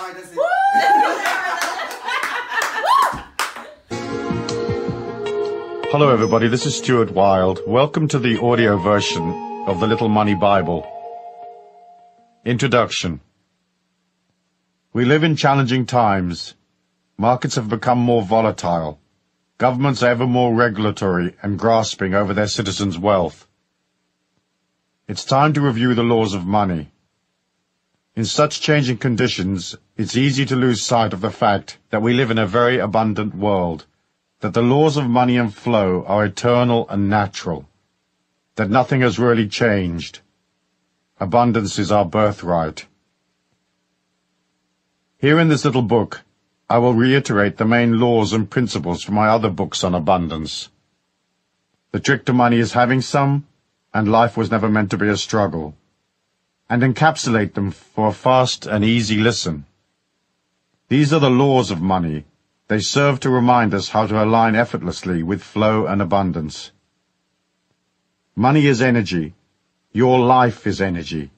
Oh, that's it. Hello everybody, this is Stuart Wilde. Welcome to the audio version of the Little Money Bible. Introduction. We live in challenging times. Markets have become more volatile. Governments are ever more regulatory and grasping over their citizens' wealth. It's time to review the laws of money. In such changing conditions, it's easy to lose sight of the fact that we live in a very abundant world, that the laws of money and flow are eternal and natural, that nothing has really changed. Abundance is our birthright. Here in this little book, I will reiterate the main laws and principles from my other books on abundance. The trick to money is having some, and life was never meant to be a struggle, and encapsulate them for a fast and easy listen. These are the laws of money. They serve to remind us how to align effortlessly with flow and abundance. Money is energy. Your life is energy.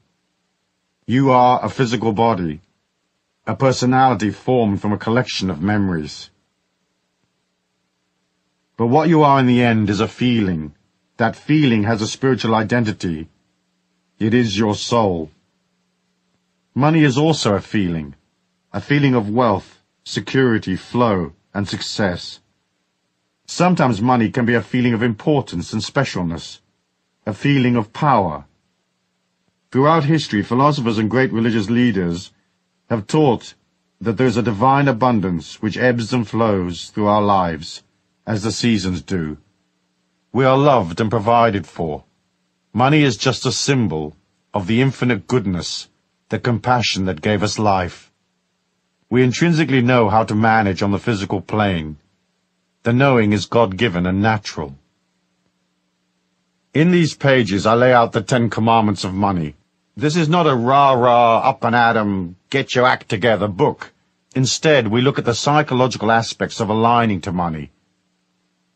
You are a physical body, a personality formed from a collection of memories. But what you are in the end is a feeling. That feeling has a spiritual identity. It is your soul. Money is also a feeling of wealth, security, flow, and success. Sometimes money can be a feeling of importance and specialness, a feeling of power. Throughout history, philosophers and great religious leaders have taught that there is a divine abundance which ebbs and flows through our lives, as the seasons do. We are loved and provided for. Money is just a symbol of the infinite goodness, the compassion that gave us life. We intrinsically know how to manage on the physical plane. The knowing is God-given and natural. In these pages, I lay out the 10 commandments of money. This is not a rah-rah, up-and-at-'em, get-your-act-together book. Instead, we look at the psychological aspects of aligning to money.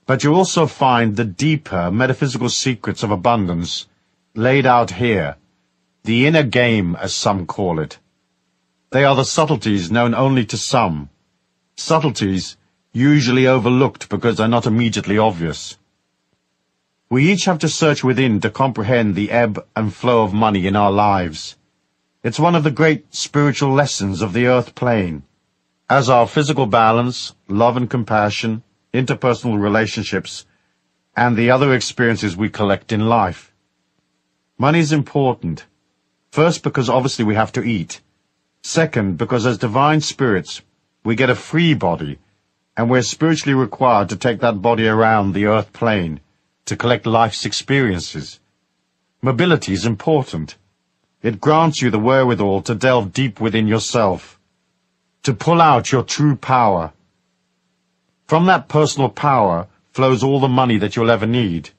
But you also find the deeper metaphysical secrets of abundance laid out here, the inner game, as some call it. They are the subtleties known only to some, subtleties usually overlooked because they're not immediately obvious. We each have to search within to comprehend the ebb and flow of money in our lives. It's one of the great spiritual lessons of the earth plane, as are physical balance, love and compassion, interpersonal relationships, and the other experiences we collect in life. Money is important. First, because obviously we have to eat. Second, because as divine spirits, we get a free body, and we're spiritually required to take that body around the earth plane to collect life's experiences. Mobility is important. It grants you the wherewithal to delve deep within yourself, to pull out your true power. From that personal power flows all the money that you'll ever need.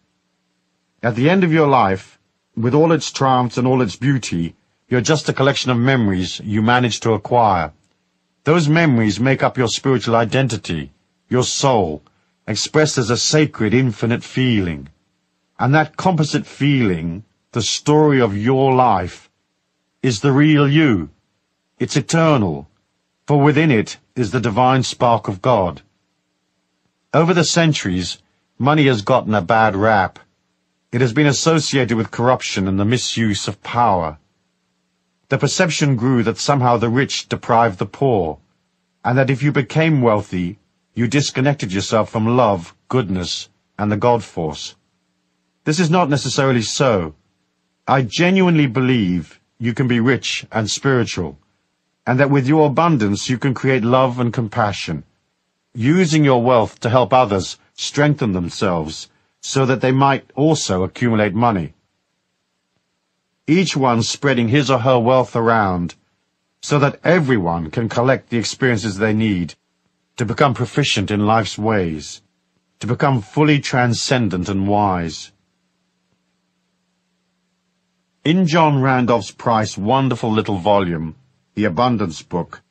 At the end of your life, with all its triumphs and all its beauty, you're just a collection of memories you managed to acquire. Those memories make up your spiritual identity, your soul, expressed as a sacred, infinite feeling. And that composite feeling, the story of your life, is the real you. It's eternal, for within it is the divine spark of God. Over the centuries, money has gotten a bad rap. It has been associated with corruption and the misuse of power. The perception grew that somehow the rich deprived the poor, and that if you became wealthy, you disconnected yourself from love, goodness, and the God force. This is not necessarily so. I genuinely believe you can be rich and spiritual, and that with your abundance you can create love and compassion, using your wealth to help others strengthen themselves so that they might also accumulate money. Each one spreading his or her wealth around so that everyone can collect the experiences they need to become proficient in life's ways, to become fully transcendent and wise. In John Randolph Price's wonderful little volume, The Abundance Book,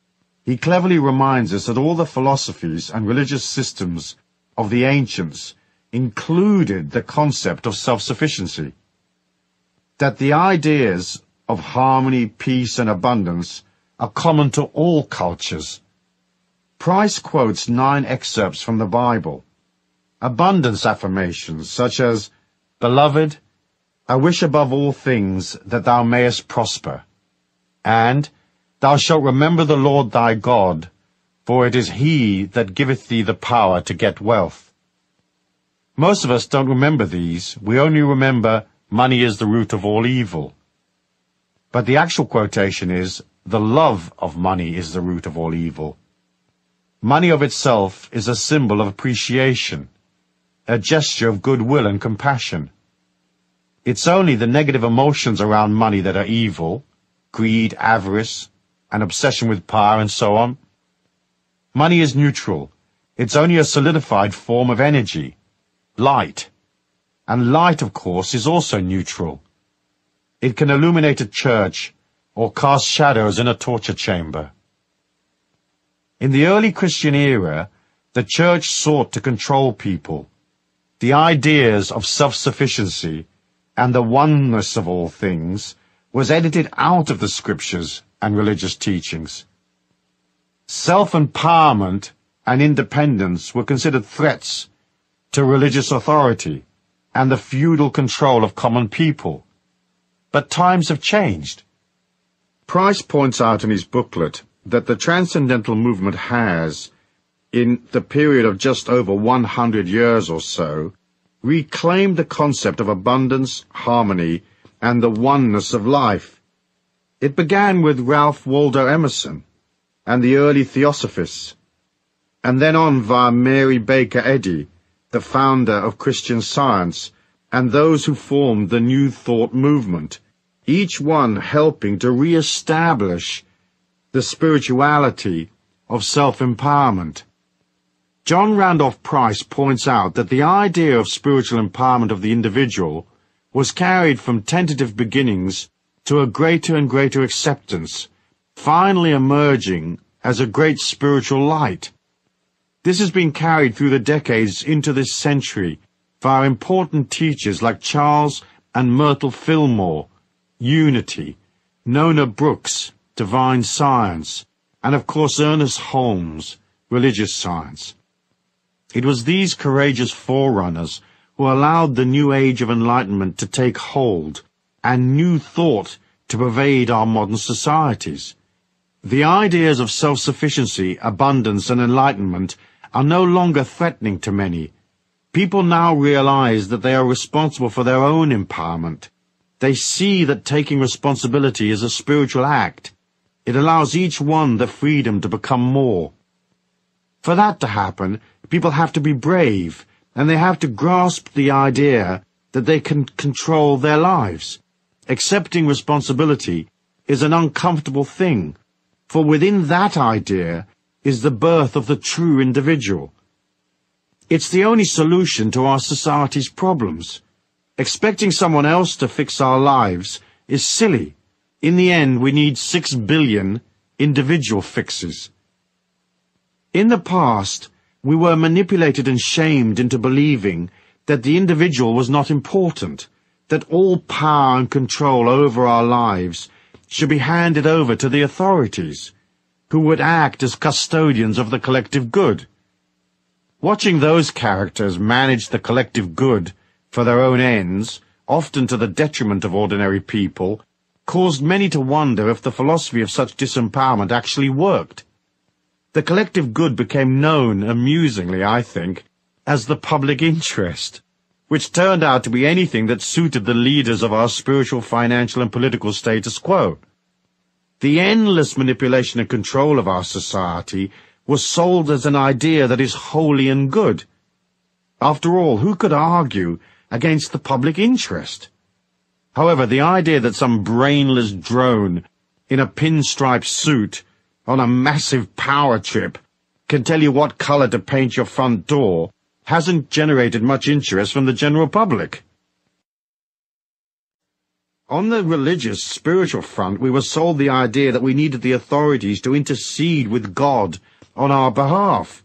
he cleverly reminds us that all the philosophies and religious systems of the ancients included the concept of self-sufficiency, that the ideas of harmony, peace, and abundance are common to all cultures. Price quotes 9 excerpts from the Bible. Abundance affirmations such as, "Beloved, I wish above all things that thou mayest prosper," and "Thou shalt remember the Lord thy God, for it is he that giveth thee the power to get wealth." Most of us don't remember these. We only remember, "Money is the root of all evil." But the actual quotation is, "The love of money is the root of all evil." Money of itself is a symbol of appreciation, a gesture of goodwill and compassion. It's only the negative emotions around money that are evil: greed, avarice, an obsession with power, and so on. Money is neutral. It's only a solidified form of energy, light. And light, of course, is also neutral. It can illuminate a church or cast shadows in a torture chamber. In the early Christian era, the church sought to control people. The ideas of self-sufficiency and the oneness of all things was edited out of the scriptures and religious teachings. Self-empowerment and independence were considered threats to religious authority and the feudal control of common people. But times have changed. Price points out in his booklet that the transcendental movement has, in the period of just over 100 years or so, reclaimed the concept of abundance, harmony, and the oneness of life. It began with Ralph Waldo Emerson and the early Theosophists, and then on via Mary Baker Eddy, the founder of Christian Science, and those who formed the New Thought movement, each one helping to re-establish the spirituality of self-empowerment. John Randolph Price points out that the idea of spiritual empowerment of the individual was carried from tentative beginnings to a greater and greater acceptance, finally emerging as a great spiritual light. This has been carried through the decades into this century via important teachers like Charles and Myrtle Fillmore, Unity, Nona Brooks, Divine Science, and of course Ernest Holmes, Religious Science. It was these courageous forerunners who allowed the new age of enlightenment to take hold and new thought to pervade our modern societies. The ideas of self-sufficiency, abundance, and enlightenment are no longer threatening to many. People now realize that they are responsible for their own empowerment. They see that taking responsibility is a spiritual act. It allows each one the freedom to become more. For that to happen, people have to be brave, and they have to grasp the idea that they can control their lives. Accepting responsibility is an uncomfortable thing, for within that idea is the birth of the true individual. It's the only solution to our society's problems. Expecting someone else to fix our lives is silly. In the end, we need 6 billion individual fixes. In the past, we were manipulated and shamed into believing that the individual was not important, that all power and control over our lives should be handed over to the authorities, who would act as custodians of the collective good. Watching those characters manage the collective good for their own ends, often to the detriment of ordinary people, caused many to wonder if the philosophy of such disempowerment actually worked. The collective good became known, amusingly, I think, as the public interest, which turned out to be anything that suited the leaders of our spiritual, financial, and political status quo. The endless manipulation and control of our society was sold as an idea that is holy and good. After all, who could argue against the public interest? However, the idea that some brainless drone in a pinstripe suit on a massive power trip can tell you what color to paint your front door hasn't generated much interest from the general public. On the religious, spiritual front, we were sold the idea that we needed the authorities to intercede with God on our behalf.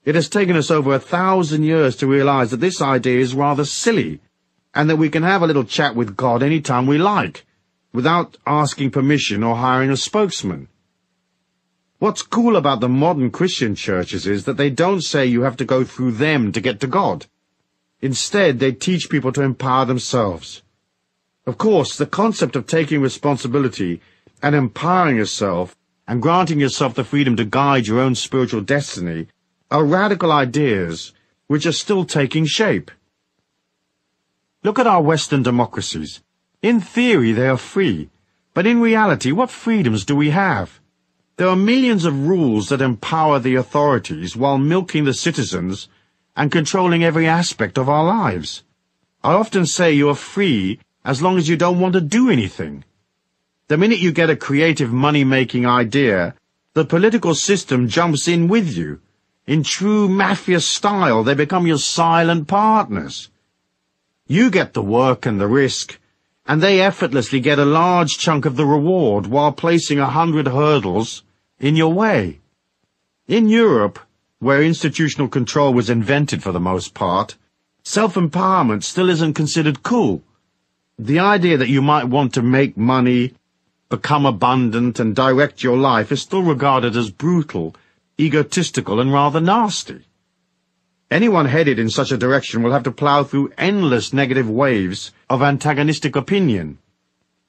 It has taken us over 1,000 years to realize that this idea is rather silly, and that we can have a little chat with God any time we like, without asking permission or hiring a spokesman. What's cool about the modern Christian churches is that they don't say you have to go through them to get to God. Instead, they teach people to empower themselves. Of course, the concept of taking responsibility and empowering yourself and granting yourself the freedom to guide your own spiritual destiny are radical ideas which are still taking shape. Look at our Western democracies. In theory, they are free, but in reality, what freedoms do we have? There are millions of rules that empower the authorities while milking the citizens and controlling every aspect of our lives. I often say you are free as long as you don't want to do anything. The minute you get a creative money-making idea, the political system jumps in with you. In true mafia style, they become your silent partners. You get the work and the risk, and they effortlessly get a large chunk of the reward while placing 100 hurdles in your way. In Europe, where institutional control was invented for the most part, self-empowerment still isn't considered cool. The idea that you might want to make money, become abundant, and direct your life is still regarded as brutal, egotistical, and rather nasty. Anyone headed in such a direction will have to plow through endless negative waves of antagonistic opinion.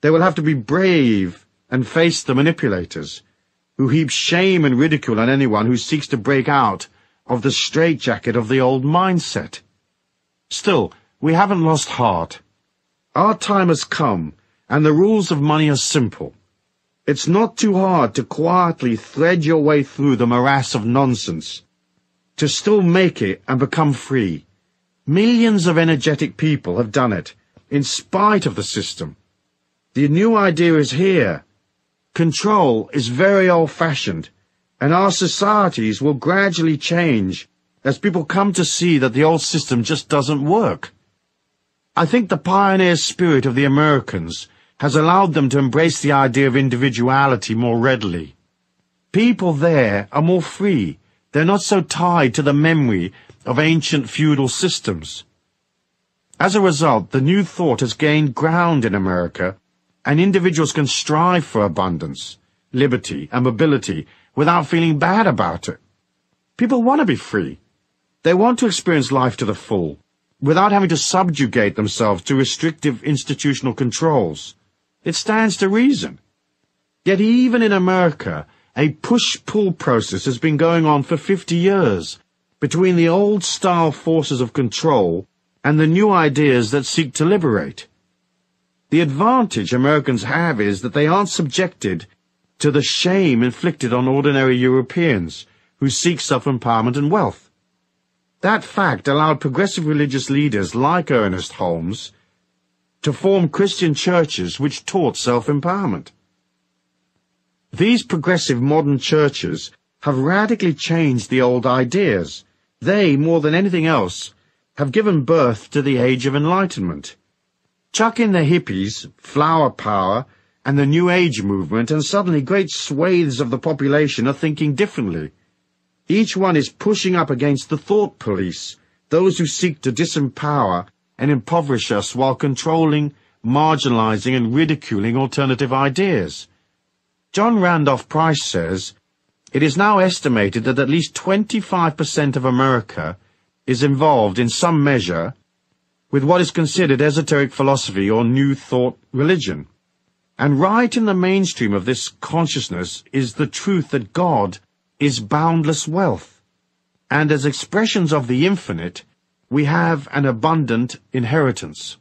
They will have to be brave and face the manipulators, who heap shame and ridicule on anyone who seeks to break out of the straitjacket of the old mindset. Still, we haven't lost heart. Our time has come, and the rules of money are simple. It's not too hard to quietly thread your way through the morass of nonsense, to still make it and become free. Millions of energetic people have done it, in spite of the system. The new idea is here. Control is very old-fashioned, and our societies will gradually change as people come to see that the old system just doesn't work. I think the pioneer spirit of the Americans has allowed them to embrace the idea of individuality more readily. People there are more free. They're not so tied to the memory of ancient feudal systems. As a result, the new thought has gained ground in America, and individuals can strive for abundance, liberty, and mobility without feeling bad about it. People want to be free. They want to experience life to the full, without having to subjugate themselves to restrictive institutional controls. It stands to reason. Yet even in America, a push-pull process has been going on for 50 years between the old-style forces of control and the new ideas that seek to liberate. The advantage Americans have is that they aren't subjected to the shame inflicted on ordinary Europeans who seek self-empowerment and wealth. That fact allowed progressive religious leaders like Ernest Holmes to form Christian churches which taught self-empowerment. These progressive modern churches have radically changed the old ideas. They, more than anything else, have given birth to the Age of Enlightenment. Chuck in the hippies, flower power, and the New Age movement, and suddenly great swathes of the population are thinking differently. Each one is pushing up against the thought police, those who seek to disempower and impoverish us while controlling, marginalizing, and ridiculing alternative ideas. John Randolph Price says, "It is now estimated that at least 25% of America is involved in some measure with what is considered esoteric philosophy or New Thought religion. And right in the mainstream of this consciousness is the truth that God is boundless wealth, and as expressions of the infinite, we have an abundant inheritance."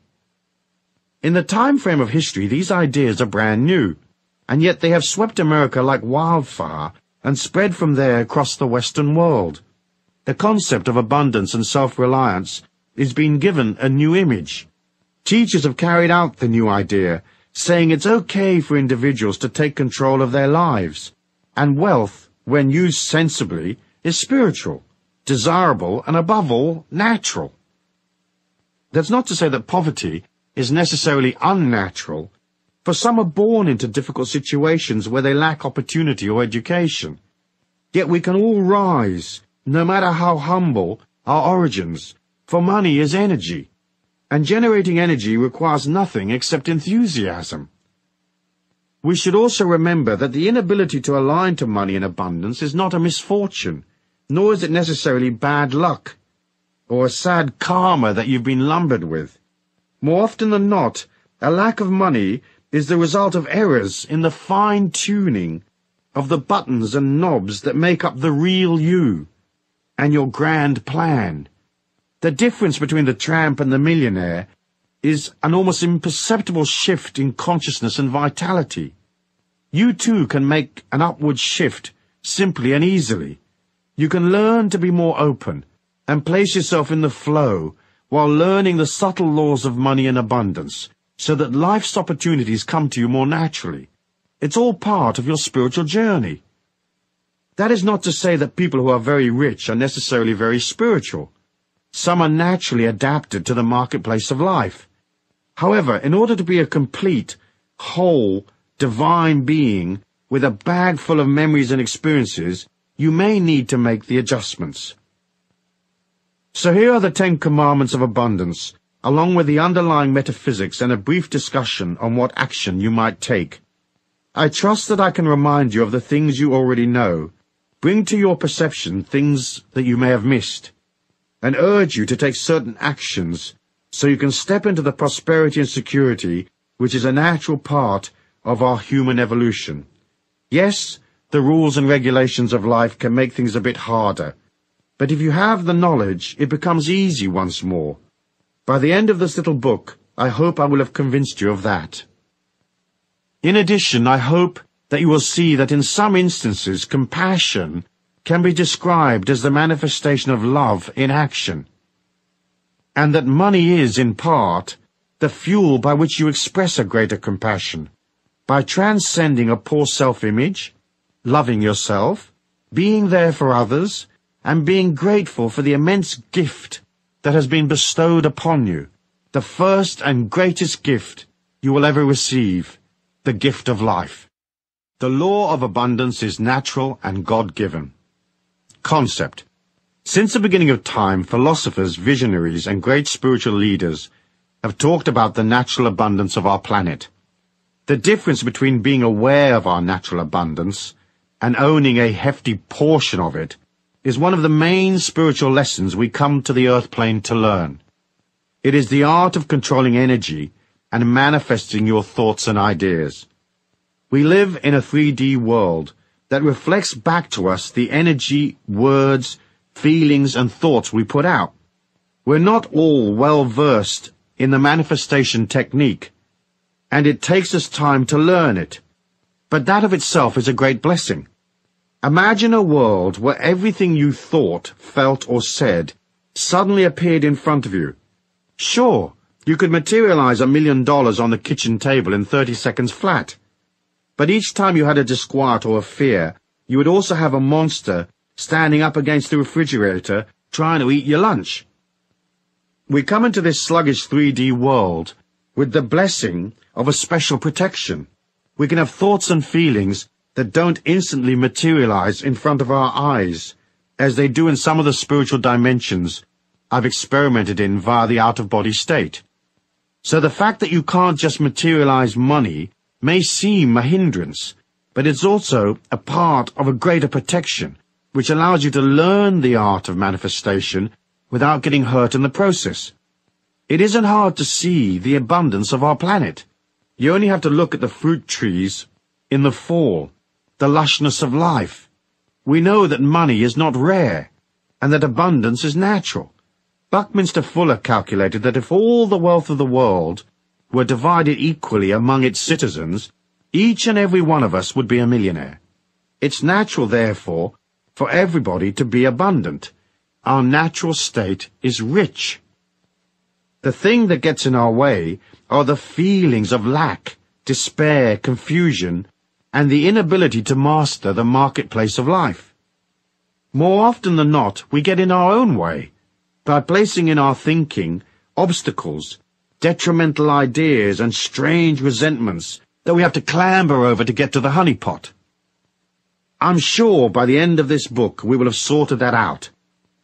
In the time frame of history, these ideas are brand new, and yet they have swept America like wildfire and spread from there across the Western world. The concept of abundance and self-reliance is being given a new image. Teachers have carried out the new idea, saying it's okay for individuals to take control of their lives, and wealth, when used sensibly, is spiritual, desirable, and above all, natural. That's not to say that poverty is necessarily unnatural, for some are born into difficult situations where they lack opportunity or education. Yet we can all rise, no matter how humble our origins, for money is energy, and generating energy requires nothing except enthusiasm. We should also remember that the inability to align to money in abundance is not a misfortune, nor is it necessarily bad luck, or a sad karma that you've been lumbered with. More often than not, a lack of money is the result of errors in the fine-tuning of the buttons and knobs that make up the real you and your grand plan. The difference between the tramp and the millionaire is an almost imperceptible shift in consciousness and vitality. You too can make an upward shift simply and easily. You can learn to be more open and place yourself in the flow while learning the subtle laws of money and abundance so that life's opportunities come to you more naturally. It's all part of your spiritual journey. That is not to say that people who are very rich are necessarily very spiritual. Some are naturally adapted to the marketplace of life. However, in order to be a complete, whole, divine being with a bag full of memories and experiences, you may need to make the adjustments. So here are the 10 Commandments of Abundance, along with the underlying metaphysics and a brief discussion on what action you might take. I trust that I can remind you of the things you already know, bring to your perception things that you may have missed, and urge you to take certain actions so you can step into the prosperity and security which is a natural part of our human evolution. Yes, the rules and regulations of life can make things a bit harder, but if you have the knowledge, it becomes easy once more. By the end of this little book, I hope I will have convinced you of that. In addition, I hope that you will see that in some instances compassion can be described as the manifestation of love in action, and that money is, in part, the fuel by which you express a greater compassion, by transcending a poor self-image, loving yourself, being there for others, and being grateful for the immense gift that has been bestowed upon you, the first and greatest gift you will ever receive, the gift of life. The law of abundance is natural and God-given. Concept. Since the beginning of time, philosophers, visionaries, and great spiritual leaders have talked about the natural abundance of our planet. The difference between being aware of our natural abundance and owning a hefty portion of it is one of the main spiritual lessons we come to the earth plane to learn. It is the art of controlling energy and manifesting your thoughts and ideas. We live in a 3D world that reflects back to us the energy, words, feelings, and thoughts we put out. We're not all well versed in the manifestation technique, and it takes us time to learn it. But that of itself is a great blessing. Imagine a world where everything you thought, felt, or said suddenly appeared in front of you. Sure, you could materialize $1 million on the kitchen table in 30 seconds flat. But each time you had a disquiet or a fear, you would also have a monster standing up against the refrigerator trying to eat your lunch. We come into this sluggish 3D world with the blessing of a special protection. We can have thoughts and feelings that don't instantly materialize in front of our eyes, as they do in some of the spiritual dimensions I've experimented in via the out-of-body state. So the fact that you can't just materialize money may seem a hindrance, but it's also a part of a greater protection, which allows you to learn the art of manifestation without getting hurt in the process. It isn't hard to see the abundance of our planet. You only have to look at the fruit trees in the fall, the lushness of life. We know that money is not rare, and that abundance is natural. Buckminster Fuller calculated that if all the wealth of the world were divided equally among its citizens, each and every one of us would be a millionaire. It's natural, therefore, for everybody to be abundant. Our natural state is rich. The thing that gets in our way are the feelings of lack, despair, confusion, and the inability to master the marketplace of life. More often than not, we get in our own way by placing in our thinking obstacles, detrimental ideas, and strange resentments that we have to clamber over to get to the honeypot. I'm sure by the end of this book we will have sorted that out,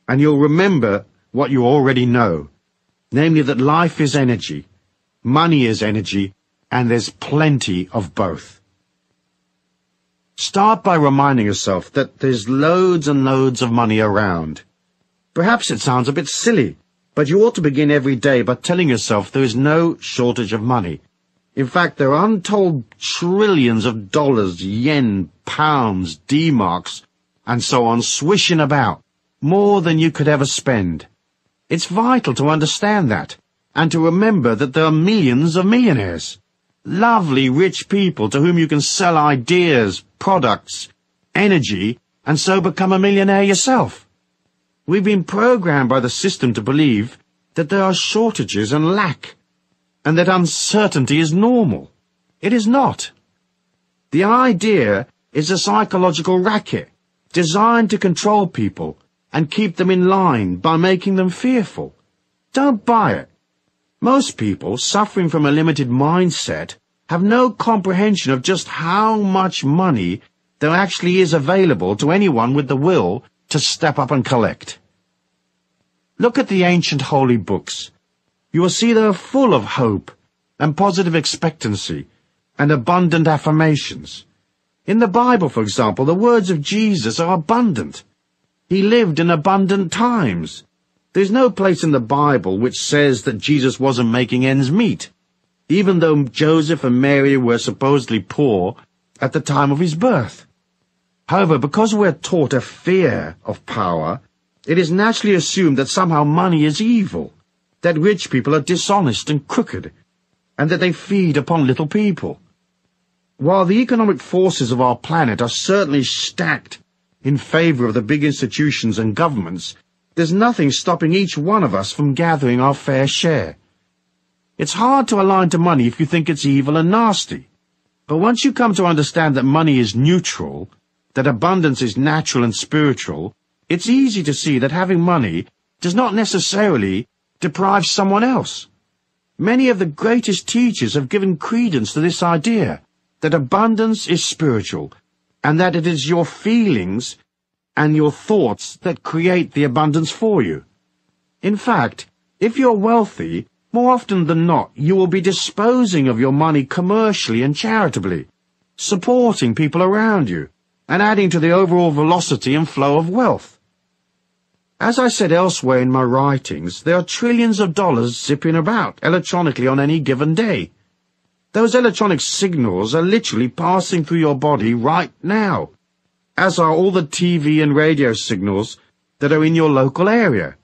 and you'll remember what you already know, namely that life is energy, money is energy, and there's plenty of both. Start by reminding yourself that there's loads and loads of money around. Perhaps it sounds a bit silly, but you ought to begin every day by telling yourself there is no shortage of money. In fact, there are untold trillions of dollars, yen, pounds, D-marks, and so on swishing about, more than you could ever spend. It's vital to understand that, and to remember that there are millions of millionaires. Lovely, rich people to whom you can sell ideas, products, energy, and so become a millionaire yourself. We've been programmed by the system to believe that there are shortages and lack, and that uncertainty is normal. It is not. The idea is a psychological racket designed to control people and keep them in line by making them fearful. Don't buy it. Most people suffering from a limited mindset have no comprehension of just how much money there actually is available to anyone with the will to step up and collect. Look at the ancient holy books. You will see they are full of hope and positive expectancy and abundant affirmations. In the Bible, for example, the words of Jesus are abundant. He lived in abundant times. There's no place in the Bible which says that Jesus wasn't making ends meet, even though Joseph and Mary were supposedly poor at the time of his birth. However, because we're taught a fear of power, it is naturally assumed that somehow money is evil, that rich people are dishonest and crooked, and that they feed upon little people. While the economic forces of our planet are certainly stacked in favor of the big institutions and governments, there's nothing stopping each one of us from gathering our fair share. It's hard to align to money if you think it's evil and nasty. But once you come to understand that money is neutral, that abundance is natural and spiritual, it's easy to see that having money does not necessarily deprive someone else. Many of the greatest teachers have given credence to this idea, that abundance is spiritual, and that it is your feelings and your thoughts that create the abundance for you. In fact, if you're wealthy, more often than not, you will be disposing of your money commercially and charitably, supporting people around you, and adding to the overall velocity and flow of wealth. As I said elsewhere in my writings, there are trillions of dollars zipping about electronically on any given day. Those electronic signals are literally passing through your body right now, as are all the TV and radio signals that are in your local area.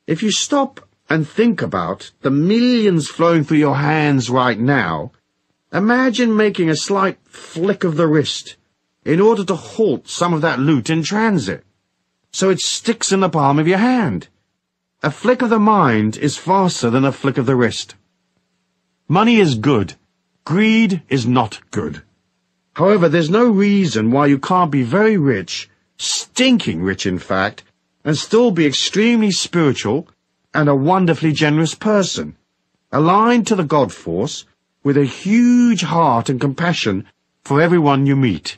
If you stop and think about the millions flowing through your hands right now, imagine making a slight flick of the wrist in order to halt some of that loot in transit, so it sticks in the palm of your hand. A flick of the mind is faster than a flick of the wrist. Money is good. Greed is not good. However, there's no reason why you can't be very rich, stinking rich in fact, and still be extremely spiritual and a wonderfully generous person, aligned to the God force, with a huge heart and compassion for everyone you meet.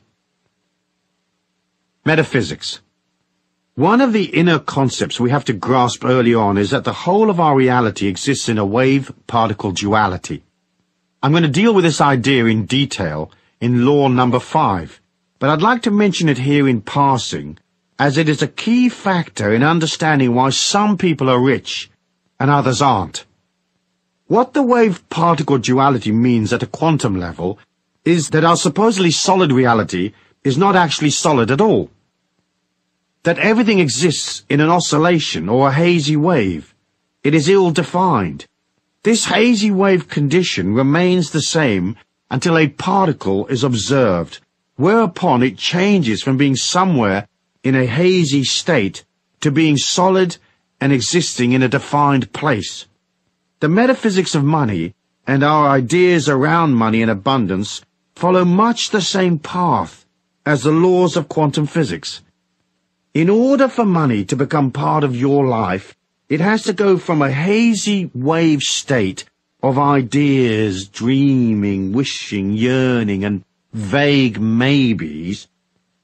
Metaphysics. One of the inner concepts we have to grasp early on is that the whole of our reality exists in a wave-particle duality. I'm going to deal with this idea in detail in law number 5, but I'd like to mention it here in passing, as it is a key factor in understanding why some people are rich and others aren't. What the wave-particle duality means at a quantum level is that our supposedly solid reality is not actually solid at all. That everything exists in an oscillation or a hazy wave. It is ill-defined. This hazy wave condition remains the same until a particle is observed, whereupon it changes from being somewhere in a hazy state to being solid and existing in a defined place. The metaphysics of money and our ideas around money and abundance follow much the same path as the laws of quantum physics. In order for money to become part of your life, it has to go from a hazy wave state of ideas, dreaming, wishing, yearning, and vague maybes,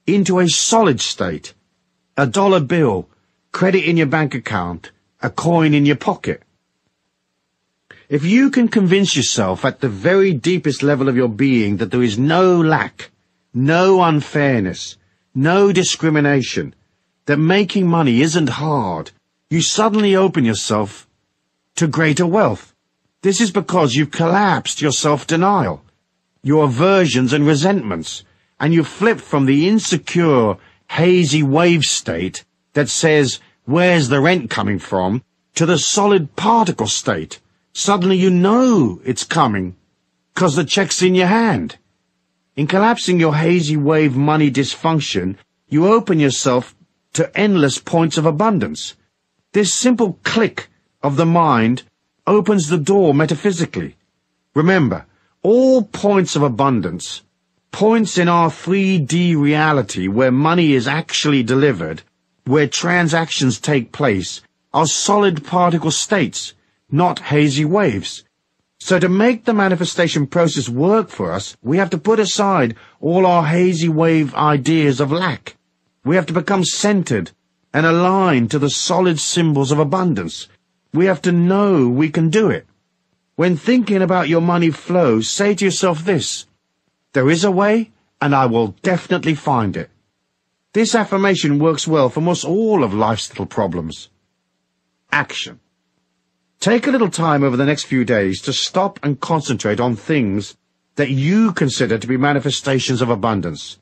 into a solid state, a dollar bill, credit in your bank account, a coin in your pocket. If you can convince yourself at the very deepest level of your being that there is no lack, no unfairness, no discrimination, that making money isn't hard, you suddenly open yourself to greater wealth. This is because you've collapsed your self-denial, your aversions and resentments, and you've flipped from the insecure, hazy wave state that says, where's the rent coming from, to the solid particle state. Suddenly you know it's coming, 'cause the check's in your hand. In collapsing your hazy wave money dysfunction, you open yourself to endless points of abundance. This simple click of the mind opens the door metaphysically. Remember, all points of abundance, points in our 3D reality where money is actually delivered, where transactions take place, are solid particle states, not hazy waves. So to make the manifestation process work for us, we have to put aside all our hazy wave ideas of lack. We have to become centered and aligned to the solid symbols of abundance. We have to know we can do it. When thinking about your money flow, say to yourself this: there is a way, and I will definitely find it. This affirmation works well for most all of life's little problems. Action. Take a little time over the next few days to stop and concentrate on things that you consider to be manifestations of abundance.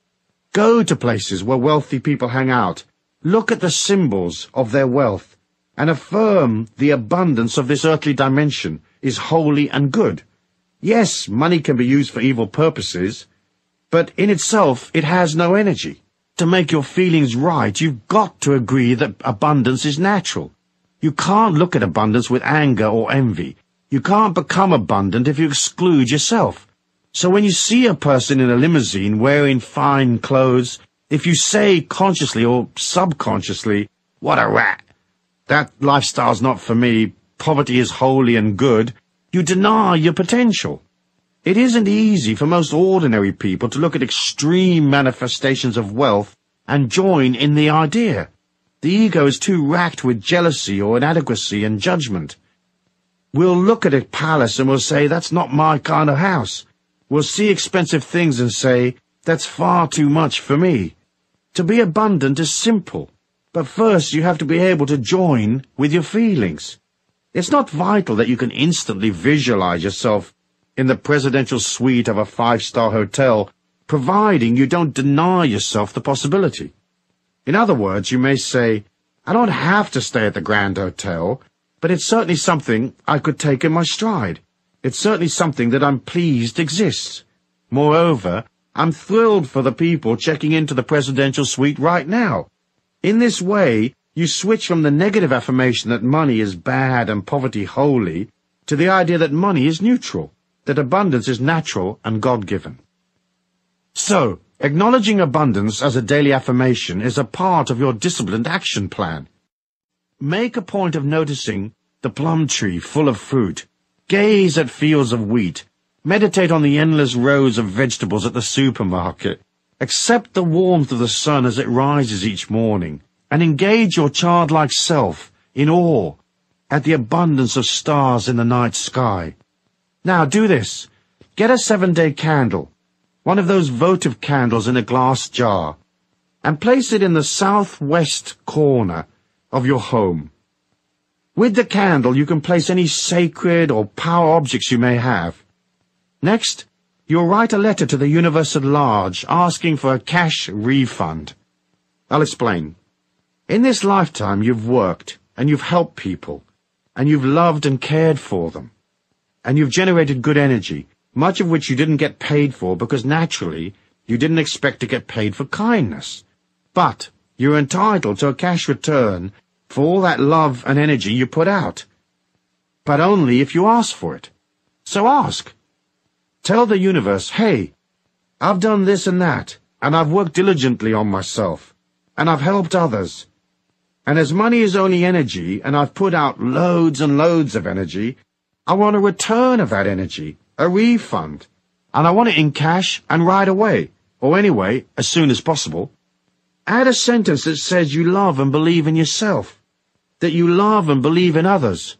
Go to places where wealthy people hang out. Look at the symbols of their wealth and affirm the abundance of this earthly dimension is holy and good. Yes, money can be used for evil purposes, but in itself it has no energy. To make your feelings right, you've got to agree that abundance is natural. You can't look at abundance with anger or envy. You can't become abundant if you exclude yourself. So when you see a person in a limousine wearing fine clothes, if you say consciously or subconsciously, "What a rat! That lifestyle's not for me. Poverty is holy and good," you deny your potential. It isn't easy for most ordinary people to look at extreme manifestations of wealth and join in the idea. The ego is too racked with jealousy or inadequacy and judgment. We'll look at a palace and we'll say, "That's not my kind of house." We'll see expensive things and say, "That's far too much for me." To be abundant is simple, but first you have to be able to join with your feelings. It's not vital that you can instantly visualize yourself in the presidential suite of a 5-star hotel, providing you don't deny yourself the possibility. In other words, you may say, "I don't have to stay at the Grand Hotel, but it's certainly something I could take in my stride. It's certainly something that I'm pleased exists. Moreover, I'm thrilled for the people checking into the presidential suite right now." In this way, you switch from the negative affirmation that money is bad and poverty holy to the idea that money is neutral, that abundance is natural and God-given. So, acknowledging abundance as a daily affirmation is a part of your disciplined action plan. Make a point of noticing the plum tree full of fruit. Gaze at fields of wheat. Meditate on the endless rows of vegetables at the supermarket. Accept the warmth of the sun as it rises each morning, and engage your childlike self in awe at the abundance of stars in the night sky. Now do this. Get a 7-day candle, one of those votive candles in a glass jar, and place it in the southwest corner of your home. With the candle, you can place any sacred or power objects you may have. Next, you'll write a letter to the universe at large asking for a cash refund. I'll explain. In this lifetime, you've worked, and you've helped people, and you've loved and cared for them, and you've generated good energy, much of which you didn't get paid for because naturally you didn't expect to get paid for kindness. But you're entitled to a cash return for all that love and energy you put out. But only if you ask for it. So ask. Tell the universe, "Hey, I've done this and that, and I've worked diligently on myself, and I've helped others. And as money is only energy, and I've put out loads and loads of energy, I want a return of that energy, a refund, and I want it in cash and right away, or anyway, as soon as possible." Add a sentence that says you love and believe in yourself, that you love and believe in others,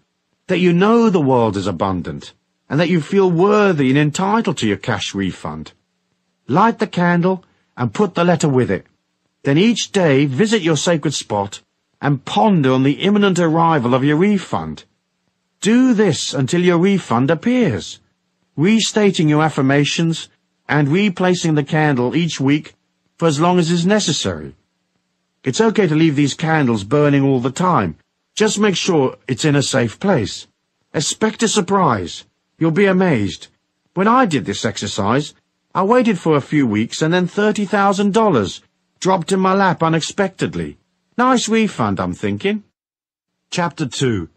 that you know the world is abundant, and that you feel worthy and entitled to your cash refund. Light the candle and put the letter with it. Then each day visit your sacred spot and ponder on the imminent arrival of your refund. Do this until your refund appears, restating your affirmations and replacing the candle each week for as long as is necessary. It's okay to leave these candles burning all the time. Just make sure it's in a safe place. Expect a surprise. You'll be amazed. When I did this exercise, I waited for a few weeks and then $30,000 dropped in my lap unexpectedly. Nice refund, I'm thinking. Chapter 2.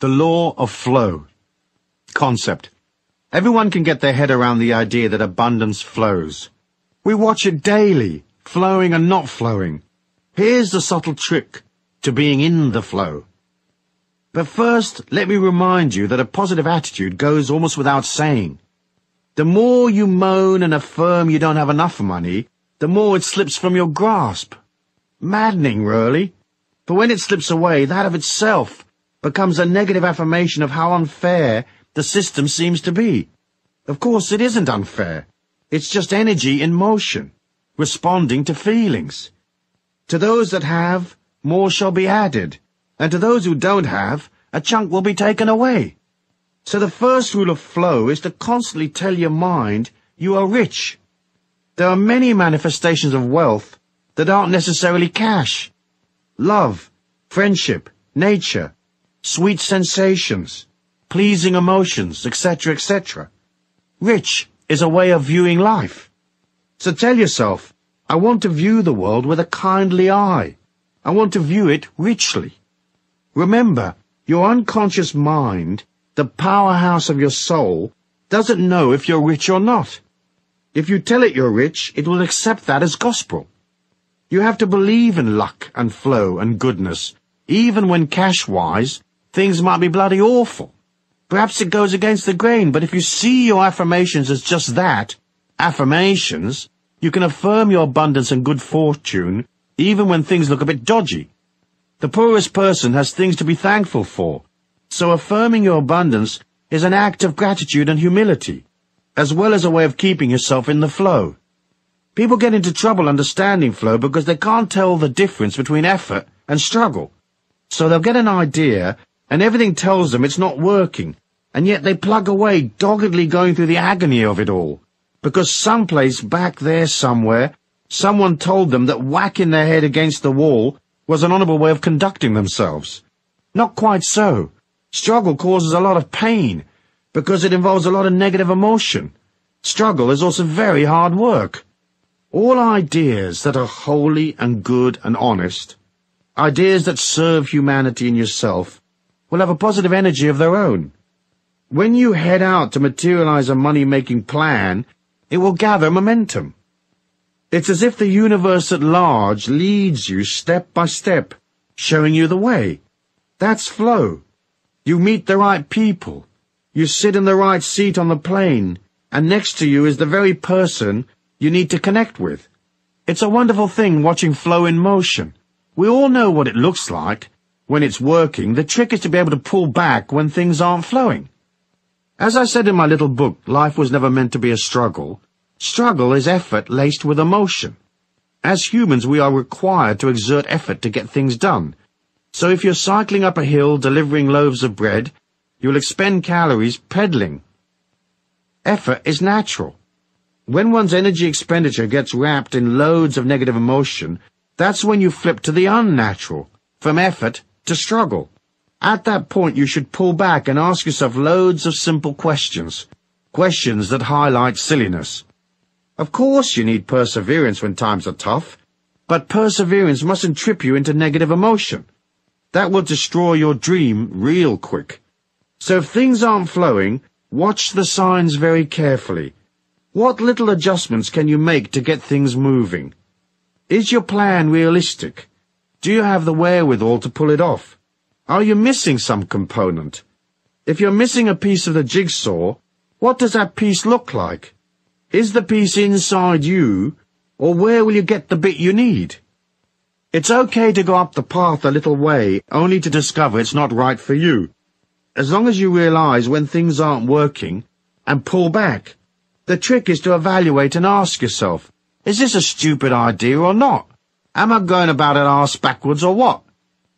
The Law of Flow. Concept. Everyone can get their head around the idea that abundance flows. We watch it daily, flowing and not flowing. Here's the subtle trick to being in the flow. But first, let me remind you that a positive attitude goes almost without saying. The more you moan and affirm you don't have enough money, the more it slips from your grasp. Maddening, really. But when it slips away, that of itself becomes a negative affirmation of how unfair the system seems to be. Of course, it isn't unfair. It's just energy in motion, responding to feelings. To those that have, more shall be added, and to those who don't have, a chunk will be taken away. So the first rule of flow is to constantly tell your mind you are rich. There are many manifestations of wealth that aren't necessarily cash. Love, friendship, nature, sweet sensations, pleasing emotions, etc., etc. Rich is a way of viewing life. So tell yourself, I want to view the world with a kindly eye. I want to view it richly. Remember, your unconscious mind, the powerhouse of your soul, doesn't know if you're rich or not. If you tell it you're rich, it will accept that as gospel. You have to believe in luck and flow and goodness, even when cash-wise, things might be bloody awful. Perhaps it goes against the grain, but if you see your affirmations as just that, affirmations, you can affirm your abundance and good fortune even when things look a bit dodgy. The poorest person has things to be thankful for, so affirming your abundance is an act of gratitude and humility, as well as a way of keeping yourself in the flow. People get into trouble understanding flow because they can't tell the difference between effort and struggle. So they'll get an idea, and everything tells them it's not working, and yet they plug away, doggedly going through the agony of it all, because someplace back there somewhere, someone told them that whacking their head against the wall was an honorable way of conducting themselves. Not quite so. Struggle causes a lot of pain, because it involves a lot of negative emotion. Struggle is also very hard work. All ideas that are holy and good and honest, ideas that serve humanity and yourself, will have a positive energy of their own. When you head out to materialize a money-making plan, it will gather momentum. It's as if the universe at large leads you step by step, showing you the way. That's flow. You meet the right people. You sit in the right seat on the plane, and next to you is the very person you need to connect with. It's a wonderful thing watching flow in motion. We all know what it looks like. When it's working, the trick is to be able to pull back when things aren't flowing. As I said in my little book, Life Was Never Meant to Be a Struggle, struggle is effort laced with emotion. As humans, we are required to exert effort to get things done. So if you're cycling up a hill delivering loaves of bread, you'll expend calories pedaling. Effort is natural. When one's energy expenditure gets wrapped in loads of negative emotion, that's when you flip to the unnatural, from effort to struggle. At that point, you should pull back and ask yourself loads of simple questions, questions that highlight silliness. Of course you need perseverance when times are tough, but perseverance mustn't trip you into negative emotion. That will destroy your dream real quick. So if things aren't flowing, watch the signs very carefully. What little adjustments can you make to get things moving? Is your plan realistic? Do you have the wherewithal to pull it off? Are you missing some component? If you're missing a piece of the jigsaw, what does that piece look like? Is the piece inside you, or where will you get the bit you need? It's okay to go up the path a little way, only to discover it's not right for you. As long as you realize when things aren't working, and pull back. The trick is to evaluate and ask yourself, Is this a stupid idea or not? Am I going about it arse backwards or what?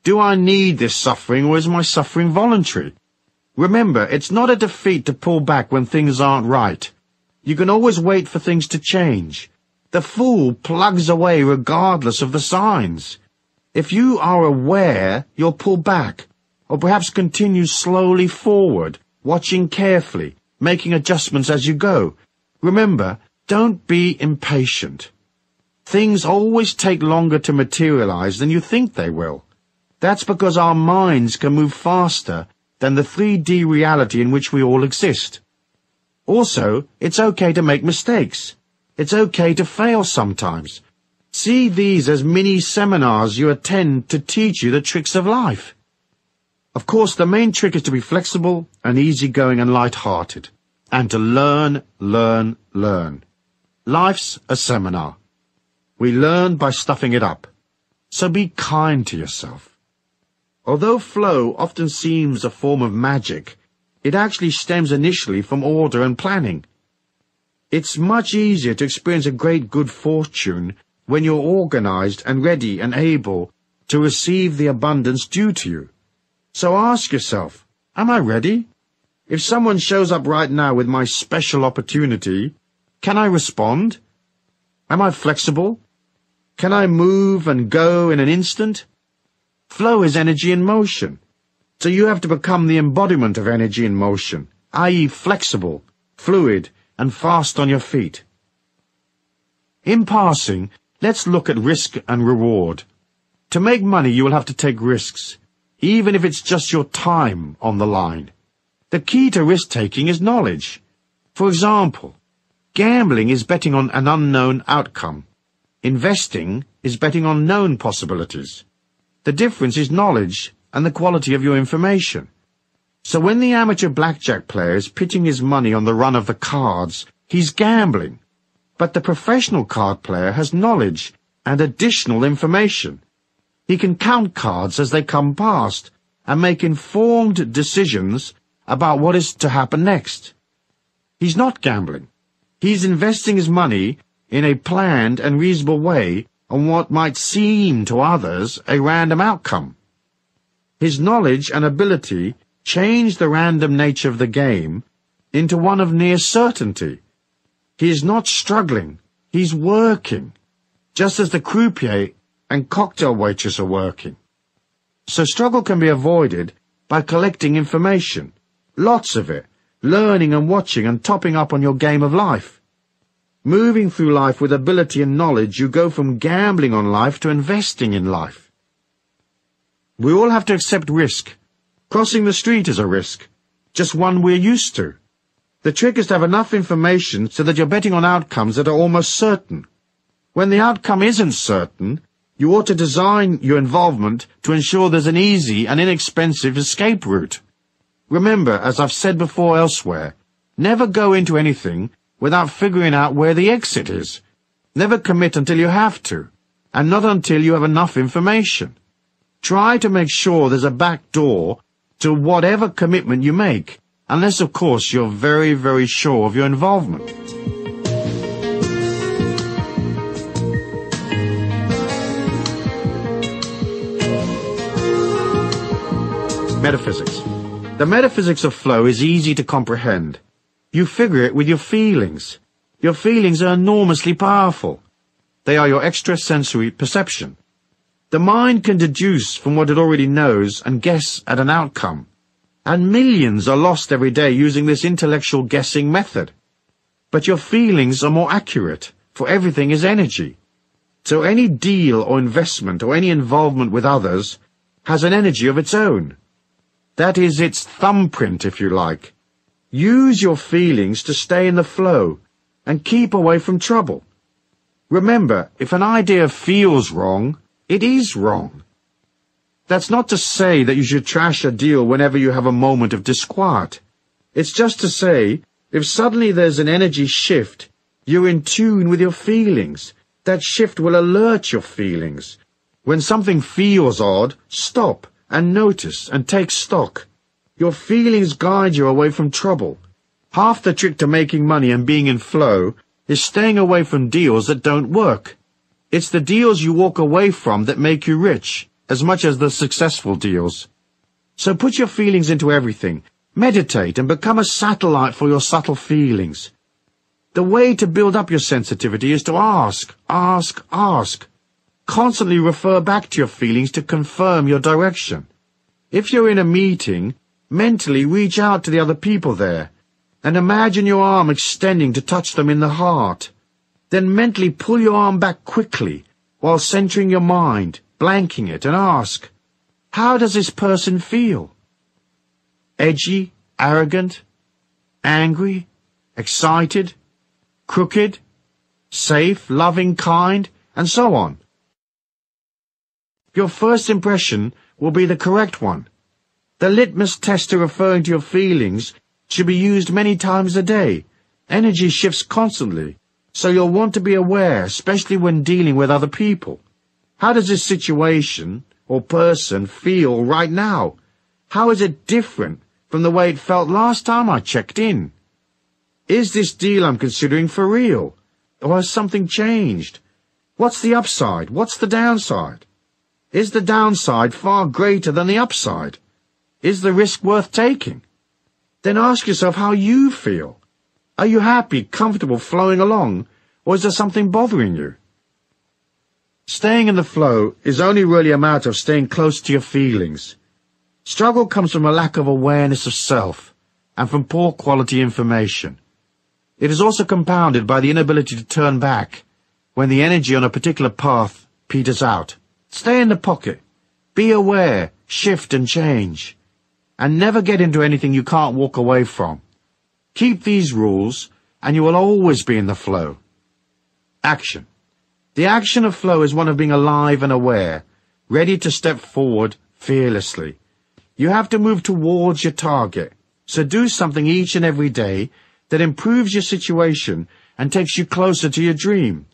Do I need this suffering, or is my suffering voluntary? Remember, it's not a defeat to pull back when things aren't right. You can always wait for things to change. The fool plugs away regardless of the signs. If you are aware, you'll pull back, or perhaps continue slowly forward, watching carefully, making adjustments as you go. Remember, don't be impatient. Things always take longer to materialize than you think they will. That's because our minds can move faster than the 3D reality in which we all exist. Also, it's okay to make mistakes. It's okay to fail sometimes. See these as mini seminars you attend to teach you the tricks of life. Of course, the main trick is to be flexible and easygoing and light-hearted, and to learn, learn, learn. Life's a seminar. We learn by stuffing it up. So be kind to yourself. Although flow often seems a form of magic, it actually stems initially from order and planning. It's much easier to experience a great good fortune when you're organized and ready and able to receive the abundance due to you. So ask yourself, am I ready? If someone shows up right now with my special opportunity, can I respond? Am I flexible? Can I move and go in an instant? Flow is energy in motion. So you have to become the embodiment of energy in motion, i.e. flexible, fluid, and fast on your feet. In passing, let's look at risk and reward. To make money, you will have to take risks, even if it's just your time on the line. The key to risk-taking is knowledge. For example, gambling is betting on an unknown outcome. Investing is betting on known possibilities. The difference is knowledge and the quality of your information. So when the amateur blackjack player is pitching his money on the run of the cards, he's gambling. But the professional card player has knowledge and additional information. He can count cards as they come past and make informed decisions about what is to happen next. He's not gambling. He's investing his money in a planned and reasonable way on what might seem to others a random outcome. His knowledge and ability change the random nature of the game into one of near certainty. He is not struggling, he's working, just as the croupier and cocktail waitress are working. So struggle can be avoided by collecting information, lots of it, learning and watching and topping up on your game of life. Moving through life with ability and knowledge, you go from gambling on life to investing in life. We all have to accept risk. Crossing the street is a risk, just one we're used to. The trick is to have enough information so that you're betting on outcomes that are almost certain. When the outcome isn't certain, you ought to design your involvement to ensure there's an easy and inexpensive escape route. Remember, as I've said before elsewhere, never go into anything without figuring out where the exit is. Never commit until you have to, and not until you have enough information. Try to make sure there's a back door to whatever commitment you make, unless, of course, you're very, very sure of your involvement. Metaphysics. The metaphysics of flow is easy to comprehend. You figure it with your feelings. Your feelings are enormously powerful. They are your extrasensory perception. The mind can deduce from what it already knows and guess at an outcome. And millions are lost every day using this intellectual guessing method. But your feelings are more accurate, for everything is energy. So any deal or investment or any involvement with others has an energy of its own. That is its thumbprint, if you like. Use your feelings to stay in the flow and keep away from trouble. Remember, if an idea feels wrong, it is wrong. That's not to say that you should trash a deal whenever you have a moment of disquiet. It's just to say, if suddenly there's an energy shift, you're in tune with your feelings. That shift will alert your feelings. When something feels odd, stop and notice and take stock. Your feelings guide you away from trouble. Half the trick to making money and being in flow is staying away from deals that don't work. It's the deals you walk away from that make you rich, as much as the successful deals. So put your feelings into everything. Meditate and become a satellite for your subtle feelings. The way to build up your sensitivity is to ask. Constantly refer back to your feelings to confirm your direction. If you're in a meeting, mentally reach out to the other people there, and imagine your arm extending to touch them in the heart. Then mentally pull your arm back quickly, while centering your mind, blanking it, and ask, how does this person feel? Edgy, arrogant, angry, excited, crooked, safe, loving, kind, and so on. Your first impression will be the correct one. The litmus test to referring to your feelings should be used many times a day. Energy shifts constantly, so you'll want to be aware, especially when dealing with other people. How does this situation or person feel right now? How is it different from the way it felt last time I checked in? Is this deal I'm considering for real? Or has something changed? What's the upside? What's the downside? Is the downside far greater than the upside? Is the risk worth taking? Then ask yourself how you feel. Are you happy, comfortable, flowing along, or is there something bothering you? Staying in the flow is only really a matter of staying close to your feelings. Struggle comes from a lack of awareness of self and from poor quality information. It is also compounded by the inability to turn back when the energy on a particular path peters out. Stay in the pocket. Be aware, shift and change. And never get into anything you can't walk away from. Keep these rules, and you will always be in the flow. Action. The action of flow is one of being alive and aware, ready to step forward fearlessly. You have to move towards your target, so do something each and every day that improves your situation and takes you closer to your dream.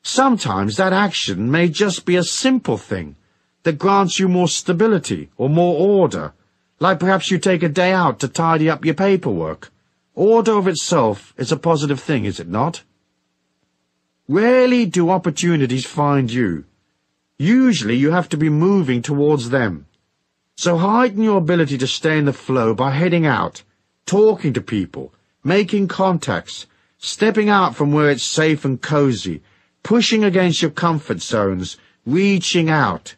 Sometimes that action may just be a simple thing that grants you more stability or more order, like perhaps you take a day out to tidy up your paperwork. Order of itself is a positive thing, is it not? Rarely do opportunities find you. Usually you have to be moving towards them. So heighten your ability to stay in the flow by heading out, talking to people, making contacts, stepping out from where it's safe and cozy, pushing against your comfort zones, reaching out.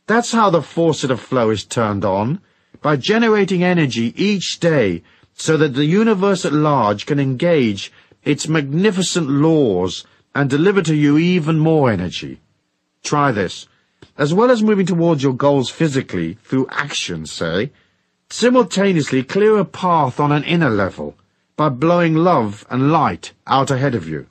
That's how the faucet of flow is turned on, by generating energy each day so that the universe at large can engage its magnificent laws and deliver to you even more energy. Try this. As well as moving towards your goals physically, through action, say, simultaneously clear a path on an inner level by blowing love and light out ahead of you.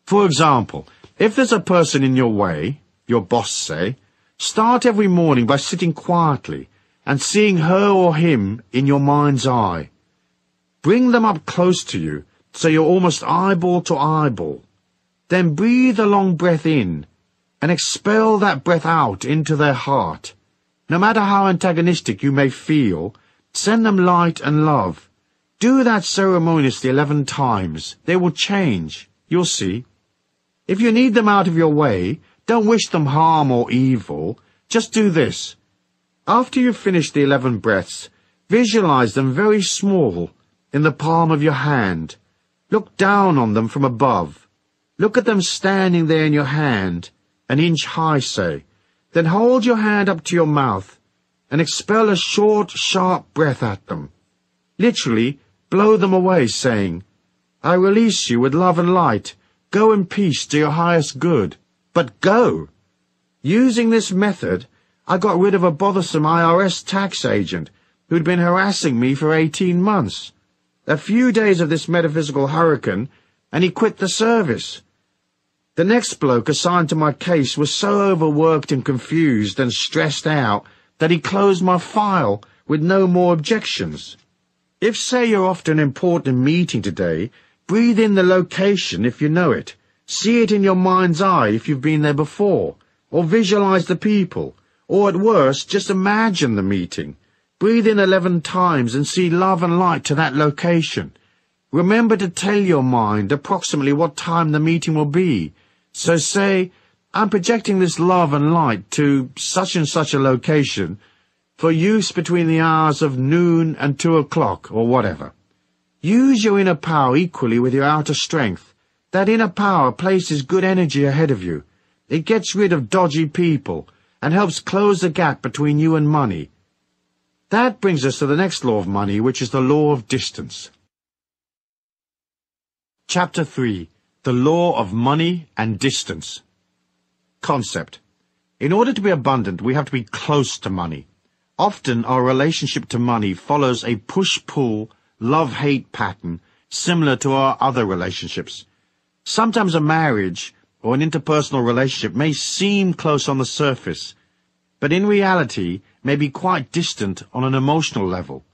For example, if there's a person in your way, your boss say, start every morning by sitting quietly and seeing her or him in your mind's eye. Bring them up close to you so you're almost eyeball to eyeball. Then breathe a long breath in and expel that breath out into their heart. No matter how antagonistic you may feel, send them light and love. Do that ceremoniously 11 times. They will change. You'll see. If you need them out of your way, don't wish them harm or evil. Just do this. After you've finished the 11 breaths, visualize them very small, in the palm of your hand. Look down on them from above. Look at them standing there in your hand, an inch high, say. Then hold your hand up to your mouth and expel a short, sharp breath at them. Literally, blow them away, saying, I release you with love and light. Go in peace to your highest good. But go! Using this method, I got rid of a bothersome IRS tax agent who'd been harassing me for 18 months. A few days of this metaphysical hurricane, and he quit the service. The next bloke assigned to my case was so overworked and confused and stressed out that he closed my file with no more objections. If, say, you're off to an important meeting today, breathe in the location if you know it. See it in your mind's eye if you've been there before, or visualize the people, or at worst, just imagine the meeting. Breathe in 11 times and see love and light to that location. Remember to tell your mind approximately what time the meeting will be. So say, I'm projecting this love and light to such and such a location for use between the hours of noon and 2 o'clock or whatever. Use your inner power equally with your outer strength. That inner power places good energy ahead of you. It gets rid of dodgy people and helps close the gap between you and money. That brings us to the next law of money, which is the law of distance. Chapter 3. The Law of Money and Distance. Concept. In order to be abundant, we have to be close to money. Often our relationship to money follows a push-pull, love-hate pattern similar to our other relationships. Sometimes a marriage or an interpersonal relationship may seem close on the surface, but in reality may be quite distant on an emotional level.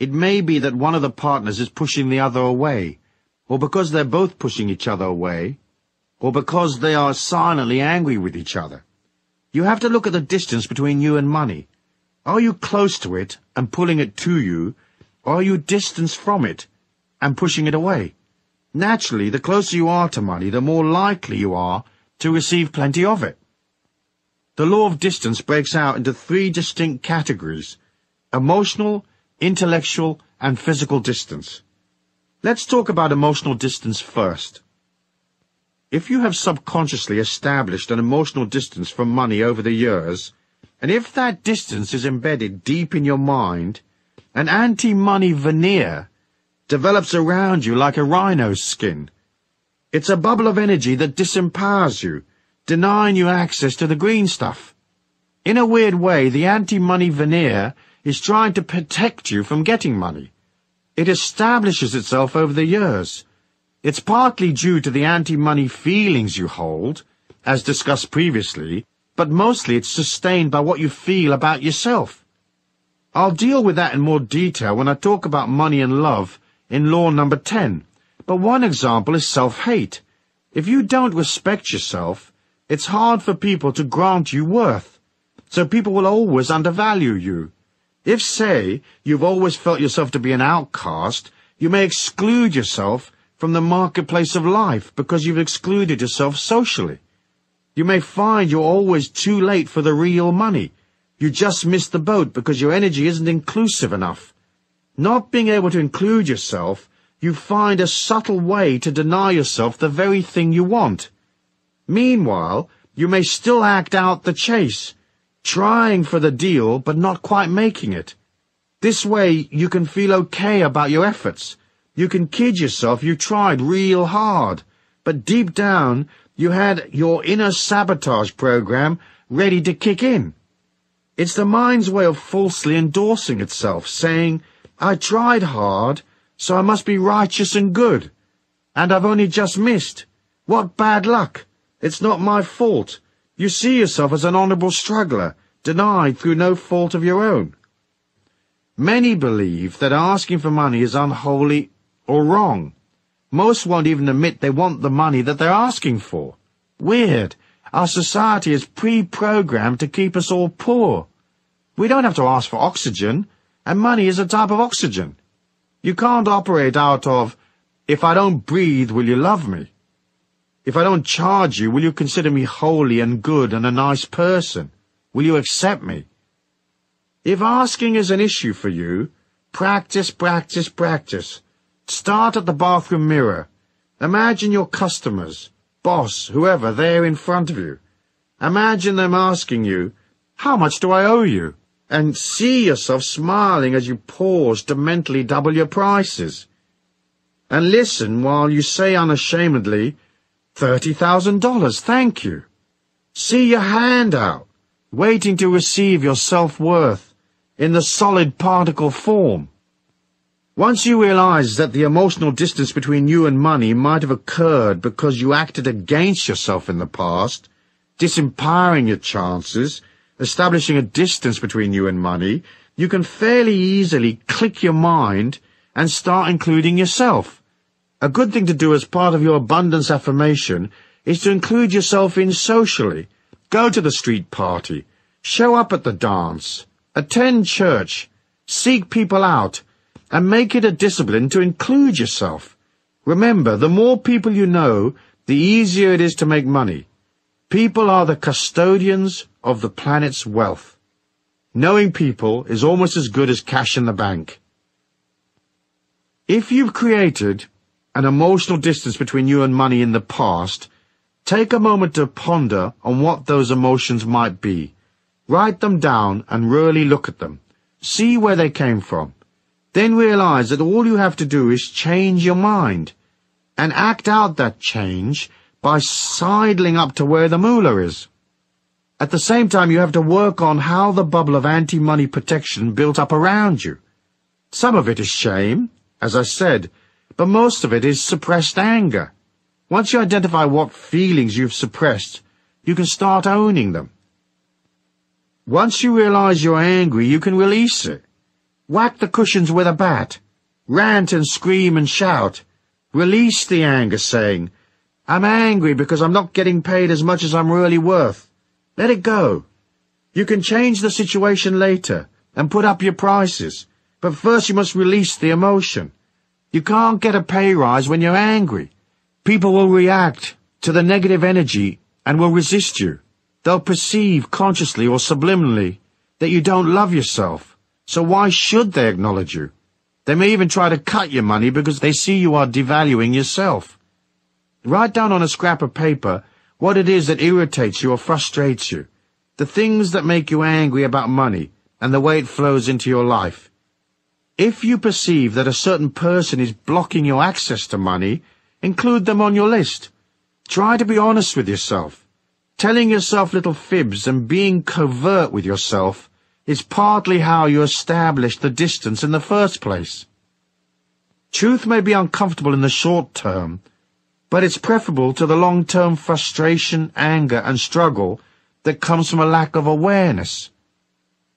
It may be that one of the partners is pushing the other away, or because they're both pushing each other away, or because they are silently angry with each other. You have to look at the distance between you and money. Are you close to it and pulling it to you, or are you distanced from it and pushing it away? Naturally, the closer you are to money, the more likely you are to receive plenty of it. The law of distance breaks out into 3 distinct categories: emotional, intellectual, and physical distance. Let's talk about emotional distance first. If you have subconsciously established an emotional distance from money over the years, and if that distance is embedded deep in your mind, an anti-money veneer develops around you like a rhino's skin. It's a bubble of energy that disempowers you, denying you access to the green stuff. In a weird way, the anti-money veneer is trying to protect you from getting money. It establishes itself over the years. It's partly due to the anti-money feelings you hold, as discussed previously, but mostly it's sustained by what you feel about yourself. I'll deal with that in more detail when I talk about money and love in law number 10, but one example is self-hate. If you don't respect yourself, it's hard for people to grant you worth, so people will always undervalue you. If, say, you've always felt yourself to be an outcast, you may exclude yourself from the marketplace of life because you've excluded yourself socially. You may find you're always too late for the real money. You just missed the boat because your energy isn't inclusive enough. Not being able to include yourself, you find a subtle way to deny yourself the very thing you want. Meanwhile, you may still act out the chase, trying for the deal but not quite making it. This way you can feel okay about your efforts. You can kid yourself you tried real hard, but deep down you had your inner sabotage program ready to kick in. It's the mind's way of falsely endorsing itself, saying, I tried hard, so I must be righteous and good. And I've only just missed. What bad luck. It's not my fault. You see yourself as an honorable struggler, denied through no fault of your own. Many believe that asking for money is unholy or wrong. Most won't even admit they want the money that they're asking for. Weird. Our society is pre-programmed to keep us all poor. We don't have to ask for oxygen, and money is a type of oxygen. You can't operate out of, if I don't breathe, will you love me? If I don't charge you, will you consider me holy and good and a nice person? Will you accept me? If asking is an issue for you, practice, practice, practice. Start at the bathroom mirror. Imagine your customers, boss, whoever, there in front of you. Imagine them asking you, how much do I owe you? And see yourself smiling as you pause to mentally double your prices. And listen while you say unashamedly, $30,000, thank you. See your hand out, waiting to receive your self-worth in the solid particle form. Once you realize that the emotional distance between you and money might have occurred because you acted against yourself in the past, disempowering your chances, establishing a distance between you and money, you can fairly easily click your mind and start including yourself. A good thing to do as part of your abundance affirmation is to include yourself in socially. Go to the street party, show up at the dance, attend church, seek people out, and make it a discipline to include yourself. Remember, the more people you know, the easier it is to make money. People are the custodians of the planet's wealth. Knowing people is almost as good as cash in the bank. If you've created an emotional distance between you and money in the past, take a moment to ponder on what those emotions might be. Write them down and really look at them. See where they came from. Then realize that all you have to do is change your mind and act out that change by sidling up to where the moolah is. At the same time, you have to work on how the bubble of anti-money protection built up around you. Some of it is shame, as I said, but most of it is suppressed anger. Once you identify what feelings you've suppressed, you can start owning them. Once you realize you're angry, you can release it. Whack the cushions with a bat. Rant and scream and shout. Release the anger, saying, I'm angry because I'm not getting paid as much as I'm really worth. Let it go. You can change the situation later and put up your prices, but first you must release the emotion. You can't get a pay rise when you're angry. People will react to the negative energy and will resist you. They'll perceive consciously or subliminally that you don't love yourself. So why should they acknowledge you? They may even try to cut your money because they see you are devaluing yourself. Write down on a scrap of paper what it is that irritates you or frustrates you, the things that make you angry about money and the way it flows into your life. If you perceive that a certain person is blocking your access to money, include them on your list. Try to be honest with yourself. Telling yourself little fibs and being covert with yourself is partly how you establish the distance in the first place. Truth may be uncomfortable in the short term, but it's preferable to the long-term frustration, anger, and struggle that comes from a lack of awareness,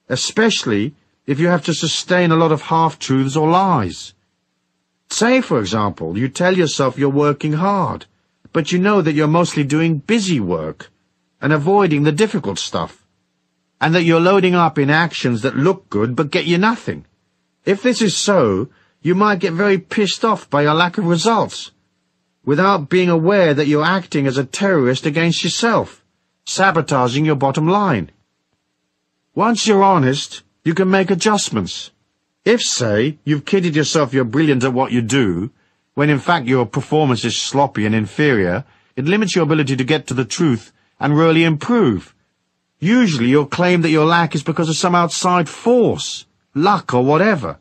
especially if you have to sustain a lot of half-truths or lies. Say, for example, you tell yourself you're working hard, but you know that you're mostly doing busy work and avoiding the difficult stuff, and that you're loading up in actions that look good but get you nothing. If this is so, you might get very pissed off by your lack of results, without being aware that you're acting as a terrorist against yourself, sabotaging your bottom line. Once you're honest, you can make adjustments. If, say, you've kidded yourself you're brilliant at what you do, when in fact your performance is sloppy and inferior, it limits your ability to get to the truth and really improve. Usually you'll claim that your lack is because of some outside force, luck or whatever.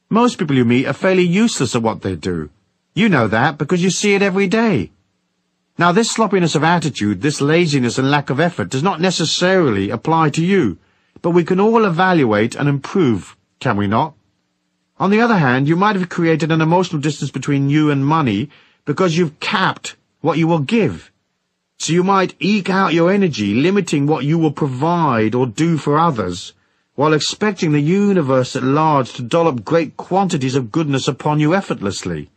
Most people you meet are fairly useless at what they do. You know that because you see it every day. Now this sloppiness of attitude, this laziness and lack of effort does not necessarily apply to you, but we can all evaluate and improve, can we not? On the other hand, you might have created an emotional distance between you and money because you've capped what you will give. So you might eke out your energy, limiting what you will provide or do for others, while expecting the universe at large to dollop great quantities of goodness upon you effortlessly.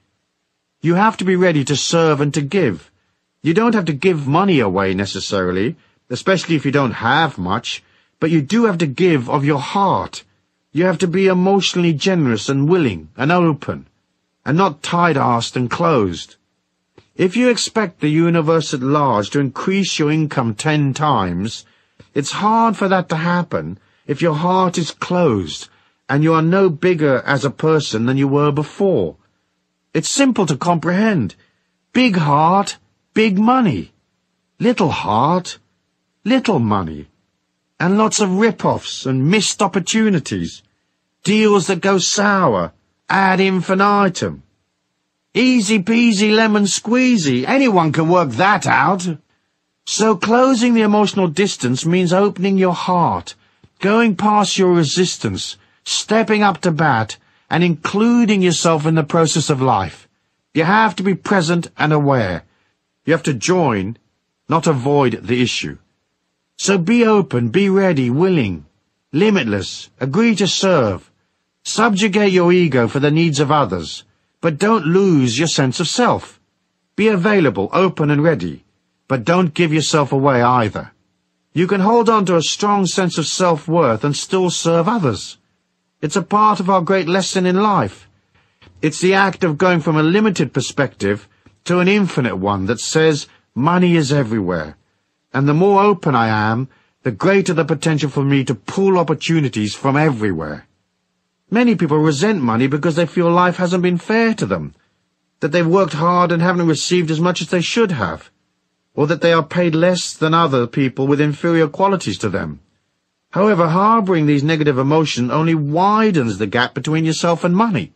You have to be ready to serve and to give. You don't have to give money away necessarily, especially if you don't have much, but you do have to give of your heart. You have to be emotionally generous and willing and open, and not tight-assed and closed. If you expect the universe at large to increase your income 10 times, it's hard for that to happen if your heart is closed and you are no bigger as a person than you were before. It's simple to comprehend. Big heart, big money. Little heart, little money. And lots of rip-offs and missed opportunities. Deals that go sour, ad infinitum. Easy peasy lemon squeezy, anyone can work that out. So closing the emotional distance means opening your heart, going past your resistance, stepping up to bat, and including yourself in the process of life. You have to be present and aware. You have to join, not avoid the issue. So be open, be ready, willing, limitless, agree to serve. Subjugate your ego for the needs of others. But don't lose your sense of self. Be available, open and ready, but don't give yourself away either. You can hold on to a strong sense of self-worth and still serve others. It's a part of our great lesson in life. It's the act of going from a limited perspective to an infinite one that says money is everywhere. And the more open I am, the greater the potential for me to pull opportunities from everywhere. Many people resent money because they feel life hasn't been fair to them, that they've worked hard and haven't received as much as they should have, or that they are paid less than other people with inferior qualities to them. However, harboring these negative emotions only widens the gap between yourself and money.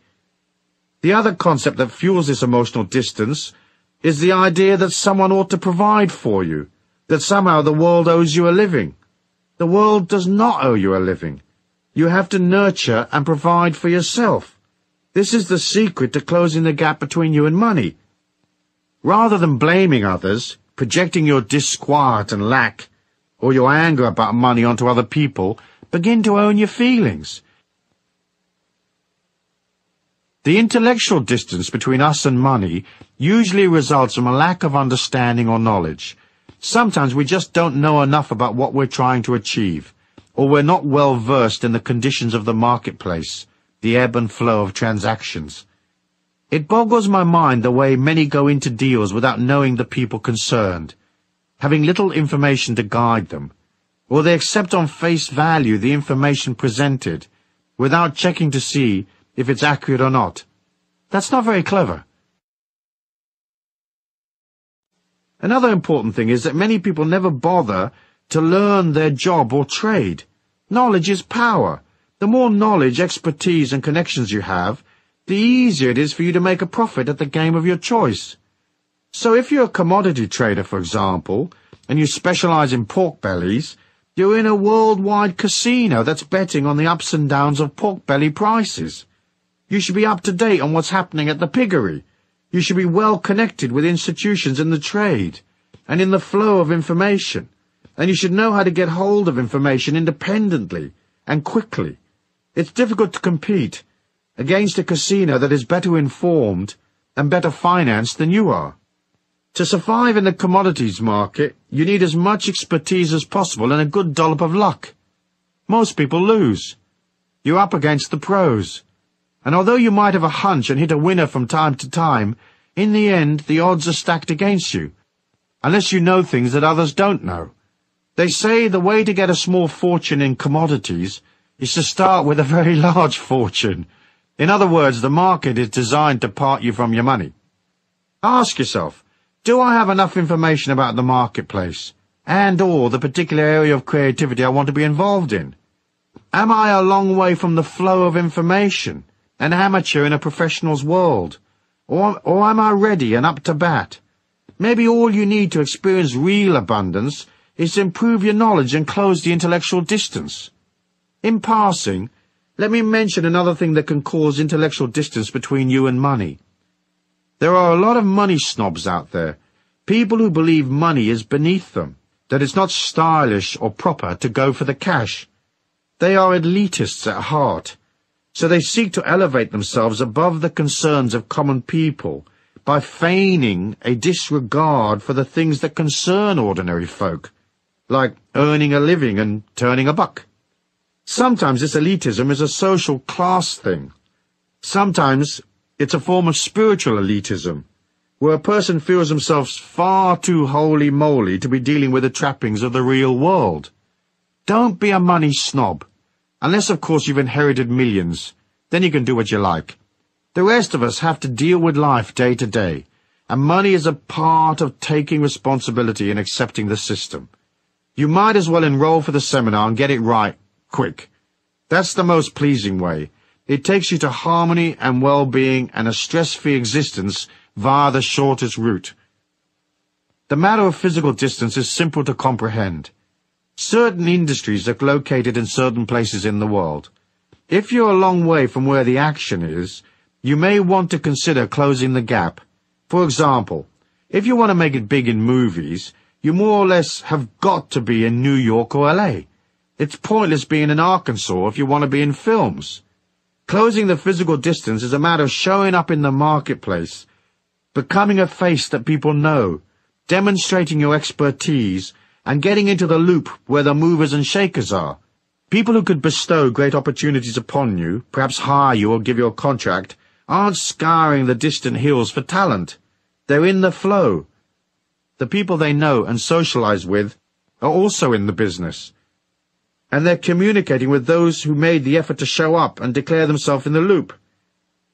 The other concept that fuels this emotional distance is the idea that someone ought to provide for you, that somehow the world owes you a living. The world does not owe you a living. You have to nurture and provide for yourself. This is the secret to closing the gap between you and money. Rather than blaming others, projecting your disquiet and lack, or your anger about money onto other people, begin to own your feelings. The intellectual distance between us and money usually results from a lack of understanding or knowledge. Sometimes we just don't know enough about what we're trying to achieve, or we're not well versed in the conditions of the marketplace, the ebb and flow of transactions. It boggles my mind the way many go into deals without knowing the people concerned, having little information to guide them, or they accept on face value the information presented without checking to see if it's accurate or not. That's not very clever. Another important thing is that many people never bother to learn their job or trade. Knowledge is power. The more knowledge, expertise, and connections you have, the easier it is for you to make a profit at the game of your choice. So if you're a commodity trader, for example, and you specialize in pork bellies, you're in a worldwide casino that's betting on the ups and downs of pork belly prices. You should be up to date on what's happening at the piggery. You should be well connected with institutions in the trade and in the flow of information, and you should know how to get hold of information independently and quickly. It's difficult to compete against a casino that is better informed and better financed than you are. To survive in the commodities market, you need as much expertise as possible and a good dollop of luck. Most people lose. You're up against the pros. And although you might have a hunch and hit a winner from time to time, in the end the odds are stacked against you, unless you know things that others don't know. They say the way to get a small fortune in commodities is to start with a very large fortune. In other words, the market is designed to part you from your money. Ask yourself, do I have enough information about the marketplace and/or the particular area of creativity I want to be involved in? Am I a long way from the flow of information, an amateur in a professional's world? Or am I ready and up to bat? Maybe all you need to experience real abundance is to improve your knowledge and close the intellectual distance. In passing, let me mention another thing that can cause intellectual distance between you and money. There are a lot of money snobs out there, people who believe money is beneath them, that it's not stylish or proper to go for the cash. They are elitists at heart, so they seek to elevate themselves above the concerns of common people by feigning a disregard for the things that concern ordinary folk, like earning a living and turning a buck. Sometimes this elitism is a social class thing. Sometimes it's a form of spiritual elitism, where a person feels themselves far too holy-moly to be dealing with the trappings of the real world. Don't be a money snob, unless of course you've inherited millions. Then you can do what you like. The rest of us have to deal with life day to day, and money is a part of taking responsibility and accepting the system. You might as well enroll for the seminar and get it right, quick. That's the most pleasing way. It takes you to harmony and well-being and a stress-free existence via the shortest route. The matter of physical distance is simple to comprehend. Certain industries are located in certain places in the world. If you're a long way from where the action is, you may want to consider closing the gap. For example, if you want to make it big in movies, you more or less have got to be in New York or LA. It's pointless being in Arkansas if you want to be in films. Closing the physical distance is a matter of showing up in the marketplace, becoming a face that people know, demonstrating your expertise, and getting into the loop where the movers and shakers are. People who could bestow great opportunities upon you, perhaps hire you or give you a contract, aren't scouring the distant hills for talent. They're in the flow. The people they know and socialize with are also in the business, and they're communicating with those who made the effort to show up and declare themselves in the loop.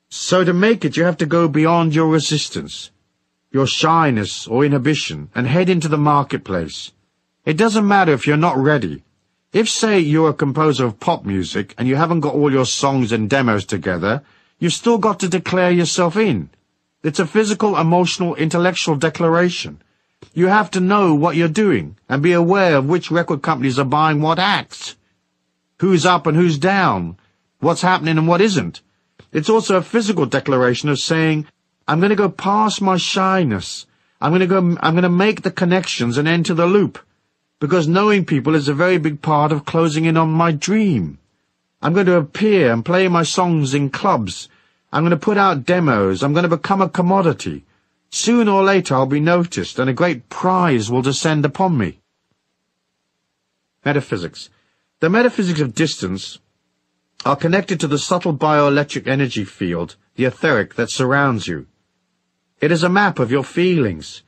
So to make it, you have to go beyond your resistance, your shyness or inhibition, and head into the marketplace. It doesn't matter if you're not ready. If, say, you're a composer of pop music and you haven't got all your songs and demos together, you've still got to declare yourself in. It's a physical, emotional, intellectual declaration. You have to know what you're doing and be aware of which record companies are buying what acts, who's up and who's down, what's happening and what isn't. It's also a physical declaration of saying, I'm going to go past my shyness. I'm going to make the connections and enter the loop, because knowing people is a very big part of closing in on my dream. I'm going to appear and play my songs in clubs. I'm going to put out demos. I'm going to become a commodity. Sooner or later I'll be noticed, and a great prize will descend upon me. Metaphysics. The metaphysics of distance are connected to the subtle bioelectric energy field, the etheric, that surrounds you. It is a map of your feelings.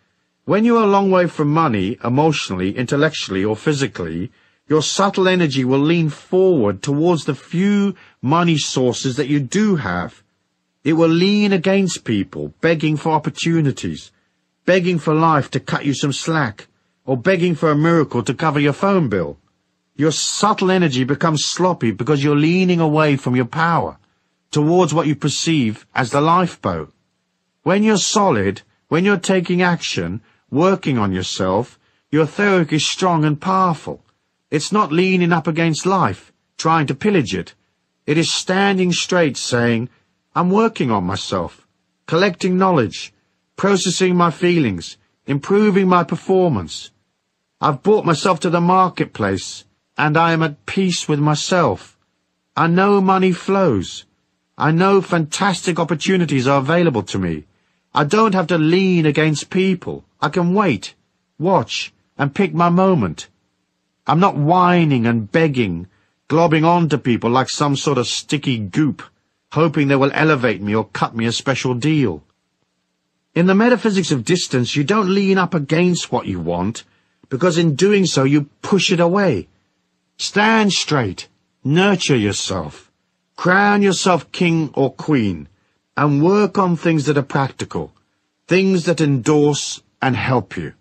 When you are a long way from money, emotionally, intellectually, or physically, your subtle energy will lean forward towards the few money sources that you do have. It will lean against people, begging for opportunities, begging for life to cut you some slack, or begging for a miracle to cover your phone bill. Your subtle energy becomes sloppy because you're leaning away from your power, towards what you perceive as the lifeboat. When you're solid, when you're taking action, working on yourself, your etheric is strong and powerful. It's not leaning up against life, trying to pillage it. It is standing straight, saying, I'm working on myself, collecting knowledge, processing my feelings, improving my performance. I've brought myself to the marketplace, and I am at peace with myself. I know money flows. I know fantastic opportunities are available to me. I don't have to lean against people. I can wait, watch, and pick my moment. I'm not whining and begging, globbing on to people like some sort of sticky goop, hoping they will elevate me or cut me a special deal. In the metaphysics of distance, you don't lean up against what you want, because in doing so you push it away. Stand straight, nurture yourself, crown yourself king or queen, and work on things that are practical, things that endorse and help you.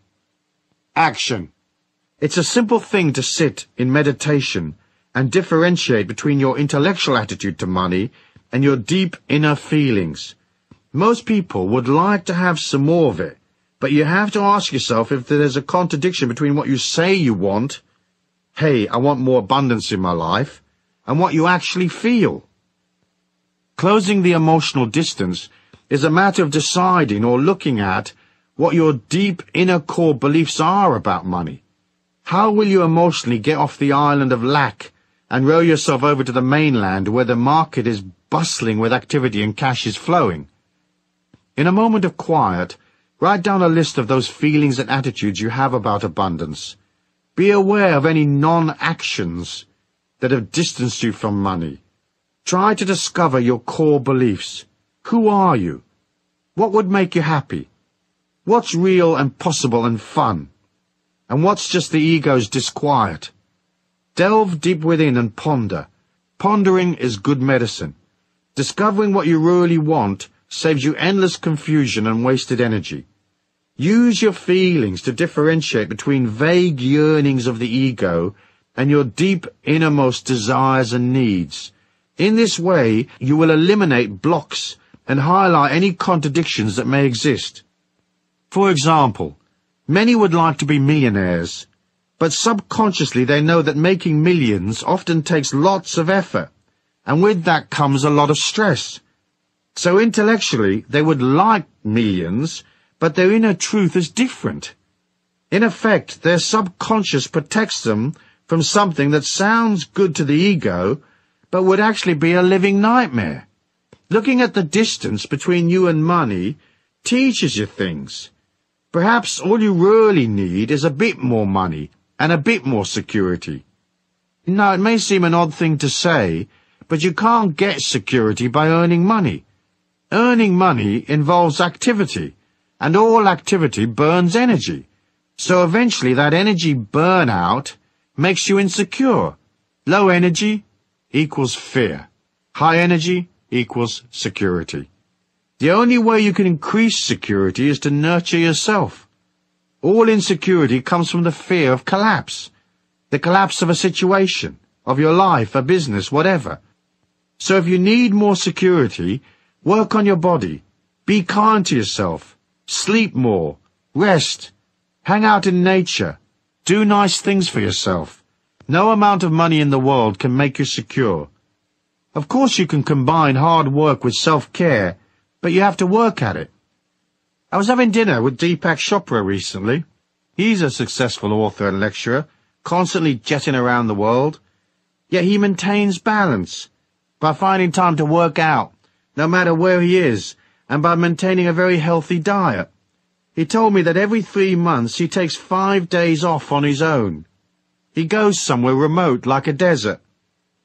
Action. It's a simple thing to sit in meditation and differentiate between your intellectual attitude to money and your deep inner feelings. Most people would like to have some more of it, but you have to ask yourself if there's a contradiction between what you say you want, hey, I want more abundance in my life, and what you actually feel. Closing the emotional distance is a matter of deciding or looking at what your deep inner core beliefs are about money. How will you emotionally get off the island of lack and row yourself over to the mainland where the market is bustling with activity and cash is flowing? In a moment of quiet, write down a list of those feelings and attitudes you have about abundance. Be aware of any non-actions that have distanced you from money. Try to discover your core beliefs. Who are you? What would make you happy? What's real and possible and fun? And what's just the ego's disquiet? Delve deep within and ponder. Pondering is good medicine. Discovering what you really want saves you endless confusion and wasted energy. Use your feelings to differentiate between vague yearnings of the ego and your deep innermost desires and needs. In this way, you will eliminate blocks and highlight any contradictions that may exist. For example, many would like to be millionaires, but subconsciously they know that making millions often takes lots of effort, and with that comes a lot of stress. So intellectually, they would like millions, but their inner truth is different. In effect, their subconscious protects them from something that sounds good to the ego, but would actually be a living nightmare. Looking at the distance between you and money teaches you things. Perhaps all you really need is a bit more money and a bit more security. Now, it may seem an odd thing to say, but you can't get security by earning money. Earning money involves activity, and all activity burns energy. So eventually that energy burnout makes you insecure. Low energy equals fear. High energy equals security. The only way you can increase security is to nurture yourself. All insecurity comes from the fear of collapse. The collapse of a situation, of your life, a business, whatever. So if you need more security, work on your body. Be kind to yourself. Sleep more. Rest. Hang out in nature. Do nice things for yourself. No amount of money in the world can make you secure. Of course you can combine hard work with self-care, but you have to work at it. I was having dinner with Deepak Chopra recently. He's a successful author and lecturer, constantly jetting around the world. Yet he maintains balance by finding time to work out, no matter where he is, and by maintaining a very healthy diet. He told me that every 3 months he takes 5 days off on his own. He goes somewhere remote like a desert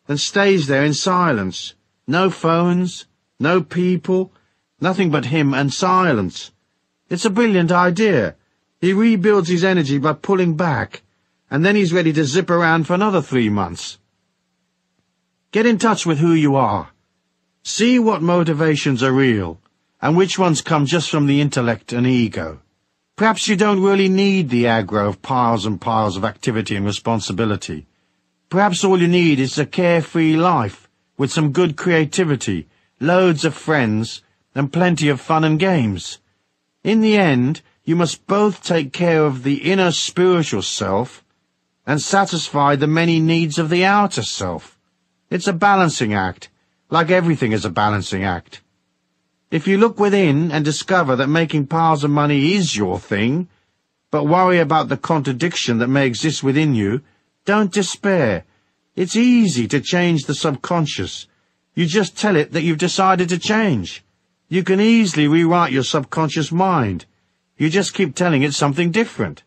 and stays there in silence. No phones, no people, nothing but him and silence. It's a brilliant idea. He rebuilds his energy by pulling back, and then he's ready to zip around for another 3 months. Get in touch with who you are. See what motivations are real, and which ones come just from the intellect and ego. Perhaps you don't really need the aggro of piles and piles of activity and responsibility. Perhaps all you need is a carefree life, with some good creativity, loads of friends, and plenty of fun and games. In the end, you must both take care of the inner spiritual self and satisfy the many needs of the outer self. It's a balancing act, like everything is a balancing act. If you look within and discover that making piles of money is your thing, but worry about the contradiction that may exist within you, don't despair. It's easy to change the subconscious. You just tell it that you've decided to change. You can easily rewrite your subconscious mind. You just keep telling it something different.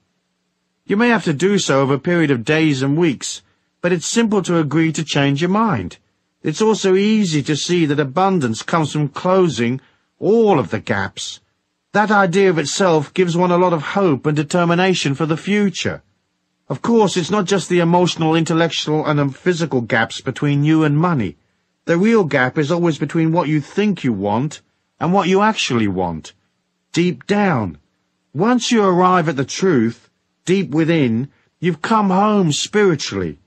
You may have to do so over a period of days and weeks, but it's simple to agree to change your mind. It's also easy to see that abundance comes from closing all of the gaps. That idea of itself gives one a lot of hope and determination for the future. Of course, it's not just the emotional, intellectual, and physical gaps between you and money. The real gap is always between what you think you want and what you actually want. Deep down. Once you arrive at the truth, deep within, you've come home spiritually.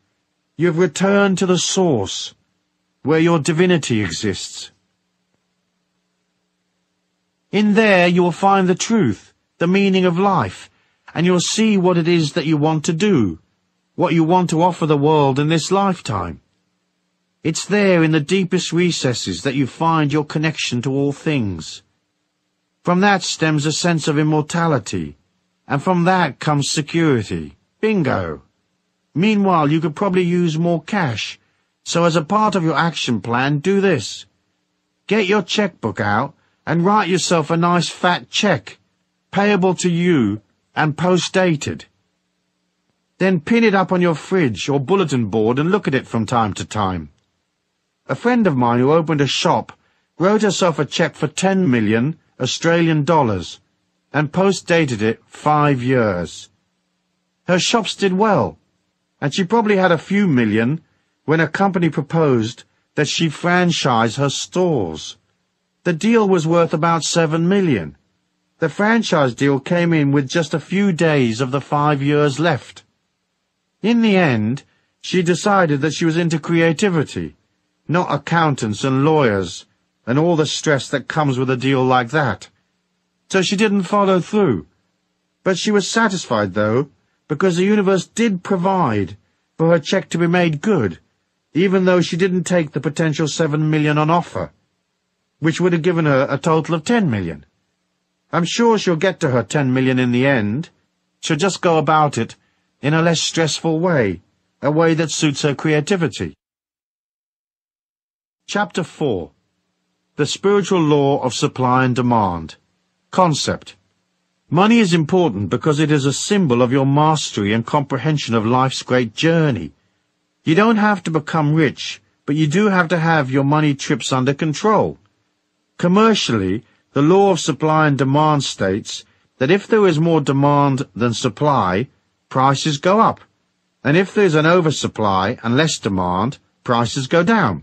You've returned to the source, where your divinity exists. In there you will find the truth, the meaning of life, and you'll see what it is that you want to do, what you want to offer the world in this lifetime. It's there in the deepest recesses that you find your connection to all things. From that stems a sense of immortality, and from that comes security. Bingo! Meanwhile, you could probably use more cash, so as a part of your action plan, do this. Get your checkbook out and write yourself a nice fat check, payable to you and post-dated. Then pin it up on your fridge or bulletin board and look at it from time to time. A friend of mine who opened a shop wrote herself a check for 10 million Australian dollars and post-dated it 5 years. Her shops did well, and she probably had a few million when a company proposed that she franchise her stores. The deal was worth about 7 million. The franchise deal came in with just a few days of the 5 years left. In the end, she decided that she was into creativity, not accountants and lawyers and all the stress that comes with a deal like that. So she didn't follow through. But she was satisfied, though, because the universe did provide for her check to be made good, even though she didn't take the potential 7 million on offer, which would have given her a total of 10 million. I'm sure she'll get to her 10 million in the end. She'll just go about it in a less stressful way, a way that suits her creativity. Chapter 4. The Spiritual Law of Supply and Demand. Concept. Money is important because it is a symbol of your mastery and comprehension of life's great journey. You don't have to become rich, but you do have to have your money trips under control. Commercially, the law of supply and demand states that if there is more demand than supply, prices go up, and if there is an oversupply and less demand, prices go down.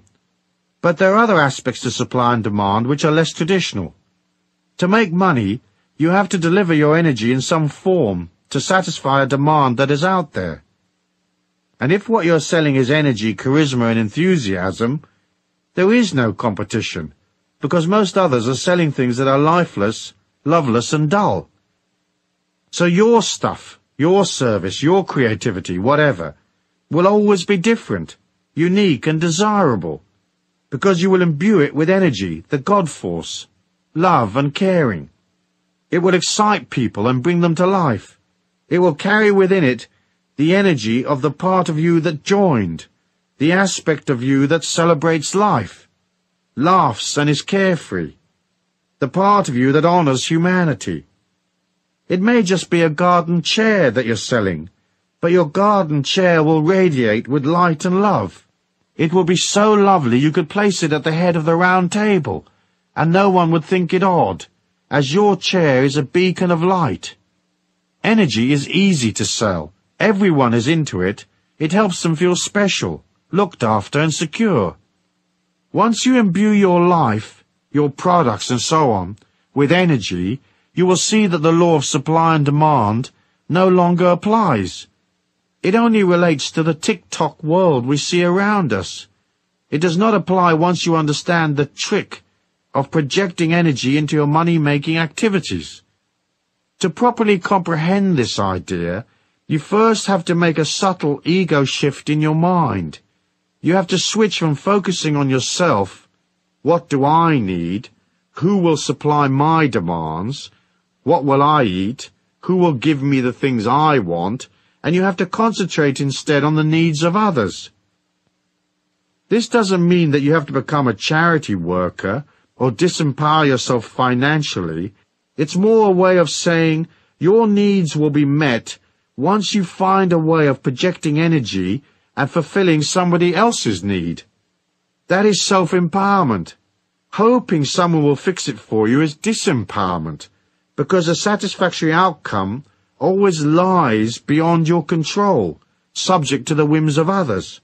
But there are other aspects to supply and demand which are less traditional. To make money, you have to deliver your energy in some form to satisfy a demand that is out there. And if what you're selling is energy, charisma, and enthusiasm, there is no competition, because most others are selling things that are lifeless, loveless, and dull. So your stuff, your service, your creativity, whatever, will always be different, unique, and desirable, because you will imbue it with energy, the God force, love, and caring. It will excite people and bring them to life. It will carry within it the energy of the part of you that joined, the aspect of you that celebrates life, laughs and is carefree, the part of you that honors humanity. It may just be a garden chair that you're selling, but your garden chair will radiate with light and love. It will be so lovely you could place it at the head of the round table, and no one would think it odd, as your chair is a beacon of light. Energy is easy to sell. Everyone is into it. It helps them feel special, looked after, and secure. Once you imbue your life, your products and so on, with energy, you will see that the law of supply and demand no longer applies. It only relates to the tick-tock world we see around us. It does not apply once you understand the trick of projecting energy into your money-making activities. To properly comprehend this idea, you first have to make a subtle ego shift in your mind. You have to switch from focusing on yourself, what do I need, who will supply my demands, what will I eat, who will give me the things I want, and you have to concentrate instead on the needs of others. This doesn't mean that you have to become a charity worker or disempower yourself financially. It's more a way of saying your needs will be met once you find a way of projecting energy and fulfilling somebody else's need. That is self-empowerment. Hoping someone will fix it for you is disempowerment, because a satisfactory outcome always lies beyond your control, subject to the whims of others.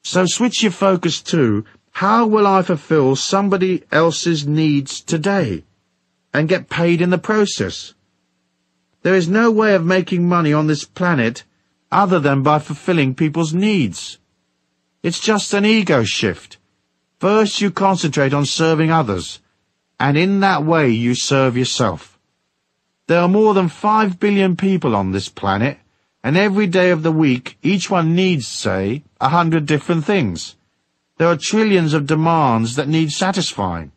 So switch your focus to, how will I fulfill somebody else's needs today, and get paid in the process? There is no way of making money on this planet other than by fulfilling people's needs. It's just an ego shift. First you concentrate on serving others, and in that way you serve yourself. There are more than 5 billion people on this planet, and every day of the week each one needs, say, 100 different things. There are trillions of demands that need satisfying.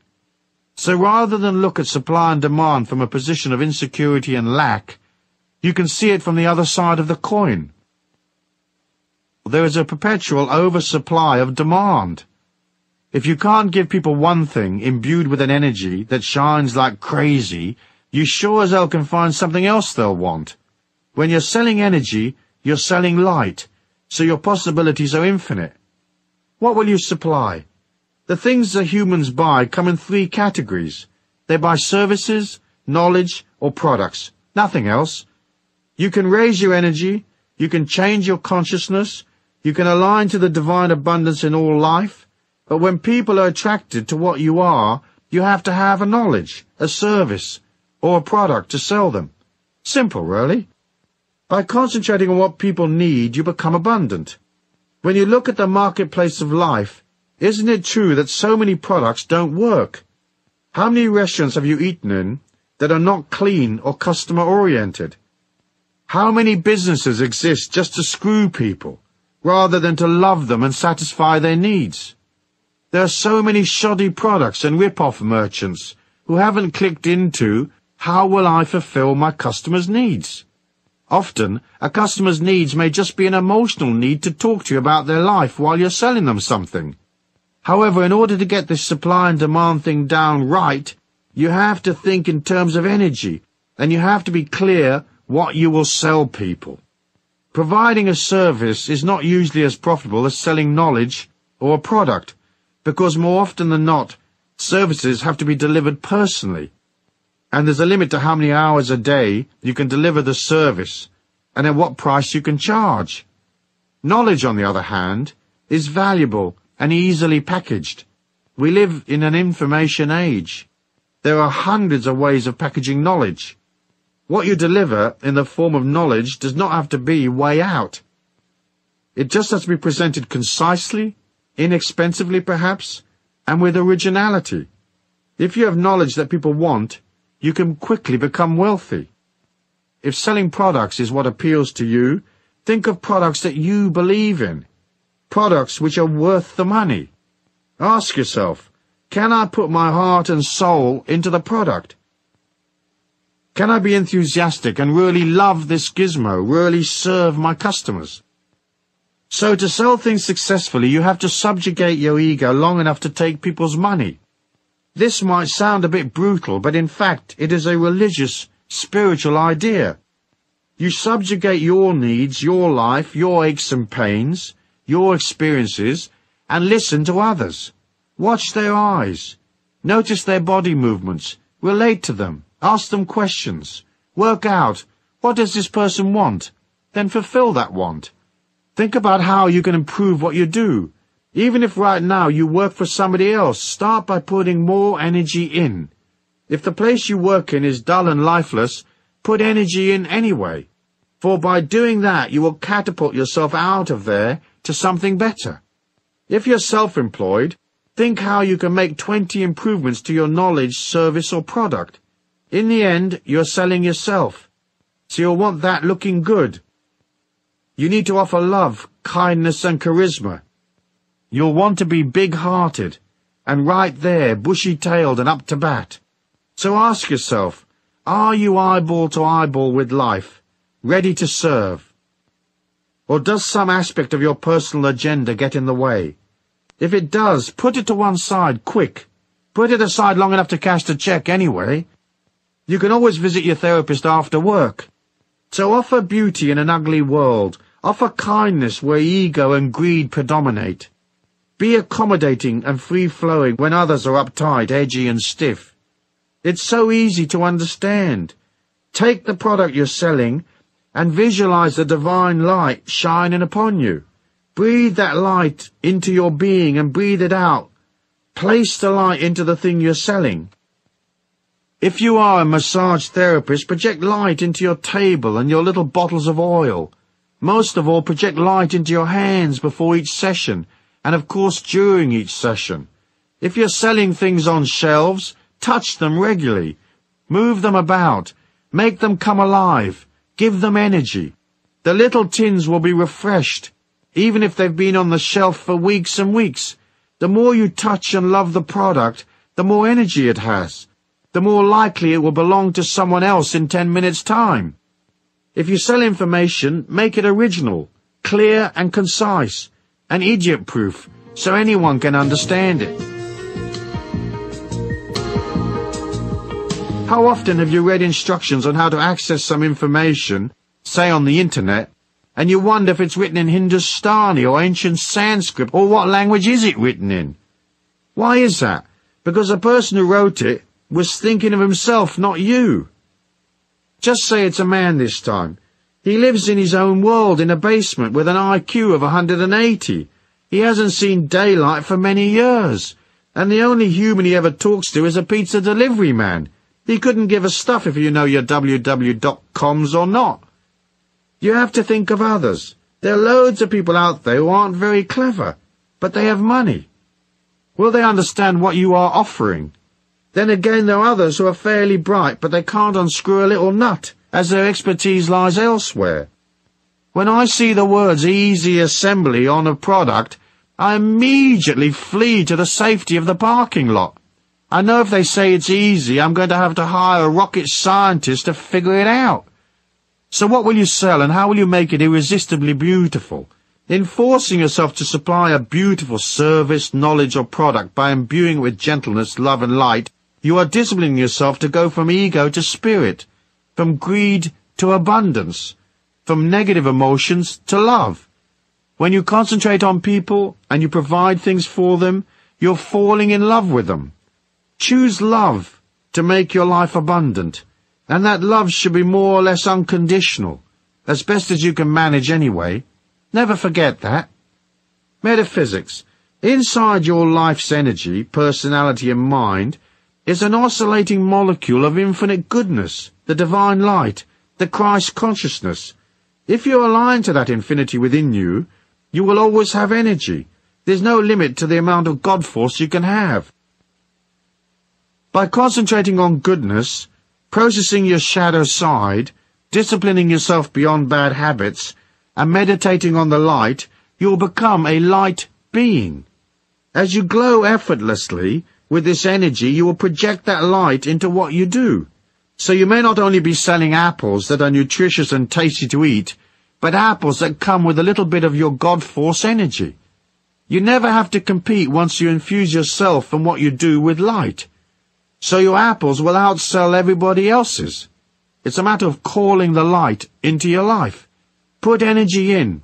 So rather than look at supply and demand from a position of insecurity and lack, you can see it from the other side of the coin. There is a perpetual oversupply of demand. If you can't give people one thing imbued with an energy that shines like crazy, you sure as hell can find something else they'll want. When you're selling energy, you're selling light, so your possibilities are infinite. What will you supply? The things that humans buy come in 3 categories. They buy services, knowledge, or products. Nothing else. You can raise your energy, you can change your consciousness, you can align to the divine abundance in all life, but when people are attracted to what you are, you have to have a knowledge, a service, or a product to sell them. Simple, really. By concentrating on what people need, you become abundant. When you look at the marketplace of life, isn't it true that so many products don't work? How many restaurants have you eaten in that are not clean or customer-oriented? How many businesses exist just to screw people, rather than to love them and satisfy their needs? There are so many shoddy products and rip-off merchants who haven't clicked into, how will I fulfill my customer's needs? Often, a customer's needs may just be an emotional need to talk to you about their life while you're selling them something. However, in order to get this supply and demand thing down right, you have to think in terms of energy, and you have to be clear what you will sell people. Providing a service is not usually as profitable as selling knowledge or a product, because more often than not, Services have to be delivered personally, and there's a limit to how many hours a day you can deliver the service and at what price you can charge. Knowledge, on the other hand, is valuable and easily packaged. We live in an information age. There are hundreds of ways of packaging knowledge. What you deliver in the form of knowledge does not have to be way out. It just has to be presented concisely, inexpensively perhaps, and with originality. If you have knowledge that people want, you can quickly become wealthy. If selling products is what appeals to you, think of products that you believe in, products which are worth the money. Ask yourself, can I put my heart and soul into the product? Can I be enthusiastic and really love this gizmo, really serve my customers? So to sell things successfully, you have to subjugate your ego long enough to take people's money. This might sound a bit brutal, but in fact it is a religious, spiritual idea. You subjugate your needs, your life, your aches and pains, your experiences, and listen to others. Watch their eyes. Notice their body movements. Relate to them. Ask them questions. Work out, what does this person want? Then fulfill that want. Think about how you can improve what you do. Even if right now you work for somebody else, start by putting more energy in. If the place you work in is dull and lifeless, put energy in anyway. For by doing that, you will catapult yourself out of there to something better. If you're self-employed, think how you can make 20 improvements to your knowledge, service, or product. In the end, you're selling yourself. So you'll want that looking good. You need to offer love, kindness, and charisma. You'll want to be big-hearted, and right there, bushy-tailed and up to bat. So ask yourself, are you eyeball to eyeball with life, ready to serve? Or does some aspect of your personal agenda get in the way? If it does, put it to one side, quick. Put it aside long enough to cash the check anyway. You can always visit your therapist after work. So offer beauty in an ugly world. Offer kindness where ego and greed predominate. Be accommodating and free-flowing when others are uptight, edgy, and stiff. It's so easy to understand. Take the product you're selling and visualize the divine light shining upon you. Breathe that light into your being and breathe it out. Place the light into the thing you're selling. If you are a massage therapist, project light into your table and your little bottles of oil. Most of all, project light into your hands before each session, and of course during each session. If you're selling things on shelves, touch them regularly. Move them about. Make them come alive. Give them energy. The little tins will be refreshed, even if they've been on the shelf for weeks and weeks. The more you touch and love the product, the more energy it has. The more likely it will belong to someone else in 10 minutes' time. If you sell information, make it original, clear and concise, and idiot-proof, so anyone can understand it. How often have you read instructions on how to access some information, say on the internet, and you wonder if it's written in Hindustani or ancient Sanskrit, or what language is it written in? Why is that? Because the person who wrote it was thinking of himself, not you. Just say it's a man this time. He lives in his own world in a basement with an IQ of 180. He hasn't seen daylight for many years, and the only human he ever talks to is a pizza delivery man. He couldn't give a stuff if you know your www.coms or not. You have to think of others. There are loads of people out there who aren't very clever, but they have money. Will they understand what you are offering? Then again, there are others who are fairly bright, but they can't unscrew a little nut, as their expertise lies elsewhere. When I see the words easy assembly on a product, I immediately flee to the safety of the parking lot. I know if they say it's easy, I'm going to have to hire a rocket scientist to figure it out. So what will you sell, and how will you make it irresistibly beautiful? In forcing yourself to supply a beautiful service, knowledge, or product by imbuing it with gentleness, love, and light, you are disciplining yourself to go from ego to spirit, from greed to abundance, from negative emotions to love. When you concentrate on people and you provide things for them, you're falling in love with them. Choose love to make your life abundant, and that love should be more or less unconditional, as best as you can manage anyway. Never forget that. Metaphysics. Inside your life's energy, personality and mind is an oscillating molecule of infinite goodness, the divine light, the Christ consciousness. If you align to that infinity within you, you will always have energy. There's no limit to the amount of God force you can have. By concentrating on goodness, processing your shadow side, disciplining yourself beyond bad habits, and meditating on the light, you will become a light being. As you glow effortlessly with this energy, you will project that light into what you do. So you may not only be selling apples that are nutritious and tasty to eat, but apples that come with a little bit of your God force energy. You never have to compete once you infuse yourself and what you do with light. So your apples will outsell everybody else's. It's a matter of calling the light into your life. Put energy in.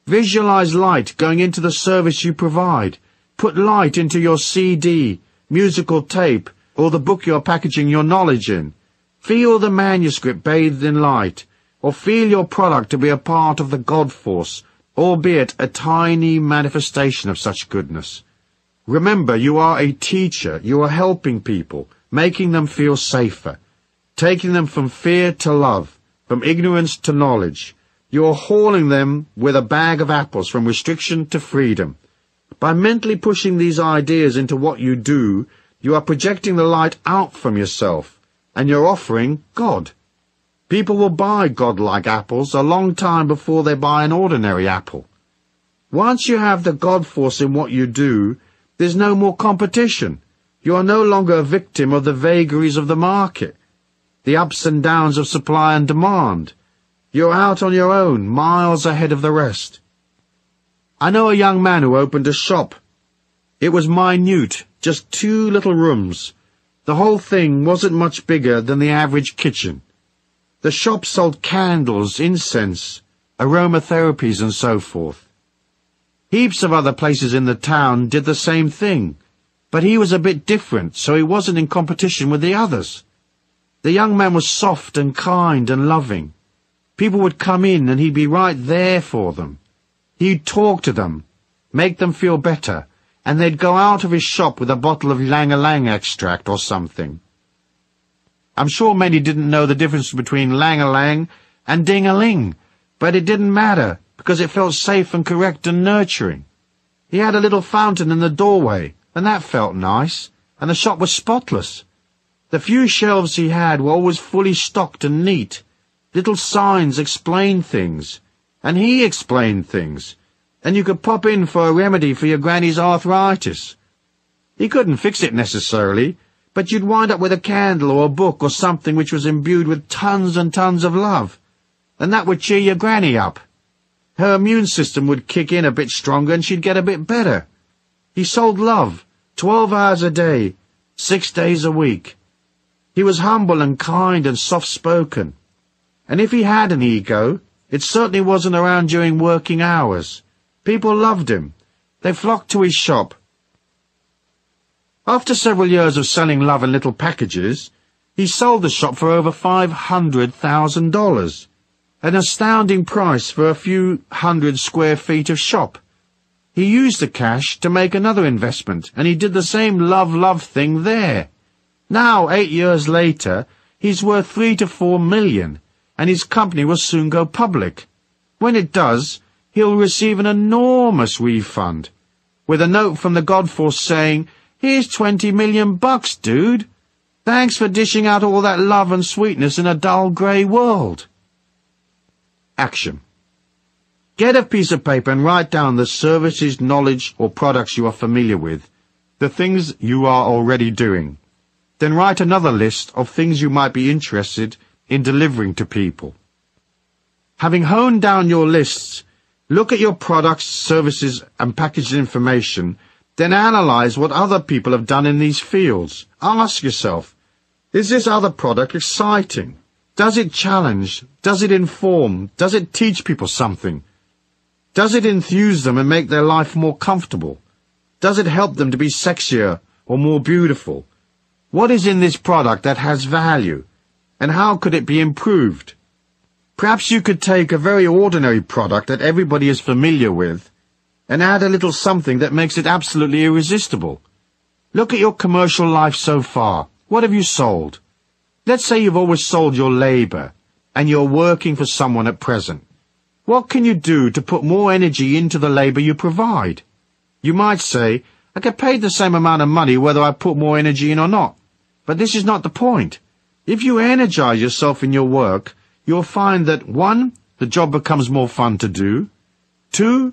Visualize light going into the service you provide. Put light into your CD, musical tape, or the book you're packaging your knowledge in. Feel the manuscript bathed in light, or feel your product to be a part of the God force, albeit a tiny manifestation of such goodness. Remember, you are a teacher. You are helping people, making them feel safer, taking them from fear to love, from ignorance to knowledge. You are hauling them with a bag of apples from restriction to freedom. By mentally pushing these ideas into what you do, you are projecting the light out from yourself, and you're offering God. People will buy God-like apples a long time before they buy an ordinary apple. Once you have the God force in what you do, there's no more competition. You are no longer a victim of the vagaries of the market, the ups and downs of supply and demand. You're out on your own, miles ahead of the rest. I know a young man who opened a shop. It was minute, just 2 little rooms. The whole thing wasn't much bigger than the average kitchen. The shop sold candles, incense, aromatherapies and so forth. Heaps of other places in the town did the same thing, but he was a bit different, so he wasn't in competition with the others. The young man was soft and kind and loving. People would come in and he'd be right there for them. He'd talk to them, make them feel better, and they'd go out of his shop with a bottle of ylang-ylang extract or something. I'm sure many didn't know the difference between lang-a-lang and ding-a-ling, but it didn't matter, because it felt safe and correct and nurturing. He had a little fountain in the doorway, and that felt nice, and the shop was spotless. The few shelves he had were always fully stocked and neat. Little signs explained things, and he explained things, and you could pop in for a remedy for your granny's arthritis. He couldn't fix it necessarily, but you'd wind up with a candle or a book or something which was imbued with tons and tons of love, and that would cheer your granny up. Her immune system would kick in a bit stronger and she'd get a bit better. He sold love, 12 hours a day, 6 days a week. He was humble and kind and soft-spoken. And if he had an ego, it certainly wasn't around during working hours. People loved him. They flocked to his shop. After several years of selling love in little packages, he sold the shop for over $500,000, an astounding price for a few hundred square feet of shop. He used the cash to make another investment, and he did the same love thing there. Now, 8 years later, he's worth 3 to 4 million, and his company will soon go public. When it does, he'll receive an enormous refund, with a note from the Godforce saying, "Here's 20 million bucks, dude. Thanks for dishing out all that love and sweetness in a dull grey world." Action. Get a piece of paper and write down the services, knowledge, or products you are familiar with, the things you are already doing. Then write another list of things you might be interested in delivering to people. Having honed down your lists, look at your products, services, and packaged information, then analyze what other people have done in these fields. Ask yourself, is this other product exciting? Does it challenge? Does it inform? Does it teach people something? Does it enthuse them and make their life more comfortable? Does it help them to be sexier or more beautiful? What is in this product that has value, and how could it be improved? Perhaps you could take a very ordinary product that everybody is familiar with and add a little something that makes it absolutely irresistible. Look at your commercial life so far. What have you sold? Let's say you've always sold your labor, and you're working for someone at present. What can you do to put more energy into the labor you provide? You might say, I get paid the same amount of money whether I put more energy in or not. But this is not the point. If you energize yourself in your work, you'll find that 1, the job becomes more fun to do, 2,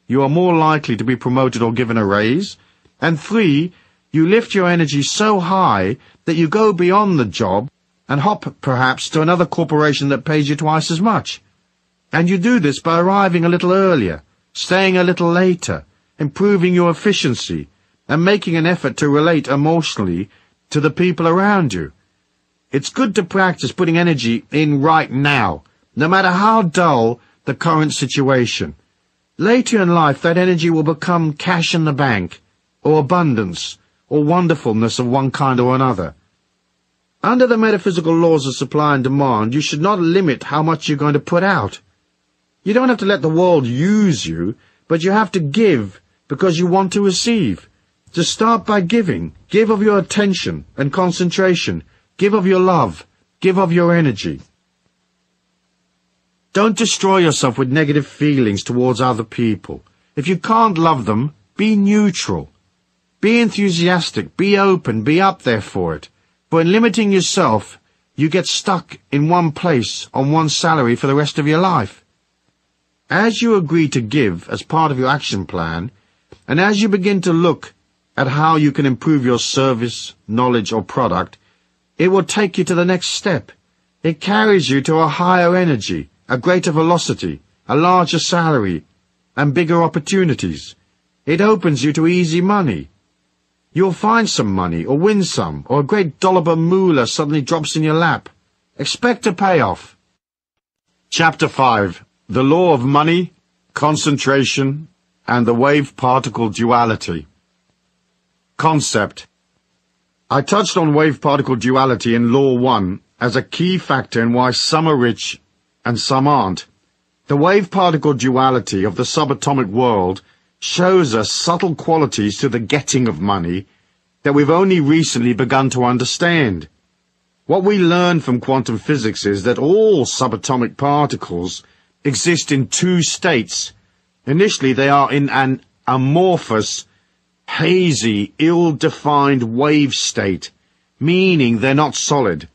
you are more likely to be promoted or given a raise, and 3, you lift your energy so high that you go beyond the job and hop perhaps to another corporation that pays you twice as much. And you do this by arriving a little earlier, staying a little later, improving your efficiency, and making an effort to relate emotionally to the people around you. It's good to practice putting energy in right now, no matter how dull the current situation. Later in life, that energy will become cash in the bank, or abundance, or wonderfulness of one kind or another. Under the metaphysical laws of supply and demand, you should not limit how much you're going to put out. You don't have to let the world use you, but you have to give because you want to receive. To start by giving, give of your attention and concentration, give of your love, give of your energy. Don't destroy yourself with negative feelings towards other people. If you can't love them, be neutral. Be enthusiastic, be open, be up there for it. But in limiting yourself, you get stuck in one place on one salary for the rest of your life. As you agree to give as part of your action plan, and as you begin to look at how you can improve your service, knowledge, or product, it will take you to the next step. It carries you to a higher energy, a greater velocity, a larger salary, and bigger opportunities. It opens you to easy money. You'll find some money, or win some, or a great dollop of moolah suddenly drops in your lap. Expect a payoff. Chapter 5. The Law of Money, Concentration, and the Wave-Particle Duality. Concept. I touched on wave-particle duality in Law 1 as a key factor in why some are rich and some aren't. The wave-particle duality of the subatomic world shows us subtle qualities to the getting of money that we've only recently begun to understand. What we learn from quantum physics is that all subatomic particles exist in 2 states. Initially, they are in an amorphous, hazy, ill-defined wave state, meaning they're not solid.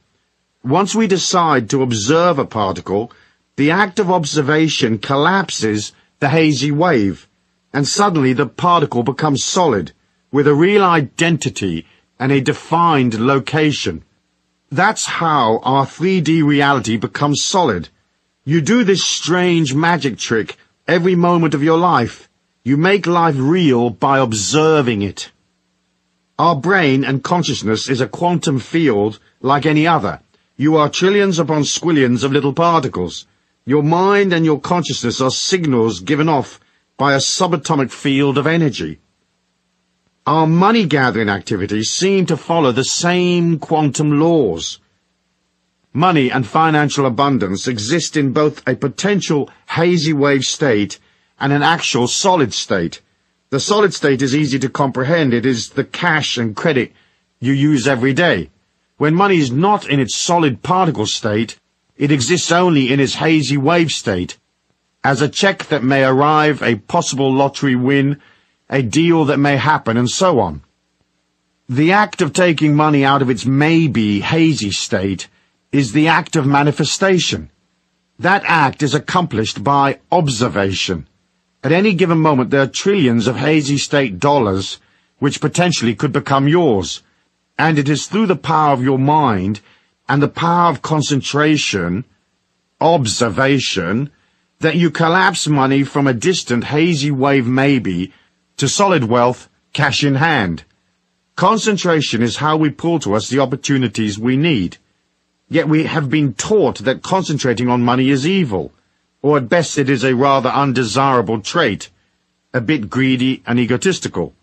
Once we decide to observe a particle, the act of observation collapses the hazy wave, and suddenly the particle becomes solid, with a real identity and a defined location. That's how our 3D reality becomes solid. You do this strange magic trick every moment of your life. You make life real by observing it. Our brain and consciousness is a quantum field like any other. You are trillions upon squillions of little particles. Your mind and your consciousness are signals given off by a subatomic field of energy. Our money-gathering activities seem to follow the same quantum laws. Money and financial abundance exist in both a potential hazy wave state and an actual solid state. The solid state is easy to comprehend. It is the cash and credit you use every day. When money is not in its solid particle state, it exists only in its hazy wave state, as a check that may arrive, a possible lottery win, a deal that may happen, and so on. The act of taking money out of its maybe hazy state is the act of manifestation. That act is accomplished by observation. At any given moment there are trillions of hazy state dollars which potentially could become yours, and it is through the power of your mind and the power of concentration, observation, that you collapse money from a distant hazy wave maybe to solid wealth, cash in hand. Concentration is how we pull to us the opportunities we need. Yet we have been taught that concentrating on money is evil, or at best it is a rather undesirable trait, a bit greedy and egotistical.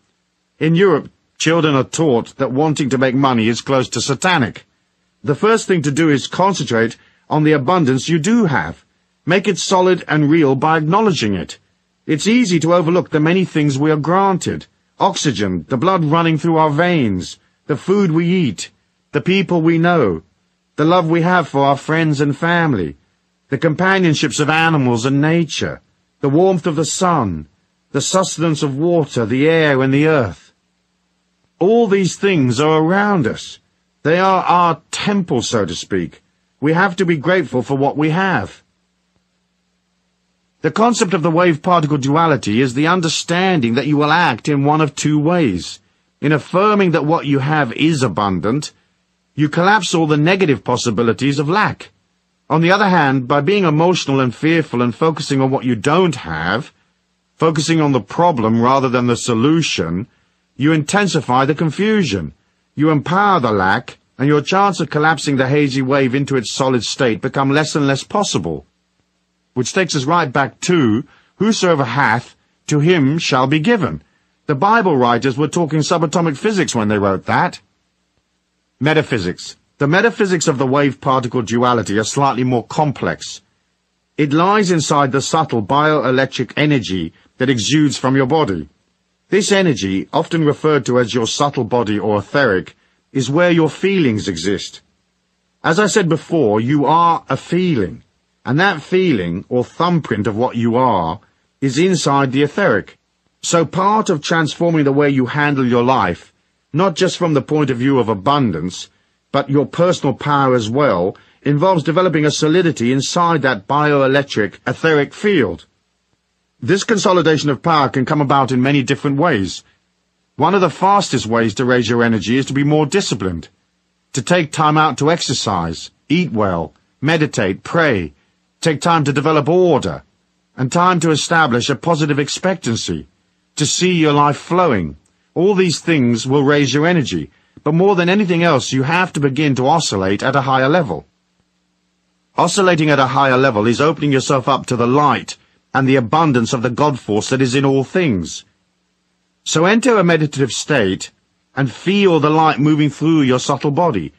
In Europe, Children are taught that wanting to make money is close to satanic. The first thing to do is concentrate on the abundance you do have. Make it solid and real by acknowledging it. It's easy to overlook the many things we are granted. Oxygen, the blood running through our veins, the food we eat, the people we know, the love we have for our friends and family, the companionships of animals and nature, the warmth of the sun, the sustenance of water, the air and the earth. All these things are around us. They are our temple, so to speak. We have to be grateful for what we have. The concept of the wave-particle duality is the understanding that you will act in one of two ways. In affirming that what you have is abundant, you collapse all the negative possibilities of lack. On the other hand, by being emotional and fearful and focusing on what you don't have, focusing on the problem rather than the solution, you intensify the confusion. You empower the lack, and your chance of collapsing the hazy wave into its solid state become less and less possible. Which takes us right back to, whosoever hath, to him shall be given. The Bible writers were talking subatomic physics when they wrote that. Metaphysics. The metaphysics of the wave-particle duality are slightly more complex. It lies inside the subtle bioelectric energy that exudes from your body. This energy, often referred to as your subtle body or etheric, is where your feelings exist. As I said before, you are a feeling, and that feeling, or thumbprint of what you are, is inside the etheric. So part of transforming the way you handle your life, not just from the point of view of abundance, but your personal power as well, involves developing a solidity inside that bioelectric etheric field. This consolidation of power can come about in many different ways. One of the fastest ways to raise your energy is to be more disciplined, to take time out to exercise, eat well, meditate, pray, take time to develop order, and time to establish a positive expectancy, to see your life flowing. All these things will raise your energy, but more than anything else, you have to begin to oscillate at a higher level. Oscillating at a higher level is opening yourself up to the light and the abundance of the God force that is in all things. So enter a meditative state and feel the light moving through your subtle body.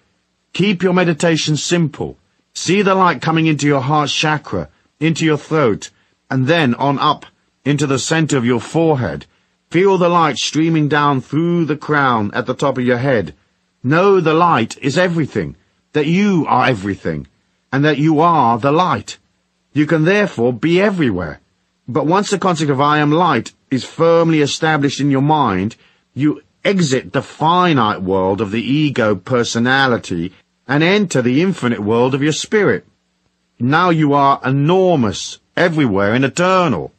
Keep your meditation simple. See the light coming into your heart chakra, into your throat, and then on up into the center of your forehead. Feel the light streaming down through the crown at the top of your head. Know the light is everything, that you are everything, and that you are the light. You can therefore be everywhere. But once the concept of I am light is firmly established in your mind, you exit the finite world of the ego personality and enter the infinite world of your spirit. Now you are enormous, everywhere and eternal.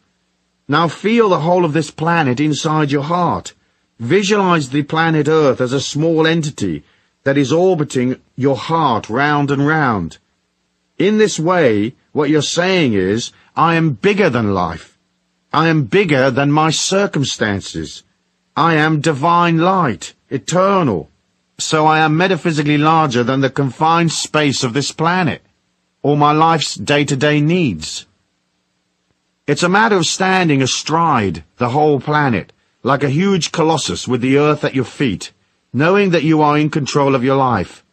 Now feel the whole of this planet inside your heart. Visualize the planet Earth as a small entity that is orbiting your heart round and round. In this way, what you're saying is, I am bigger than life. I am bigger than my circumstances. I am divine light, eternal. So I am metaphysically larger than the confined space of this planet, or my life's day-to-day needs. It's a matter of standing astride the whole planet, like a huge colossus with the earth at your feet, knowing that you are in control of your life,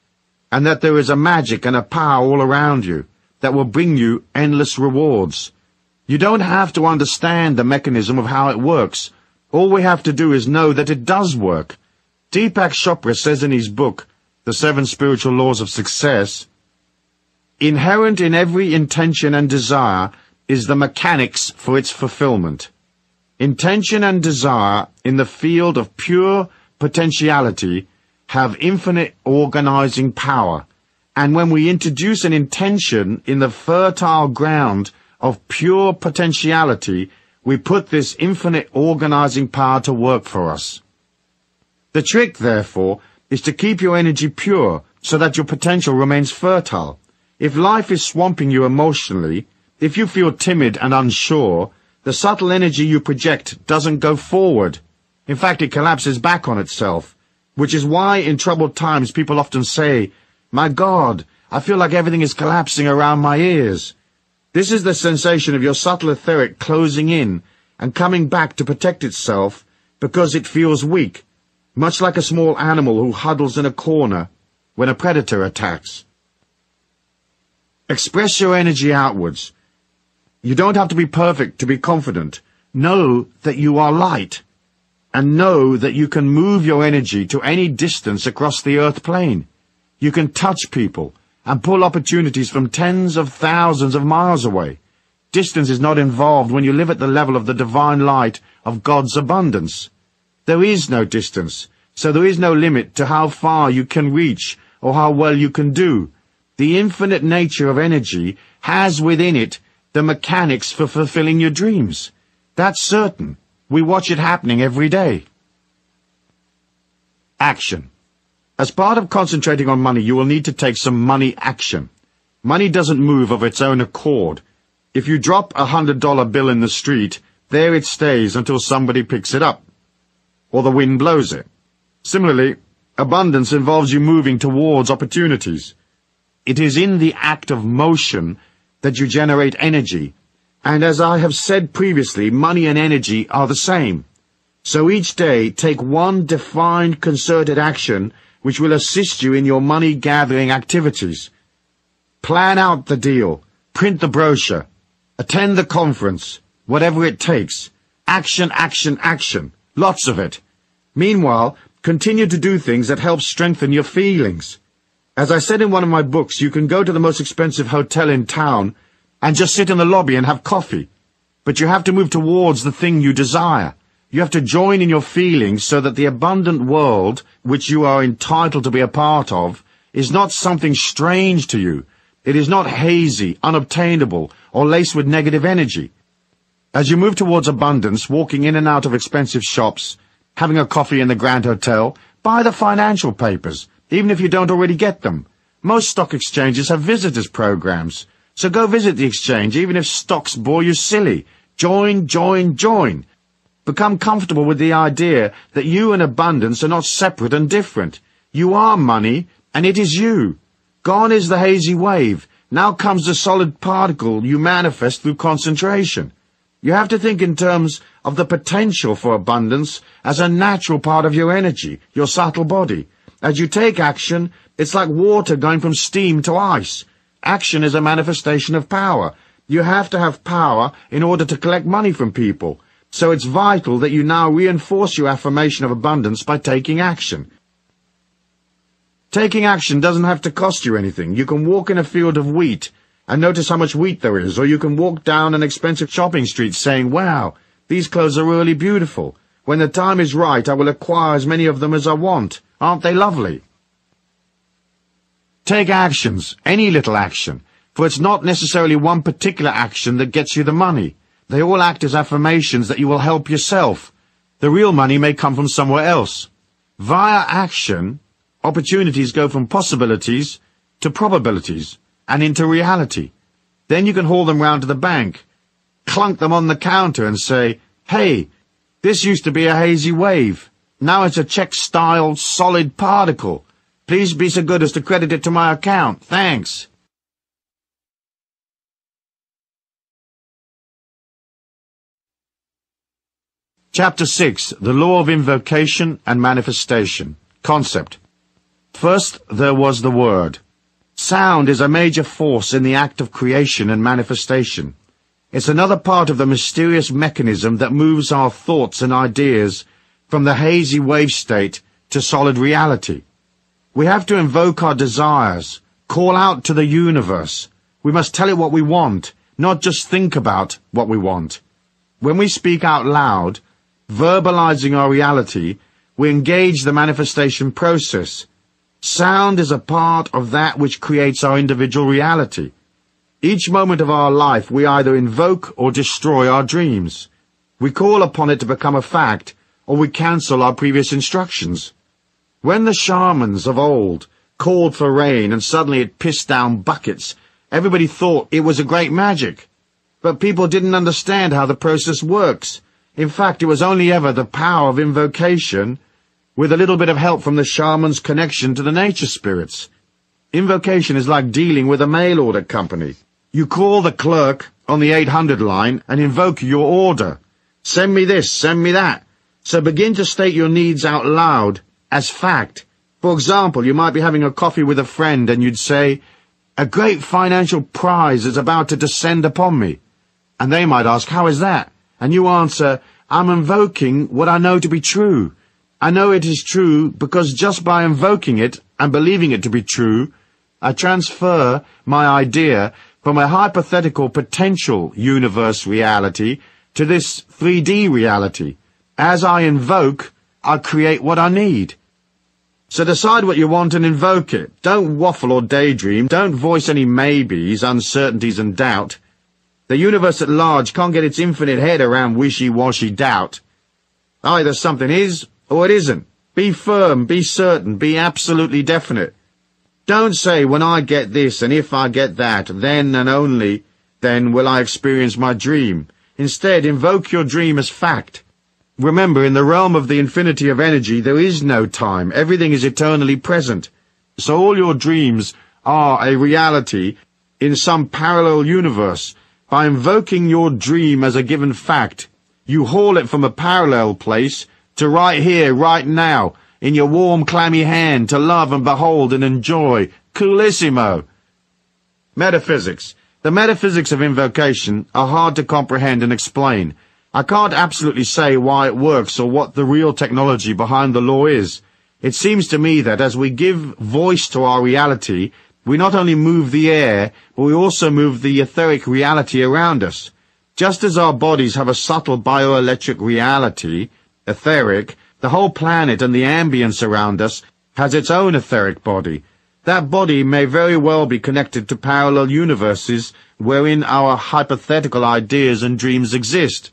and that there is a magic and a power all around you that will bring you endless rewards. You don't have to understand the mechanism of how it works. All we have to do is know that it does work. Deepak Chopra says in his book, The 7 Spiritual Laws of Success, inherent in every intention and desire is the mechanics for its fulfillment. Intention and desire in the field of pure potentiality have infinite organizing power, and when we introduce an intention in the fertile ground of pure potentiality, we put this infinite organizing power to work for us. The trick, therefore, is to keep your energy pure so that your potential remains fertile. If life is swamping you emotionally, if you feel timid and unsure, the subtle energy you project doesn't go forward. In fact, it collapses back on itself, which is why in troubled times people often say, "My God, I feel like everything is collapsing around my ears." This is the sensation of your subtle etheric closing in and coming back to protect itself because it feels weak. much like a small animal who huddles in a corner when a predator attacks. Express your energy outwards. You don't have to be perfect to be confident. Know that you are light, and know that you can move your energy to any distance across the earth plane. You can touch people and pull opportunities from tens of thousands of miles away. Distance is not involved when you live at the level of the divine light of God's abundance. There is no distance, so there is no limit to how far you can reach or how well you can do. The infinite nature of energy has within it the mechanics for fulfilling your dreams. That's certain. We watch it happening every day. Action. As part of concentrating on money, you will need to take some money action. Money doesn't move of its own accord. If you drop a $100 bill in the street, there it stays until somebody picks it up, or the wind blows it. Similarly, abundance involves you moving towards opportunities. It is in the act of motion that you generate energy, and as I have said previously, money and energy are the same. So each day, take one defined, concerted action which will assist you in your money-gathering activities. Plan out the deal, print the brochure, attend the conference, whatever it takes. Action, action, action. Lots of it. Meanwhile, continue to do things that help strengthen your feelings. As I said in one of my books, you can go to the most expensive hotel in town and just sit in the lobby and have coffee. But you have to move towards the thing you desire. You have to join in your feelings so that the abundant world, which you are entitled to be a part of, is not something strange to you. It is not hazy, unobtainable, or laced with negative energy. As you move towards abundance, walking in and out of expensive shops, having a coffee in the Grand Hotel, buy the financial papers, even if you don't already get them. Most stock exchanges have visitors programs, so go visit the exchange even if stocks bore you silly. Join, join, join. Become comfortable with the idea that you and abundance are not separate and different. You are money, and it is you. Gone is the hazy wave. Now comes the solid particle you manifest through concentration. You have to think in terms of the potential for abundance as a natural part of your energy, your subtle body. As you take action, it's like water going from steam to ice. Action is a manifestation of power. You have to have power in order to collect money from people. So it's vital that you now reinforce your affirmation of abundance by taking action. Taking action doesn't have to cost you anything. You can walk in a field of wheat and notice how much wheat there is, or you can walk down an expensive shopping street saying, "Wow, these clothes are really beautiful. When the time is right, I will acquire as many of them as I want. Aren't they lovely?" Take actions, any little action, for it's not necessarily one particular action that gets you the money. They all act as affirmations that you will help yourself. The real money may come from somewhere else. Via action, opportunities go from possibilities to probabilities and into reality. Then you can haul them round to the bank, clunk them on the counter and say, "Hey, this used to be a hazy wave. Now it's a check-style solid particle. Please be so good as to credit it to my account. Thanks." Chapter 6. The Law of Invocation and Manifestation. Concept. First, there was the Word. Sound is a major force in the act of creation and manifestation. It's another part of the mysterious mechanism that moves our thoughts and ideas from the hazy wave state to solid reality. We have to invoke our desires, call out to the universe. We must tell it what we want, not just think about what we want. When we speak out loud, verbalizing our reality, we engage the manifestation process. Sound is a part of that which creates our individual reality. Each moment of our life we either invoke or destroy our dreams. We call upon it to become a fact, or we cancel our previous instructions. When the shamans of old called for rain and suddenly it pissed down buckets, everybody thought it was a great magic. But people didn't understand how the process works. In fact, it was only ever the power of invocation, with a little bit of help from the shaman's connection to the nature spirits. Invocation is like dealing with a mail order company. You call the clerk on the 800 line and invoke your order. Send me this, send me that. So begin to state your needs out loud as fact. For example, you might be having a coffee with a friend and you'd say, "A great financial prize is about to descend upon me." And they might ask, "How is that?" And you answer, "I'm invoking what I know to be true. I know it is true because just by invoking it and believing it to be true, I transfer my idea from a hypothetical potential universe reality to this 3D reality. As I invoke, I create what I need." So decide what you want and invoke it. Don't waffle or daydream. Don't voice any maybes, uncertainties and doubt. The universe at large can't get its infinite head around wishy-washy doubt. Either something is or it isn't. Be firm, be certain, be absolutely definite. Don't say, "When I get this and if I get that, then and only then will I experience my dream." Instead, invoke your dream as fact. Remember, in the realm of the infinity of energy, there is no time. Everything is eternally present. So all your dreams are a reality in some parallel universe. By invoking your dream as a given fact, you haul it from a parallel place to right here, right now, in your warm, clammy hand, to love and behold and enjoy. Coolissimo! Metaphysics. The metaphysics of invocation are hard to comprehend and explain. I can't absolutely say why it works or what the real technology behind the law is. It seems to me that as we give voice to our reality, we not only move the air, but we also move the etheric reality around us. Just as our bodies have a subtle bioelectric reality, etheric, the whole planet and the ambience around us has its own etheric body. That body may very well be connected to parallel universes wherein our hypothetical ideas and dreams exist.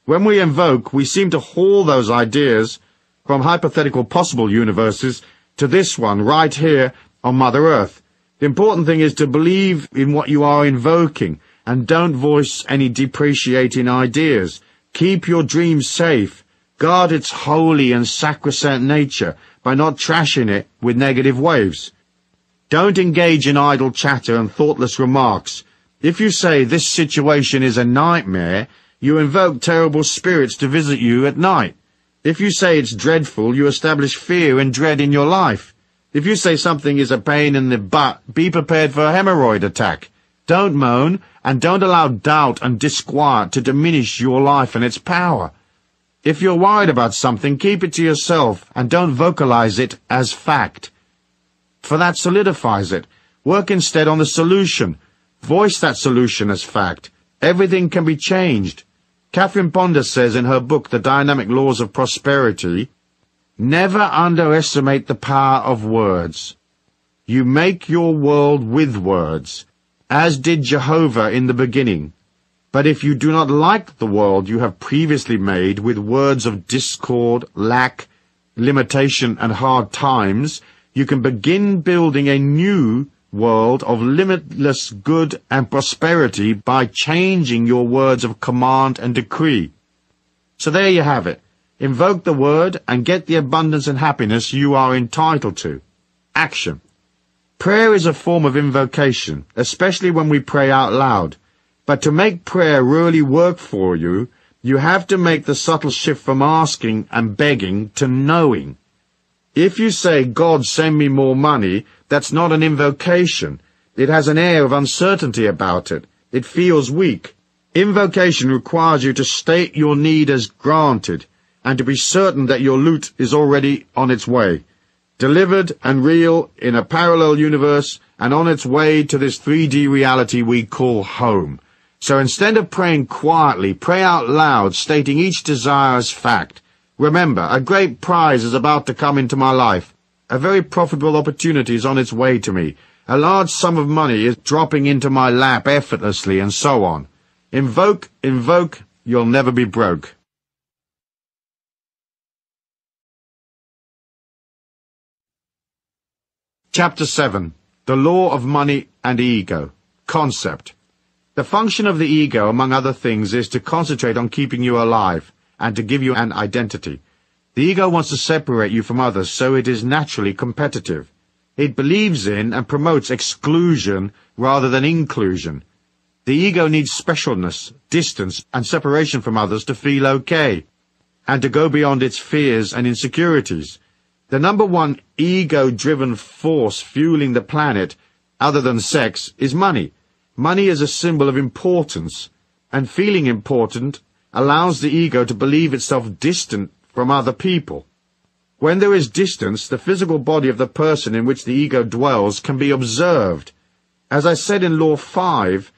When we invoke, we seem to haul those ideas from hypothetical possible universes to this one right here on Mother Earth. The important thing is to believe in what you are invoking and don't voice any depreciating ideas. Keep your dreams safe. Guard its holy and sacrosanct nature by not trashing it with negative waves. Don't engage in idle chatter and thoughtless remarks. If you say this situation is a nightmare, you invoke terrible spirits to visit you at night. If you say it's dreadful, you establish fear and dread in your life. If you say something is a pain in the butt, be prepared for a hemorrhoid attack. Don't moan, and don't allow doubt and disquiet to diminish your life and its power. If you're worried about something, keep it to yourself, and don't vocalize it as fact, for that solidifies it. Work instead on the solution. Voice that solution as fact. Everything can be changed. Catherine Ponder says in her book, The Dynamic Laws of Prosperity, "Never underestimate the power of words. You make your world with words, as did Jehovah in the beginning. But if you do not like the world you have previously made with words of discord, lack, limitation, and hard times, you can begin building a new world of limitless good and prosperity by changing your words of command and decree." So there you have it. Invoke the word and get the abundance and happiness you are entitled to. Action. Prayer is a form of invocation, especially when we pray out loud. But to make prayer really work for you, you have to make the subtle shift from asking and begging to knowing. If you say, "God, send me more money," that's not an invocation. It has an air of uncertainty about it. It feels weak. Invocation requires you to state your need as granted, and to be certain that your loot is already on its way, delivered and real in a parallel universe, and on its way to this 3D reality we call home. So instead of praying quietly, pray out loud, stating each desire as fact. Remember, a great prize is about to come into my life. A very profitable opportunity is on its way to me. A large sum of money is dropping into my lap effortlessly, and so on. Invoke, invoke, you'll never be broke. Chapter 7. The Law of Money and Ego. Concept. The function of the ego, among other things, is to concentrate on keeping you alive, and to give you an identity. The ego wants to separate you from others, so it is naturally competitive. It believes in and promotes exclusion rather than inclusion. The ego needs specialness, distance, and separation from others to feel okay, and to go beyond its fears and insecurities. The number one ego-driven force fueling the planet, other than sex, is money. Money is a symbol of importance, and feeling important allows the ego to believe itself distant from other people. When there is distance, the physical body of the person in which the ego dwells can be observed. As I said in Law 5,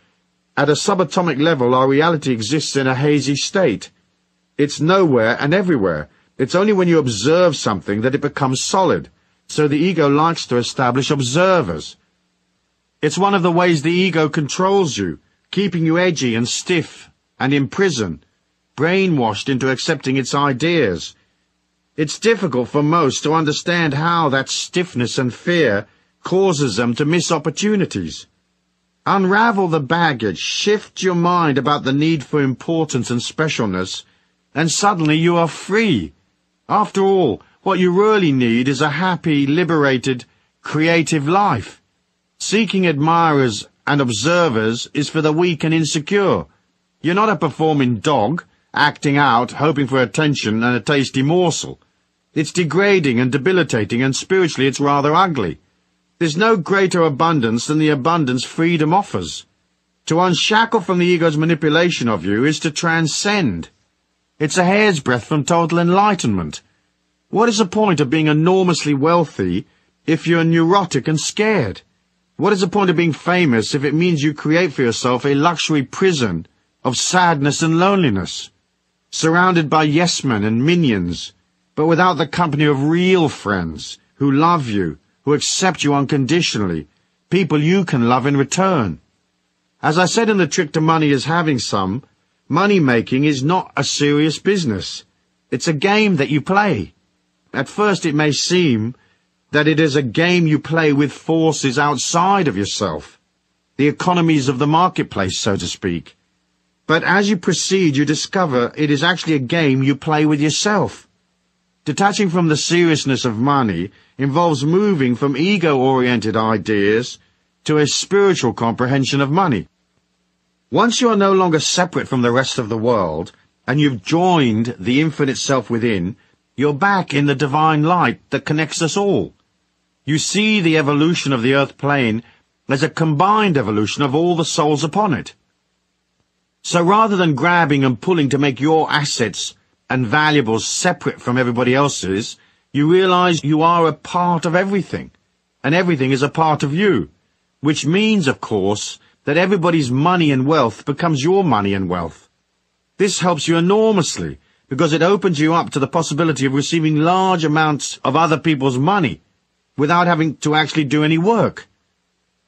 at a subatomic level our reality exists in a hazy state. It's nowhere and everywhere. It's only when you observe something that it becomes solid, so the ego likes to establish observers. It's one of the ways the ego controls you, keeping you edgy and stiff and in prison, brainwashed into accepting its ideas. It's difficult for most to understand how that stiffness and fear causes them to miss opportunities. Unravel the baggage, shift your mind about the need for importance and specialness, and suddenly you are free. After all, what you really need is a happy, liberated, creative life. Seeking admirers and observers is for the weak and insecure. You're not a performing dog, acting out, hoping for attention and a tasty morsel. It's degrading and debilitating, and spiritually it's rather ugly. There's no greater abundance than the abundance freedom offers. To unshackle from the ego's manipulation of you is to transcend. It's a hair's breadth from total enlightenment. What is the point of being enormously wealthy if you're neurotic and scared? What is the point of being famous if it means you create for yourself a luxury prison of sadness and loneliness, surrounded by yes-men and minions, but without the company of real friends who love you, who accept you unconditionally, people you can love in return? As I said in The Trick to Money is Having Some, money-making is not a serious business. It's a game that you play. At first it may seem that it is a game you play with forces outside of yourself, the economies of the marketplace, so to speak. But as you proceed, you discover it is actually a game you play with yourself. Detaching from the seriousness of money involves moving from ego-oriented ideas to a spiritual comprehension of money. Once you are no longer separate from the rest of the world, and you've joined the infinite self within, you're back in the divine light that connects us all. You see the evolution of the earth plane as a combined evolution of all the souls upon it. So rather than grabbing and pulling to make your assets and valuables separate from everybody else's, you realize you are a part of everything, and everything is a part of you, which means, of course, that everybody's money and wealth becomes your money and wealth. This helps you enormously, because it opens you up to the possibility of receiving large amounts of other people's money without having to actually do any work.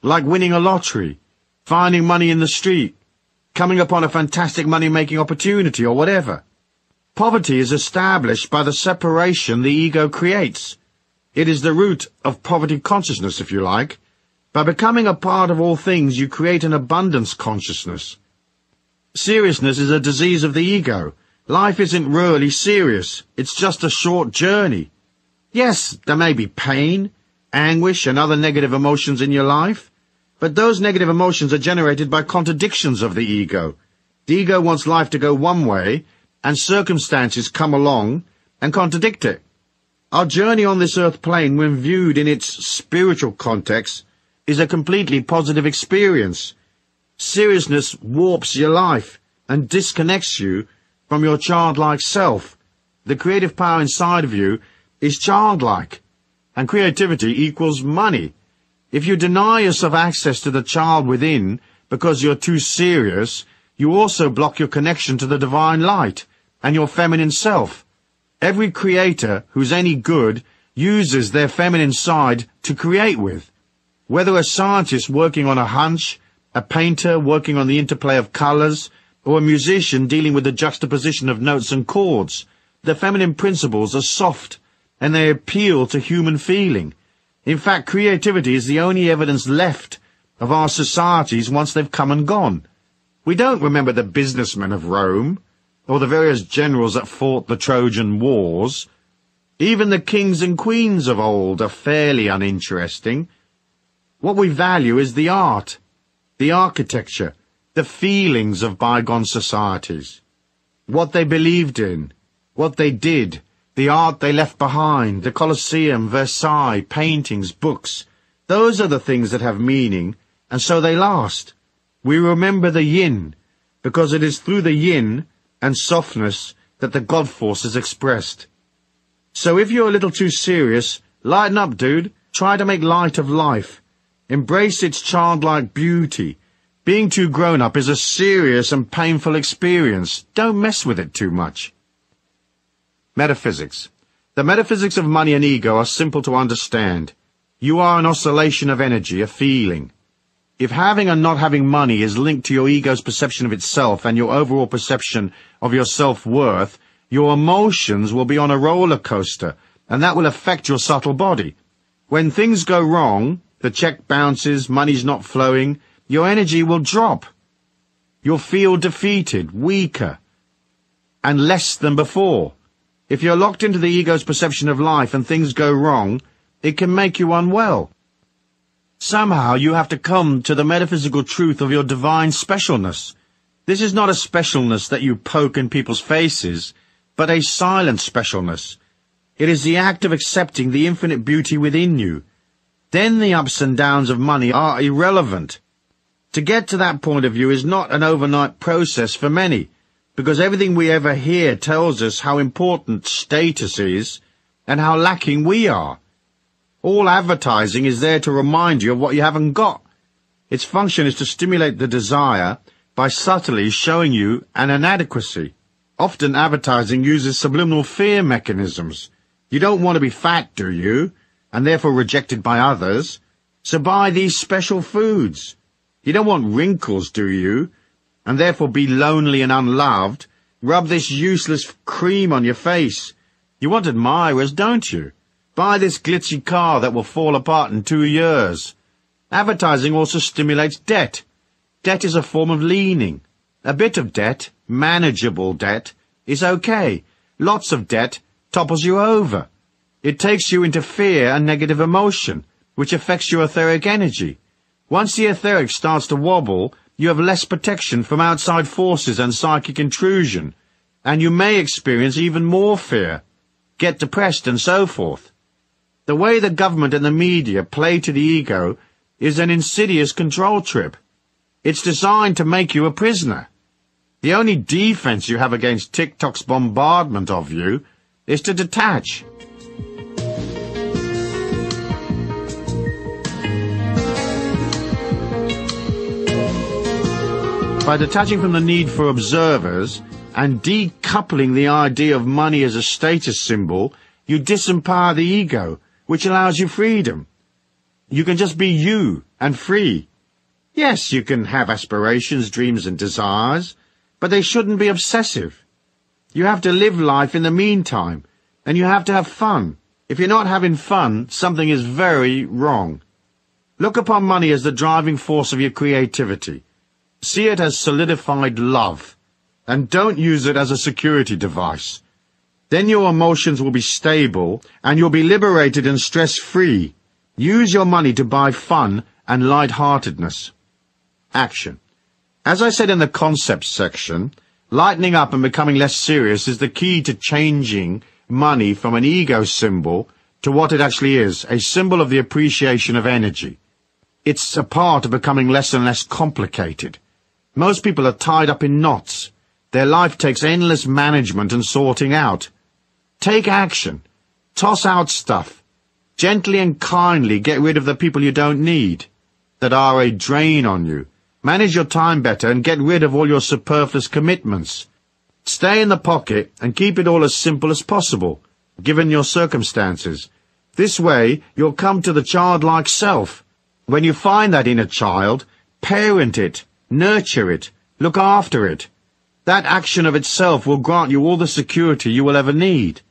Like winning a lottery, finding money in the street, coming upon a fantastic money-making opportunity or whatever. Poverty is established by the separation the ego creates. It is the root of poverty consciousness, if you like. By becoming a part of all things, you create an abundance consciousness. Seriousness is a disease of the ego. Life isn't really serious. It's just a short journey. Yes, there may be pain, anguish, and other negative emotions in your life, but those negative emotions are generated by contradictions of the ego. The ego wants life to go one way, and circumstances come along and contradict it. Our journey on this earth plane, when viewed in its spiritual context, is a completely positive experience. Seriousness warps your life and disconnects you from your childlike self. The creative power inside of you is childlike, and creativity equals money. If you deny yourself access to the child within because you're too serious, you also block your connection to the divine light and your feminine self. Every creator who's any good uses their feminine side to create with. Whether a scientist working on a hunch, a painter working on the interplay of colors, or a musician dealing with the juxtaposition of notes and chords, the feminine principles are soft, and they appeal to human feeling. In fact, creativity is the only evidence left of our societies once they've come and gone. We don't remember the businessmen of Rome, or the various generals that fought the Trojan Wars. Even the kings and queens of old are fairly uninteresting. What we value is the art, the architecture, the feelings of bygone societies, what they believed in, what they did, the art they left behind, the Colosseum, Versailles, paintings, books. Those are the things that have meaning, and so they last. We remember the yin, because it is through the yin and softness that the God force is expressed. So if you're a little too serious, lighten up, dude. Try to make light of life. Embrace its childlike beauty. Being too grown up is a serious and painful experience. Don't mess with it too much. Metaphysics. The metaphysics of money and ego are simple to understand. You are an oscillation of energy, a feeling. If having and not having money is linked to your ego's perception of itself and your overall perception of your self-worth, your emotions will be on a roller coaster, and that will affect your subtle body. When things go wrong, the check bounces, money's not flowing, your energy will drop. You'll feel defeated, weaker, and less than before. If you're locked into the ego's perception of life and things go wrong, it can make you unwell. Somehow you have to come to the metaphysical truth of your divine specialness. This is not a specialness that you poke in people's faces, but a silent specialness. It is the act of accepting the infinite beauty within you. Then the ups and downs of money are irrelevant. To get to that point of view is not an overnight process for many, because everything we ever hear tells us how important status is and how lacking we are. All advertising is there to remind you of what you haven't got. Its function is to stimulate the desire by subtly showing you an inadequacy. Often advertising uses subliminal fear mechanisms. You don't want to be fat, do you? And therefore rejected by others. So buy these special foods. You don't want wrinkles, do you? And therefore be lonely and unloved. Rub this useless cream on your face. You want admirers, don't you? Buy this glitzy car that will fall apart in 2 years. Advertising also stimulates debt. Debt is a form of leaning. A bit of debt, manageable debt, is okay. Lots of debt topples you over. It takes you into fear and negative emotion, which affects your etheric energy. Once the etheric starts to wobble, you have less protection from outside forces and psychic intrusion, and you may experience even more fear, get depressed and so forth. The way the government and the media play to the ego is an insidious control trip. It's designed to make you a prisoner. The only defense you have against TikTok's bombardment of you is to detach. By detaching from the need for observers and decoupling the idea of money as a status symbol, you disempower the ego, which allows you freedom. You can just be you and free. Yes, you can have aspirations, dreams and desires, but they shouldn't be obsessive. You have to live life in the meantime, and you have to have fun. If you're not having fun, something is very wrong. Look upon money as the driving force of your creativity. See it as solidified love, and don't use it as a security device. Then your emotions will be stable, and you'll be liberated and stress-free. Use your money to buy fun and light-heartedness. Action. As I said in the concepts section, lightening up and becoming less serious is the key to changing money from an ego symbol to what it actually is, a symbol of the appreciation of energy. It's a part of becoming less and less complicated. Most people are tied up in knots. Their life takes endless management and sorting out. Take action. Toss out stuff. Gently and kindly get rid of the people you don't need, that are a drain on you. Manage your time better and get rid of all your superfluous commitments. Stay in the pocket and keep it all as simple as possible, given your circumstances. This way you'll come to the childlike self. When you find that inner child, parent it, nurture it, look after it. That action of itself will grant you all the security you will ever need.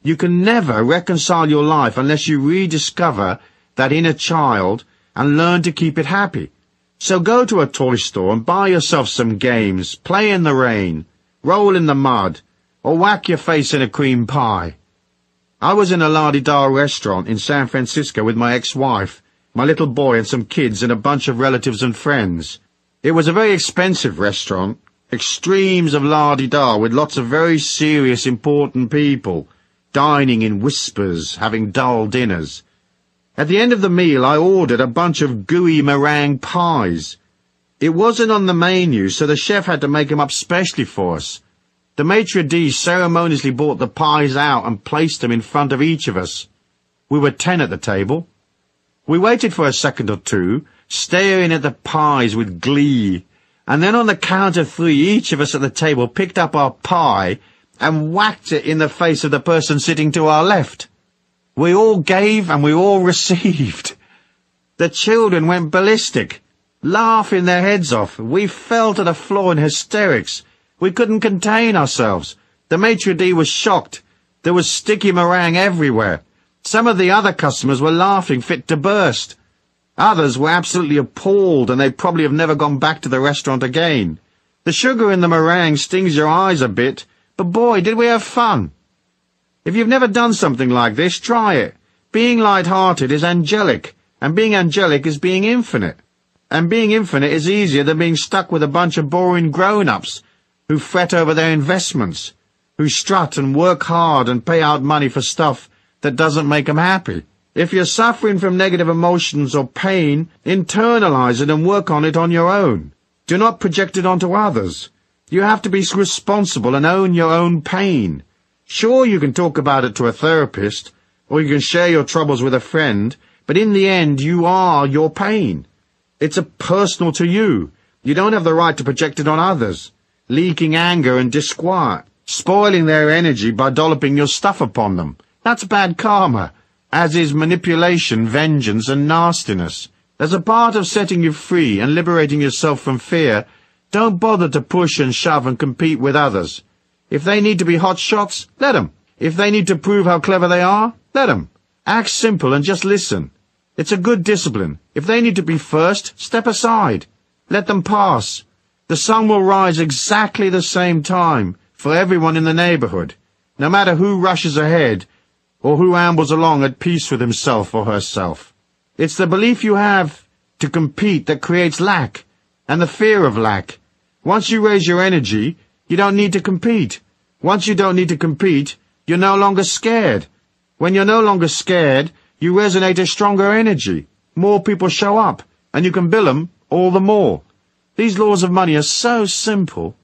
You can never reconcile your life unless you rediscover that inner child and learn to keep it happy. So go to a toy store and buy yourself some games, play in the rain, roll in the mud, or whack your face in a cream pie. I was in a la-di-da restaurant in San Francisco with my ex-wife, my little boy and some kids and a bunch of relatives and friends. It was a very expensive restaurant, extremes of la-di-da with lots of very serious, important people. dining in whispers, having dull dinners. At the end of the meal, I ordered a bunch of gooey meringue pies. It wasn't on the menu, so the chef had to make them up specially for us. The maitre d' ceremoniously brought the pies out and placed them in front of each of us. We were 10 at the table. We waited for a second or two, staring at the pies with glee, and then on the count of 3, each of us at the table picked up our pie and whacked it in the face of the person sitting to our left. We all gave and we all received. The children went ballistic, laughing their heads off. We fell to the floor in hysterics. We couldn't contain ourselves. The maitre d' was shocked. There was sticky meringue everywhere. Some of the other customers were laughing fit to burst. Others were absolutely appalled, and they probably have never gone back to the restaurant again. The sugar in the meringue stings your eyes a bit, but boy, did we have fun. If you've never done something like this, try it. Being light-hearted is angelic, and being angelic is being infinite. And being infinite is easier than being stuck with a bunch of boring grown-ups who fret over their investments, who strut and work hard and pay out money for stuff that doesn't make them happy. If you're suffering from negative emotions or pain, internalize it and work on it on your own. Do not project it onto others. You have to be responsible and own your own pain. Sure, you can talk about it to a therapist, or you can share your troubles with a friend, but in the end, you are your pain. It's personal to you. You don't have the right to project it on others, leaking anger and disquiet, spoiling their energy by dolloping your stuff upon them. That's bad karma, as is manipulation, vengeance, and nastiness. As a part of setting you free and liberating yourself from fear, don't bother to push and shove and compete with others. If they need to be hot shots, let them. If they need to prove how clever they are, let them. Act simple and just listen. It's a good discipline. If they need to be first, step aside. Let them pass. The sun will rise exactly the same time for everyone in the neighborhood, no matter who rushes ahead or who ambles along at peace with himself or herself. It's the belief you have to compete that creates lack, and the fear of lack. Once you raise your energy, you don't need to compete. Once you don't need to compete, you're no longer scared. When you're no longer scared, you resonate a stronger energy. More people show up, and you can bill them all the more. These laws of money are so simple.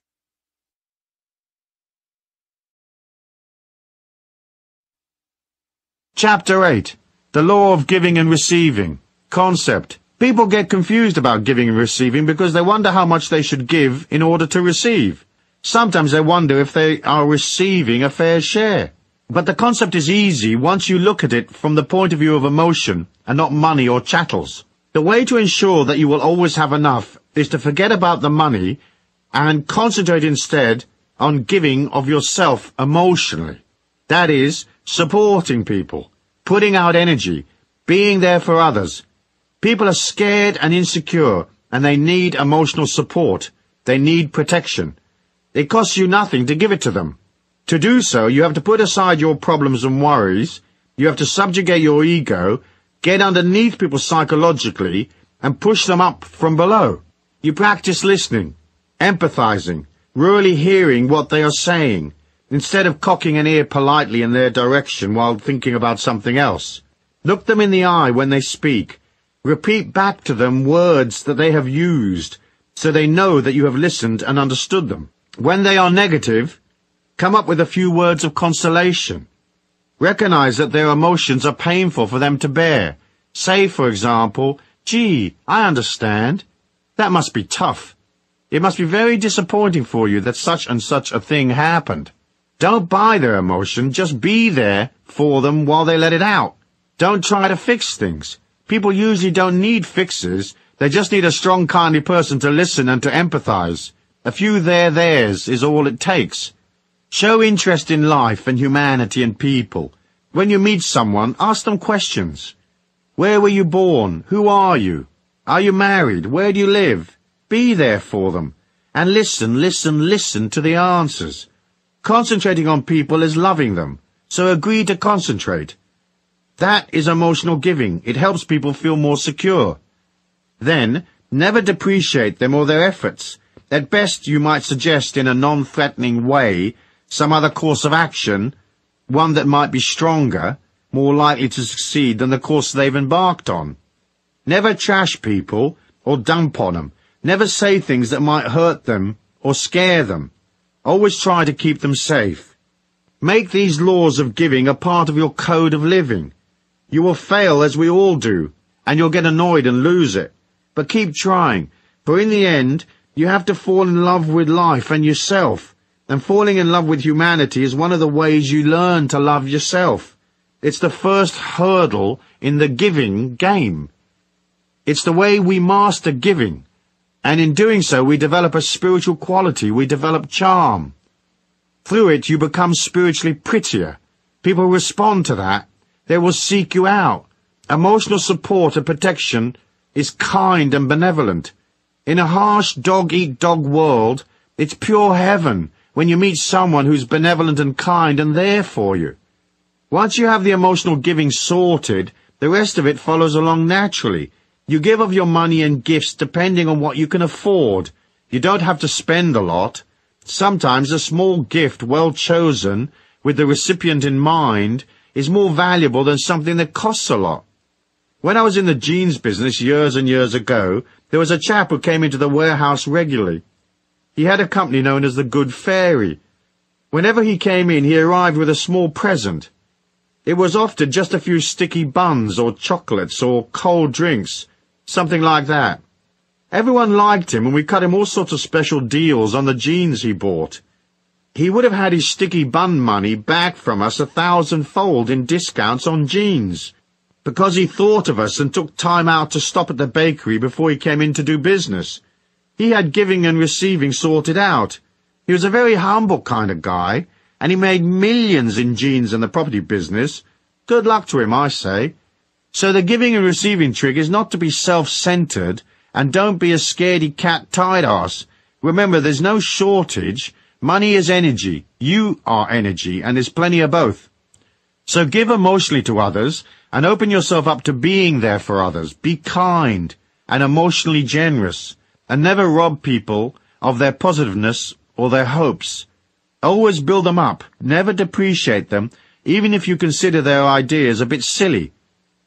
Chapter 8. The Law of Giving and Receiving. Concept. People get confused about giving and receiving because they wonder how much they should give in order to receive. Sometimes they wonder if they are receiving a fair share. But the concept is easy once you look at it from the point of view of emotion and not money or chattels. The way to ensure that you will always have enough is to forget about the money and concentrate instead on giving of yourself emotionally. That is, supporting people, putting out energy, being there for others. People are scared and insecure, and they need emotional support. They need protection. It costs you nothing to give it to them. To do so, you have to put aside your problems and worries. You have to subjugate your ego, get underneath people psychologically, and push them up from below. You practice listening, empathizing, really hearing what they are saying, instead of cocking an ear politely in their direction while thinking about something else. Look them in the eye when they speak. Repeat back to them words that they have used, so they know that you have listened and understood them. When they are negative, come up with a few words of consolation. Recognize that their emotions are painful for them to bear. Say, for example, "Gee, I understand. That must be tough. It must be very disappointing for you that such and such a thing happened." Don't buy their emotion, just be there for them while they let it out. Don't try to fix things. People usually don't need fixes, they just need a strong, kindly person to listen and to empathize. A few theirs is all it takes. Show interest in life and humanity and people. When you meet someone, ask them questions. Where were you born? Who are you? Are you married? Where do you live? Be there for them. And listen to the answers. Concentrating on people is loving them, so agree to concentrate. That is emotional giving. It helps people feel more secure. Then, never depreciate them or their efforts. At best, you might suggest in a non-threatening way some other course of action one that might be stronger, more likely to succeed than the course they've embarked on. Never trash people or dump on them. Never say things that might hurt them or scare them. Always try to keep them safe. Make these laws of giving a part of your code of living. You will fail, as we all do, and you'll get annoyed and lose it. But keep trying, for in the end, you have to fall in love with life and yourself. And falling in love with humanity is one of the ways you learn to love yourself. It's the first hurdle in the giving game. It's the way we master giving. And in doing so, we develop a spiritual quality. We develop charm. Through it, you become spiritually prettier. People respond to that. They will seek you out. Emotional support and protection is kind and benevolent. In a harsh dog-eat-dog world, it's pure heaven when you meet someone who's benevolent and kind and there for you. Once you have the emotional giving sorted, the rest of it follows along naturally. You give of your money and gifts depending on what you can afford. You don't have to spend a lot. Sometimes a small gift, well chosen, with the recipient in mind, is more valuable than something that costs a lot. When I was in the jeans business years and years ago, there was a chap who came into the warehouse regularly. He had a company known as the Good Fairy. Whenever he came in, he arrived with a small present. It was often just a few sticky buns or chocolates or cold drinks, something like that. Everyone liked him, and we cut him all sorts of special deals on the jeans he bought. He would have had his sticky bun money back from us 1,000-fold in discounts on jeans, because he thought of us and took time out to stop at the bakery before he came in to do business. He had giving and receiving sorted out. He was a very humble kind of guy, and he made millions in jeans and the property business. Good luck to him, I say. So the giving and receiving trick is not to be self-centered, and don't be a scaredy cat tight ass. Remember, there's no shortage. Money is energy. You are energy, and there's plenty of both. So give emotionally to others, and open yourself up to being there for others. Be kind and emotionally generous, and never rob people of their positiveness or their hopes. Always build them up. Never depreciate them, even if you consider their ideas a bit silly.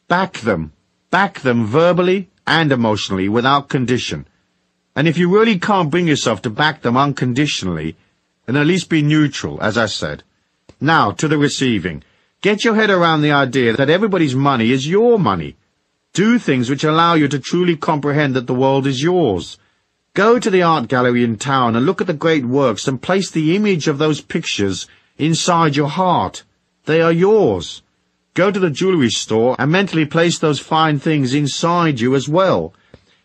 Back them. Back them verbally and emotionally without condition. And if you really can't bring yourself to back them unconditionally, then at least be neutral, as I said. Now, to the receiving. Get your head around the idea that everybody's money is your money. Do things which allow you to truly comprehend that the world is yours. Go to the art gallery in town and look at the great works and place the image of those pictures inside your heart. They are yours. Go to the jewelry store and mentally place those fine things inside you as well.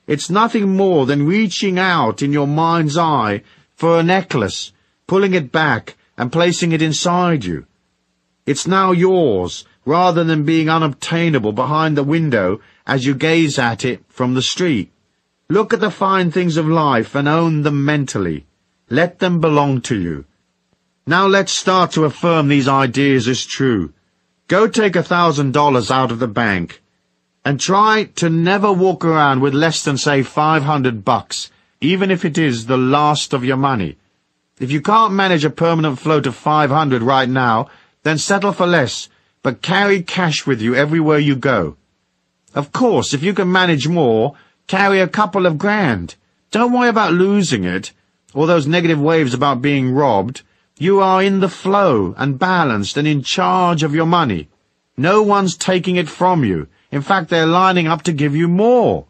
It's nothing more than reaching out in your mind's eye for a necklace, pulling it back and placing it inside you. It's now yours, rather than being unobtainable behind the window as you gaze at it from the street. Look at the fine things of life and own them mentally. Let them belong to you. Now let's start to affirm these ideas as true. Go take $1,000 out of the bank and try to never walk around with less than, say, $500, even if it is the last of your money. If you can't manage a permanent float of $500 right now, then settle for less, but carry cash with you everywhere you go. Of course, if you can manage more, carry a couple of grand. Don't worry about losing it, or those negative waves about being robbed. You are in the flow and balanced and in charge of your money. No one's taking it from you. In fact, they're lining up to give you more.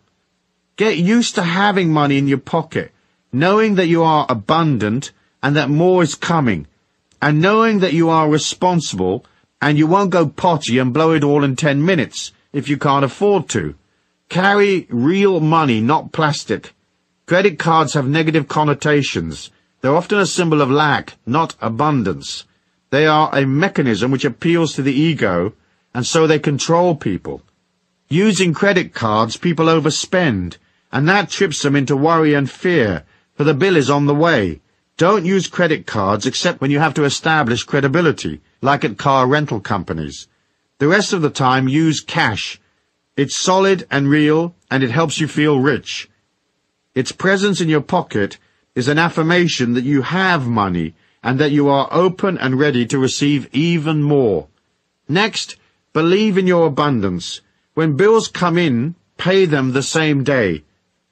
Get used to having money in your pocket, knowing that you are abundant and that more is coming, and knowing that you are responsible and you won't go potty and blow it all in 10 minutes if you can't afford to. Carry real money, not plastic. Credit cards have negative connotations. They're often a symbol of lack, not abundance. They are a mechanism which appeals to the ego, and so they control people. Using credit cards, people overspend, and that trips them into worry and fear, for the bill is on the way. Don't use credit cards except when you have to establish credibility, like at car rental companies. The rest of the time, use cash. It's solid and real, and it helps you feel rich. Its presence in your pocket is an affirmation that you have money, and that you are open and ready to receive even more. Next, believe in your abundance. When bills come in, pay them the same day.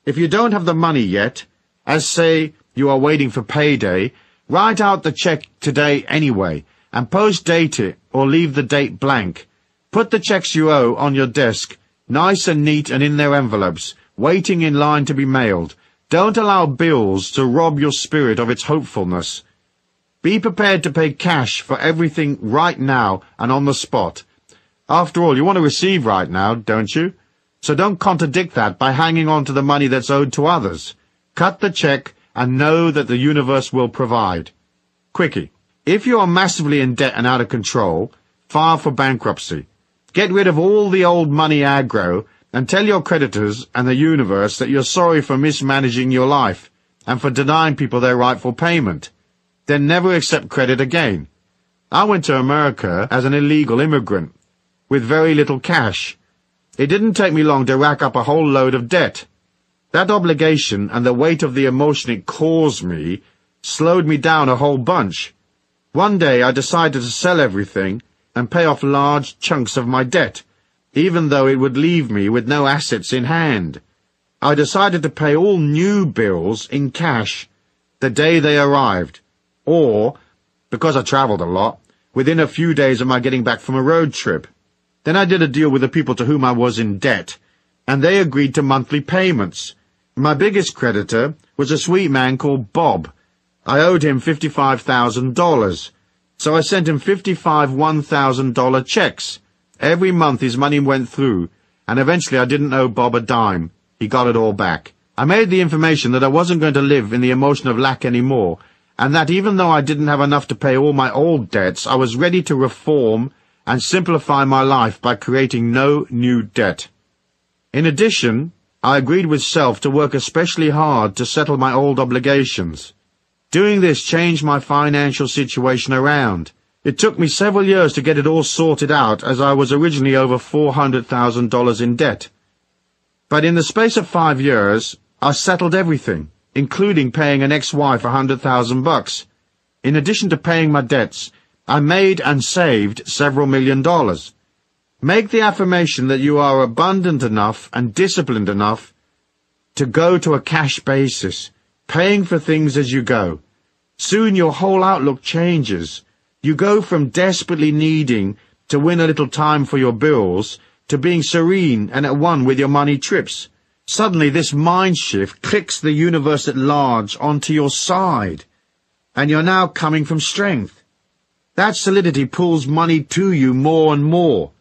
If you don't have the money yet, as say you are waiting for payday, write out the check today anyway, and post-date it or leave the date blank. Put the checks you owe on your desk, nice and neat and in their envelopes, waiting in line to be mailed. Don't allow bills to rob your spirit of its hopefulness. Be prepared to pay cash for everything right now and on the spot. After all, you want to receive right now, don't you? So don't contradict that by hanging on to the money that's owed to others. Cut the check and know that the universe will provide. Quickie. If you are massively in debt and out of control, file for bankruptcy. Get rid of all the old money aggro and tell your creditors and the universe that you're sorry for mismanaging your life and for denying people their rightful payment. Then never accept credit again. I went to America as an illegal immigrant with very little cash. It didn't take me long to rack up a whole load of debt. That obligation and the weight of the emotion it caused me slowed me down a whole bunch. One day I decided to sell everything and pay off large chunks of my debt, even though it would leave me with no assets in hand. I decided to pay all new bills in cash the day they arrived, or, because I traveled a lot, within a few days of my getting back from a road trip. Then I did a deal with the people to whom I was in debt, and they agreed to monthly payments. My biggest creditor was a sweet man called Bob. I owed him $55,000, so I sent him 55 $1,000 checks. Every month his money went through, and eventually I didn't owe Bob a dime. He got it all back. I made the information that I wasn't going to live in the emotion of lack anymore, and that even though I didn't have enough to pay all my old debts, I was ready to reform and simplify my life by creating no new debt. In addition, I agreed with self to work especially hard to settle my old obligations. Doing this changed my financial situation around. It took me several years to get it all sorted out, as I was originally over $400,000 in debt. But in the space of 5 years, I settled everything, including paying an ex-wife $100,000. In addition to paying my debts, I made and saved several $1,000,000. Make the affirmation that you are abundant enough and disciplined enough to go to a cash basis, paying for things as you go. Soon your whole outlook changes. You go from desperately needing to win a little time for your bills to being serene and at one with your money trips. Suddenly this mind shift clicks the universe at large onto your side, and you're now coming from strength. That solidity pulls money to you more and more.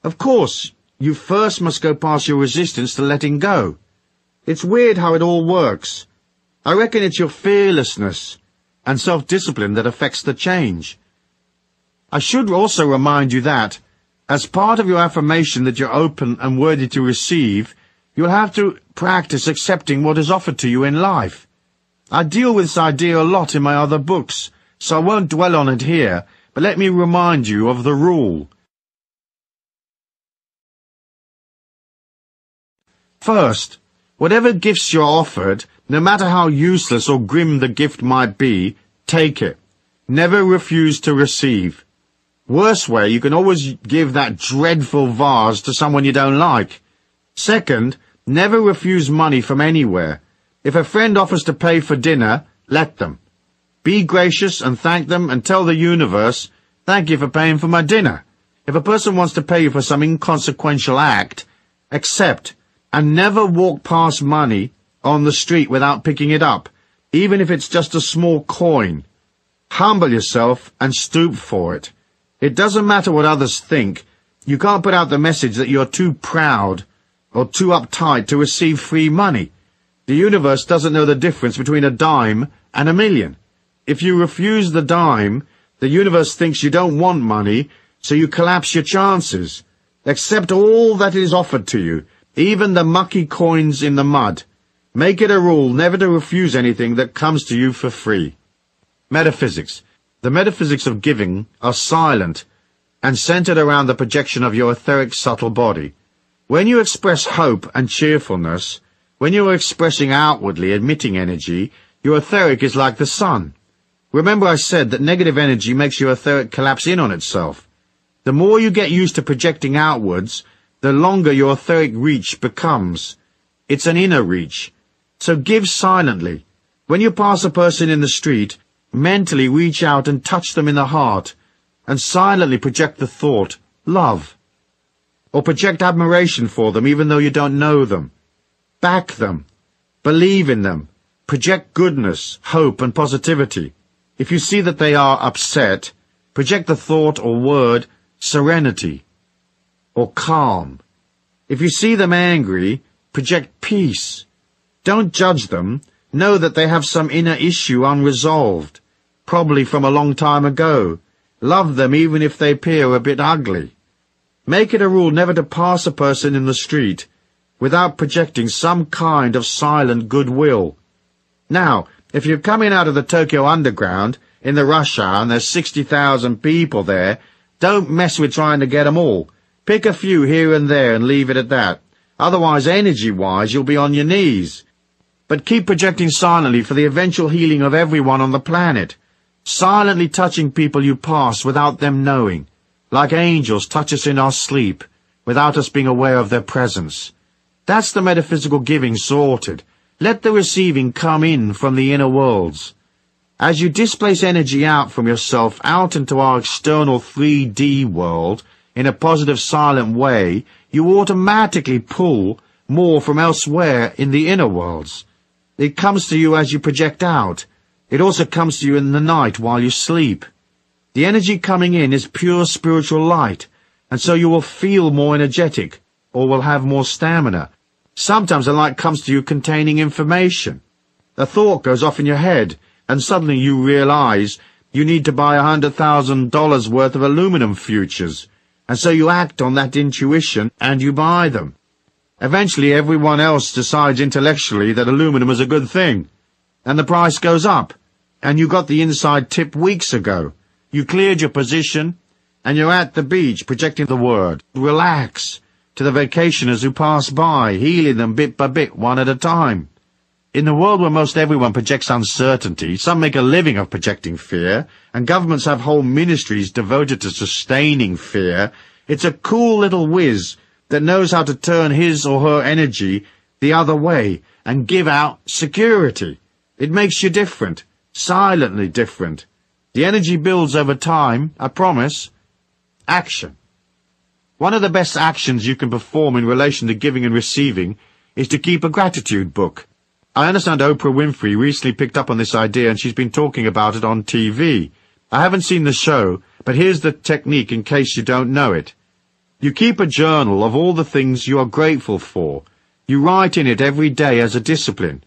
Of course, you first must go past your resistance to letting go. It's weird how it all works. I reckon it's your fearlessness and self-discipline that affects the change. I should also remind you that, as part of your affirmation that you're open and worthy to receive, you'll have to practice accepting what is offered to you in life. I deal with this idea a lot in my other books, so I won't dwell on it here, but let me remind you of the rule. First, whatever gifts you're offered, no matter how useless or grim the gift might be, take it. Never refuse to receive. Worst way, you can always give that dreadful vase to someone you don't like. Second, never refuse money from anywhere. If a friend offers to pay for dinner, let them. Be gracious and thank them and tell the universe, thank you for paying for my dinner. If a person wants to pay you for some inconsequential act, accept, and never walk past money on the street without picking it up, even if it's just a small coin. Humble yourself and stoop for it. It doesn't matter what others think. You can't put out the message that you're too proud or too uptight to receive free money. The universe doesn't know the difference between a dime and a million. If you refuse the dime, the universe thinks you don't want money, so you collapse your chances. Accept all that is offered to you, even the mucky coins in the mud. Make it a rule never to refuse anything that comes to you for free. Metaphysics. The metaphysics of giving are silent and centered around the projection of your etheric subtle body. When you express hope and cheerfulness, when you are expressing outwardly emitting energy, your etheric is like the sun. Remember I said that negative energy makes your etheric collapse in on itself. The more you get used to projecting outwards, the longer your etheric reach becomes. It's an inner reach. So give silently. When you pass a person in the street, mentally reach out and touch them in the heart, and silently project the thought, love. Or project admiration for them even though you don't know them. Back them. Believe in them. Project goodness, hope and positivity. If you see that they are upset, project the thought or word, serenity or calm. If you see them angry, project peace. Don't judge them. Know that they have some inner issue unresolved, probably from a long time ago. Love them even if they appear a bit ugly. Make it a rule never to pass a person in the street without projecting some kind of silent goodwill. Now, if you're coming out of the Tokyo Underground in the rush hour and there's 60,000 people there, don't mess with trying to get 'em all. Pick a few here and there and leave it at that. Otherwise, energy-wise, you'll be on your knees. But keep projecting silently for the eventual healing of everyone on the planet. Silently touching people you pass without them knowing. Like angels touch us in our sleep, without us being aware of their presence. That's the metaphysical giving sorted. Let the receiving come in from the inner worlds. As you displace energy out from yourself out into our external 3D world, in a positive silent way, you automatically pull more from elsewhere in the inner worlds. It comes to you as you project out. It also comes to you in the night while you sleep. The energy coming in is pure spiritual light, and so you will feel more energetic, or will have more stamina. Sometimes the light comes to you containing information. A thought goes off in your head, and suddenly you realize you need to buy $100,000 worth of aluminum futures, and so you act on that intuition, and you buy them. Eventually everyone else decides intellectually that aluminum is a good thing, and the price goes up, and you got the inside tip weeks ago. You cleared your position, and you're at the beach projecting the word, relax, to the vacationers who pass by, healing them bit by bit, one at a time. In the world where most everyone projects uncertainty, some make a living of projecting fear, and governments have whole ministries devoted to sustaining fear, it's a cool little whiz that knows how to turn his or her energy the other way and give out security. It makes you different, silently different. The energy builds over time, I promise. Action. One of the best actions you can perform in relation to giving and receiving is to keep a gratitude book. I understand Oprah Winfrey recently picked up on this idea and she's been talking about it on TV. I haven't seen the show, but here's the technique in case you don't know it. You keep a journal of all the things you are grateful for. You write in it every day as a discipline.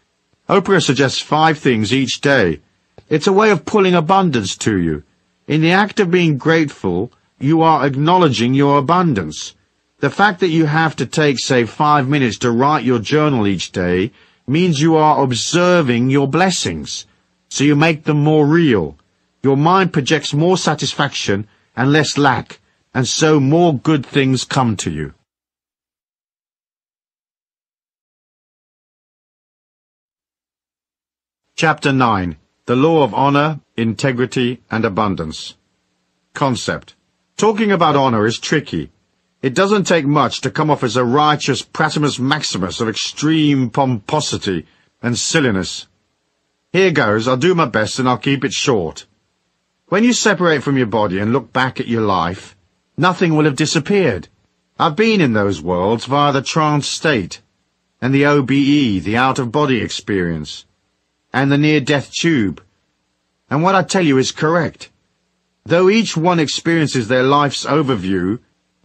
Oprah suggests 5 things each day. It's a way of pulling abundance to you. In the act of being grateful, you are acknowledging your abundance. The fact that you have to take, say, 5 minutes to write your journal each day means you are observing your blessings, so you make them more real. Your mind projects more satisfaction and less lack, and so more good things come to you. Chapter 9. The Law of Honor, Integrity and Abundance. Concept. Talking about honor is tricky. It doesn't take much to come off as a righteous Pratimus Maximus of extreme pomposity and silliness. Here goes, I'll do my best and I'll keep it short. When you separate from your body and look back at your life, nothing will have disappeared. I've been in those worlds via the trance state, and the OBE, the out-of-body experience, and the near-death tube. And what I tell you is correct. Though each one experiences their life's overview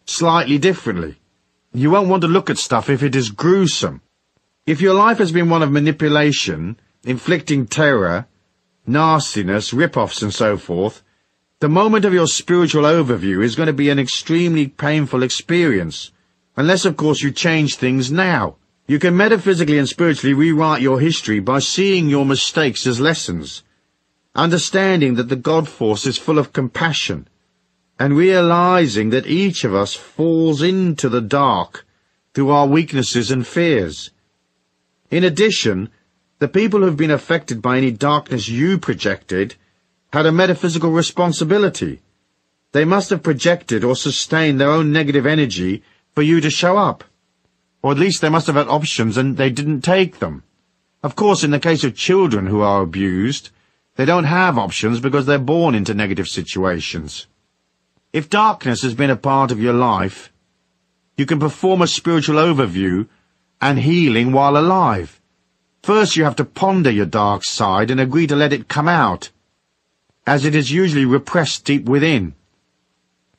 slightly differently. You won't want to look at stuff if it is gruesome. If your life has been one of manipulation, inflicting terror, nastiness, rip-offs and so forth, the moment of your spiritual overview is going to be an extremely painful experience, unless of course you change things now. You can metaphysically and spiritually rewrite your history by seeing your mistakes as lessons, understanding that the God force is full of compassion, and realizing that each of us falls into the dark through our weaknesses and fears. In addition, the people who have been affected by any darkness you projected had a metaphysical responsibility. They must have projected or sustained their own negative energy for you to show up. Or at least they must have had options and they didn't take them. Of course, in the case of children who are abused, they don't have options because they're born into negative situations. If darkness has been a part of your life, you can perform a spiritual overview and healing while alive. First, you have to ponder your dark side and agree to let it come out, as it is usually repressed deep within.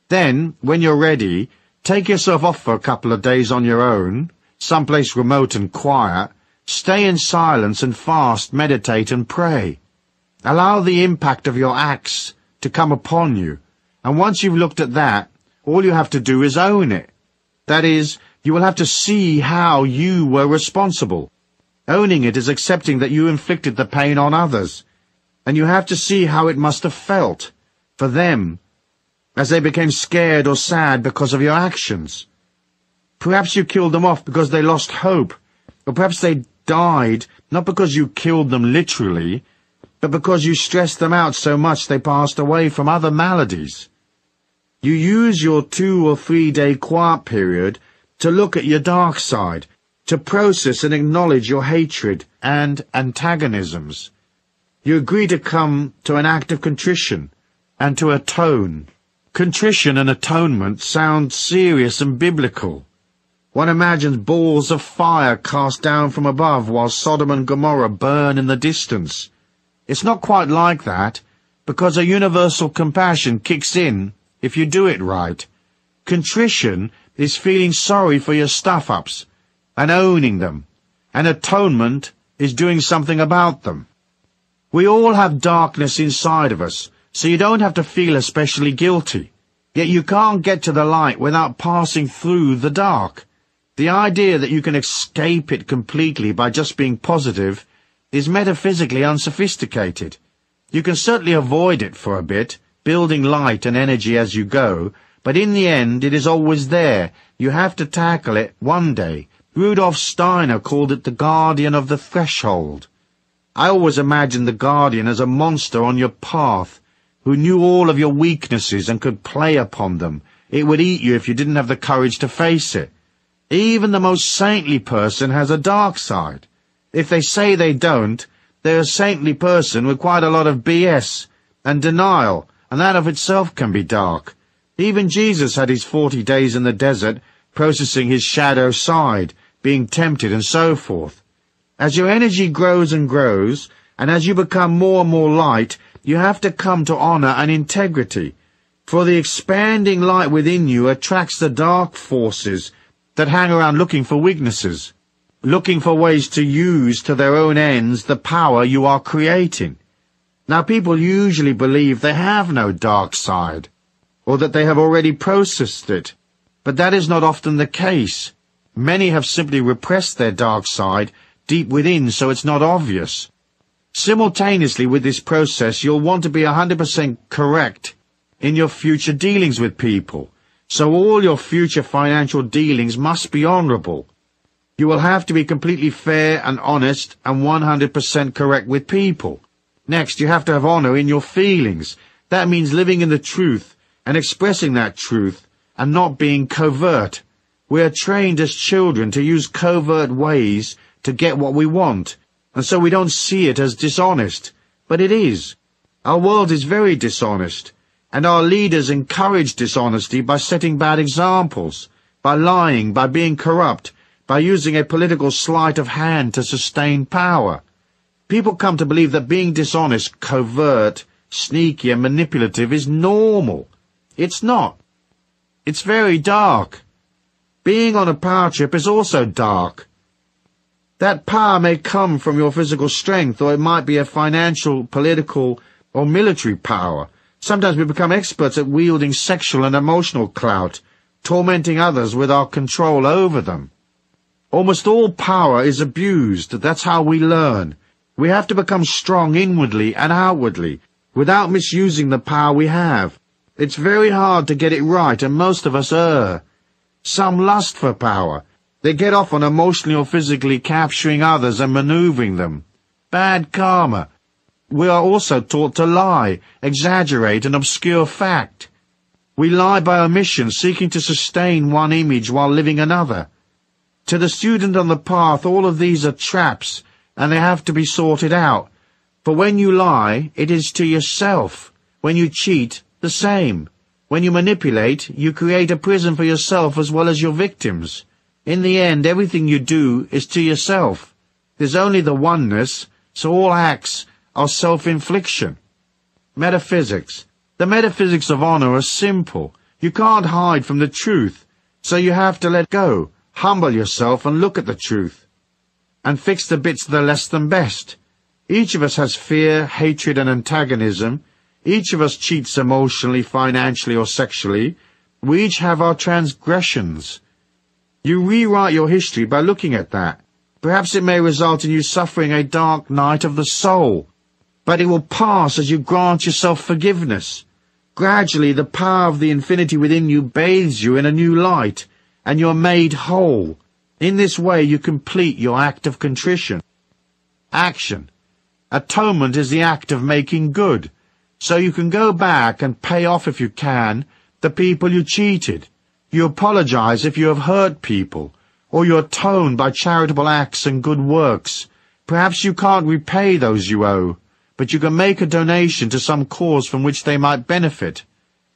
Then, when you're ready, take yourself off for a couple of days on your own, someplace remote and quiet, stay in silence and fast, meditate and pray. Allow the impact of your acts to come upon you, and once you've looked at that, all you have to do is own it. That is, you will have to see how you were responsible. Owning it is accepting that you inflicted the pain on others, and you have to see how it must have felt for them as they became scared or sad because of your actions. Perhaps you killed them off because they lost hope, or perhaps they died not because you killed them literally, but because you stressed them out so much they passed away from other maladies. You use your 2 or 3 day quiet period to look at your dark side, to process and acknowledge your hatred and antagonisms. You agree to come to an act of contrition and to atone. Contrition and atonement sound serious and biblical. One imagines balls of fire cast down from above while Sodom and Gomorrah burn in the distance. It's not quite like that, because a universal compassion kicks in if you do it right. Contrition is feeling sorry for your stuff-ups and owning them, and atonement is doing something about them. We all have darkness inside of us, so you don't have to feel especially guilty. Yet you can't get to the light without passing through the dark. The idea that you can escape it completely by just being positive is metaphysically unsophisticated. You can certainly avoid it for a bit, building light and energy as you go, but in the end it is always there. You have to tackle it one day. Rudolf Steiner called it the guardian of the threshold. I always imagined the guardian as a monster on your path, who knew all of your weaknesses and could play upon them. It would eat you if you didn't have the courage to face it. Even the most saintly person has a dark side. If they say they don't, they're a saintly person with quite a lot of BS and denial, and that of itself can be dark. Even Jesus had his 40 days in the desert, processing his shadow side, being tempted and so forth. As your energy grows and grows, and as you become more and more light, you have to come to honor and integrity. For the expanding light within you attracts the dark forces that hang around looking for weaknesses, looking for ways to use to their own ends the power you are creating. Now, people usually believe they have no dark side, or that they have already processed it, but that is not often the case. Many have simply repressed their dark side deep within so it's not obvious. Simultaneously with this process, you'll want to be 100% correct in your future dealings with people, so all your future financial dealings must be honorable. You will have to be completely fair and honest and 100% correct with people. Next, you have to have honor in your feelings. That means living in the truth and expressing that truth and not being covert. We are trained as children to use covert ways to get what we want, and so we don't see it as dishonest. But it is. Our world is very dishonest, and our leaders encourage dishonesty by setting bad examples, by lying, by being corrupt, by using a political sleight of hand to sustain power. People come to believe that being dishonest, covert, sneaky and manipulative is normal. It's not. It's very dark. Being on a power trip is also dark. That power may come from your physical strength, or it might be a financial, political, or military power. Sometimes we become experts at wielding sexual and emotional clout, tormenting others with our control over them. Almost all power is abused. That's how we learn. We have to become strong inwardly and outwardly, without misusing the power we have. It's very hard to get it right, and most of us err. Some lust for power. They get off on emotionally or physically capturing others and maneuvering them. Bad karma. we are also taught to lie, exaggerate, and obscure fact. We lie by omission, seeking to sustain one image while living another. To the student on the path, all of these are traps, and they have to be sorted out. For when you lie, it is to yourself. When you cheat, the same. When you manipulate, you create a prison for yourself as well as your victims. In the end, everything you do is to yourself. There's only the oneness, so all acts are self-infliction. Metaphysics. The metaphysics of honor are simple. You can't hide from the truth, so you have to let go, humble yourself and look at the truth, and fix the bits that are less than best. Each of us has fear, hatred, and antagonism. Each of us cheats emotionally, financially, or sexually. We each have our transgressions. You rewrite your history by looking at that. Perhaps it may result in you suffering a dark night of the soul, but it will pass as you grant yourself forgiveness. Gradually, the power of the infinity within you bathes you in a new light, and you're made whole. In this way, you complete your act of contrition. Action. Atonement is the act of making good, so you can go back and pay off, if you can, the people you cheated. You apologize if you have hurt people, or you atone by charitable acts and good works. Perhaps you can't repay those you owe, but you can make a donation to some cause from which they might benefit.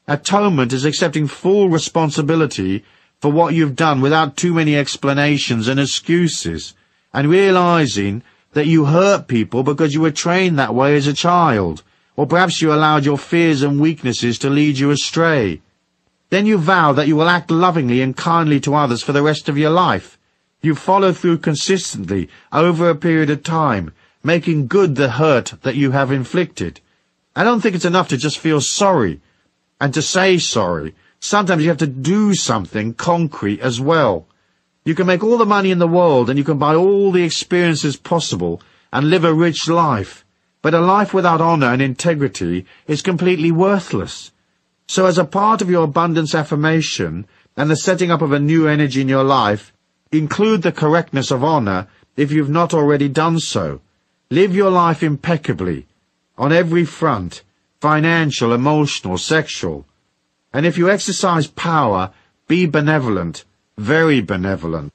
Atonement is accepting full responsibility for what you've done without too many explanations and excuses, and realizing that you hurt people because you were trained that way as a child, or perhaps you allowed your fears and weaknesses to lead you astray. Then you vow that you will act lovingly and kindly to others for the rest of your life. You follow through consistently over a period of time, making good the hurt that you have inflicted. I don't think it's enough to just feel sorry and to say sorry. Sometimes you have to do something concrete as well. You can make all the money in the world and you can buy all the experiences possible and live a rich life, but a life without honor and integrity is completely worthless. So as a part of your abundance affirmation and the setting up of a new energy in your life, include the correctness of honor if you've not already done so. Live your life impeccably, on every front, financial, emotional, sexual. And if you exercise power, be benevolent, very benevolent.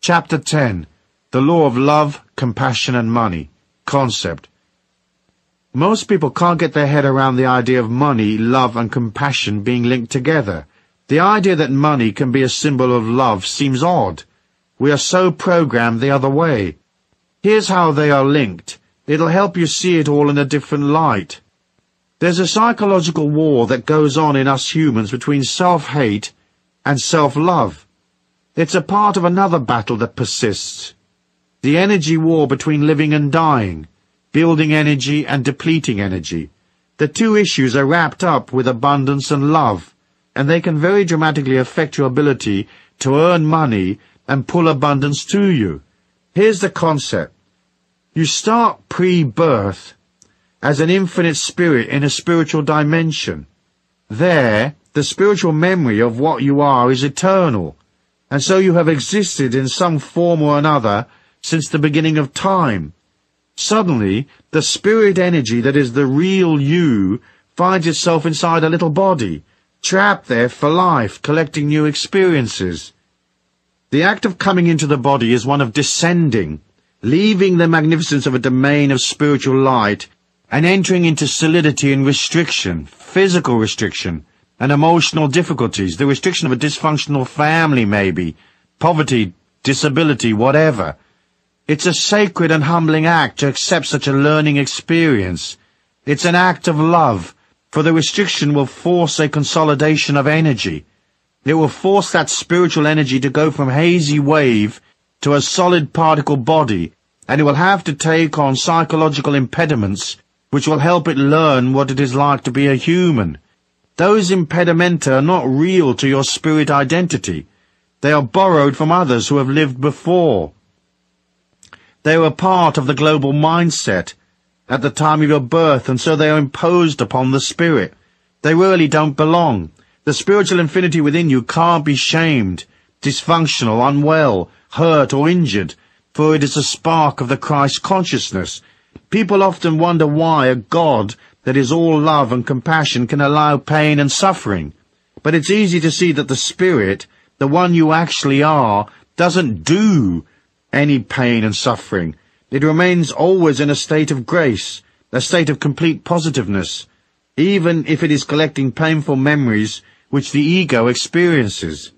Chapter 10. The Law of Love, Compassion and Money. Concept. Most people can't get their head around the idea of money, love, and compassion being linked together. The idea that money can be a symbol of love seems odd. We are so programmed the other way. Here's how they are linked. It'll help you see it all in a different light. There's a psychological war that goes on in us humans between self-hate and self-love. It's a part of another battle that persists. The energy war between living and dying, building energy and depleting energy. The two issues are wrapped up with abundance and love, and they can very dramatically affect your ability to earn money and pull abundance to you. Here's the concept. You start pre-birth as an infinite spirit in a spiritual dimension. There, the spiritual memory of what you are is eternal, and so you have existed in some form or another since the beginning of time. Suddenly, the spirit energy that is the real you finds itself inside a little body, trapped there for life, collecting new experiences. The act of coming into the body is one of descending, leaving the magnificence of a domain of spiritual light and entering into solidity and restriction, physical restriction, and emotional difficulties, the restriction of a dysfunctional family maybe, poverty, disability, whatever. It's a sacred and humbling act to accept such a learning experience. It's an act of love, for the restriction will force a consolidation of energy. It will force that spiritual energy to go from hazy wave to a solid particle body, and it will have to take on psychological impediments which will help it learn what it is like to be a human. Those impedimenta are not real to your spirit identity. They are borrowed from others who have lived before. They were part of the global mindset at the time of your birth, and so they are imposed upon the spirit. They really don't belong. The spiritual infinity within you can't be shamed, dysfunctional, unwell, hurt, or injured, for it is a spark of the Christ consciousness. People often wonder why a God that is all love and compassion can allow pain and suffering. But it's easy to see that the Spirit, the one you actually are, doesn't do any pain and suffering. It remains always in a state of grace, a state of complete positiveness, even if it is collecting painful memories which the ego experiences.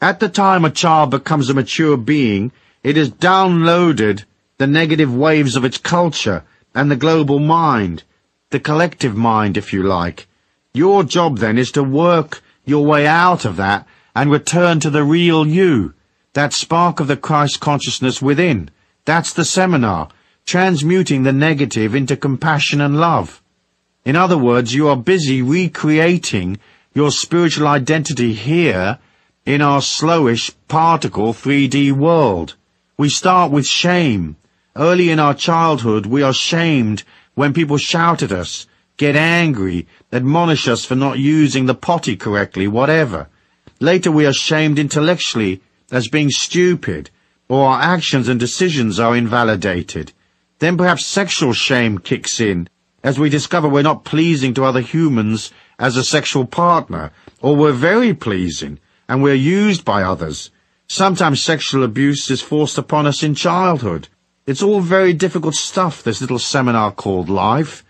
At the time a child becomes a mature being, it has downloaded the negative waves of its culture and the global mind, the collective mind, if you like. Your job then is to work your way out of that and return to the real you, that spark of the Christ consciousness within. That's the seminar, transmuting the negative into compassion and love. In other words, you are busy recreating your spiritual identity here in our slowish particle 3D world. We start with shame. Early in our childhood, we are shamed when people shout at us, get angry, admonish us for not using the potty correctly, whatever. Later we are shamed intellectually as being stupid, or our actions and decisions are invalidated. Then perhaps sexual shame kicks in, as we discover we're not pleasing to other humans as a sexual partner, or we're very pleasing, and we're used by others. Sometimes sexual abuse is forced upon us in childhood. It's all very difficult stuff, this little seminar called life.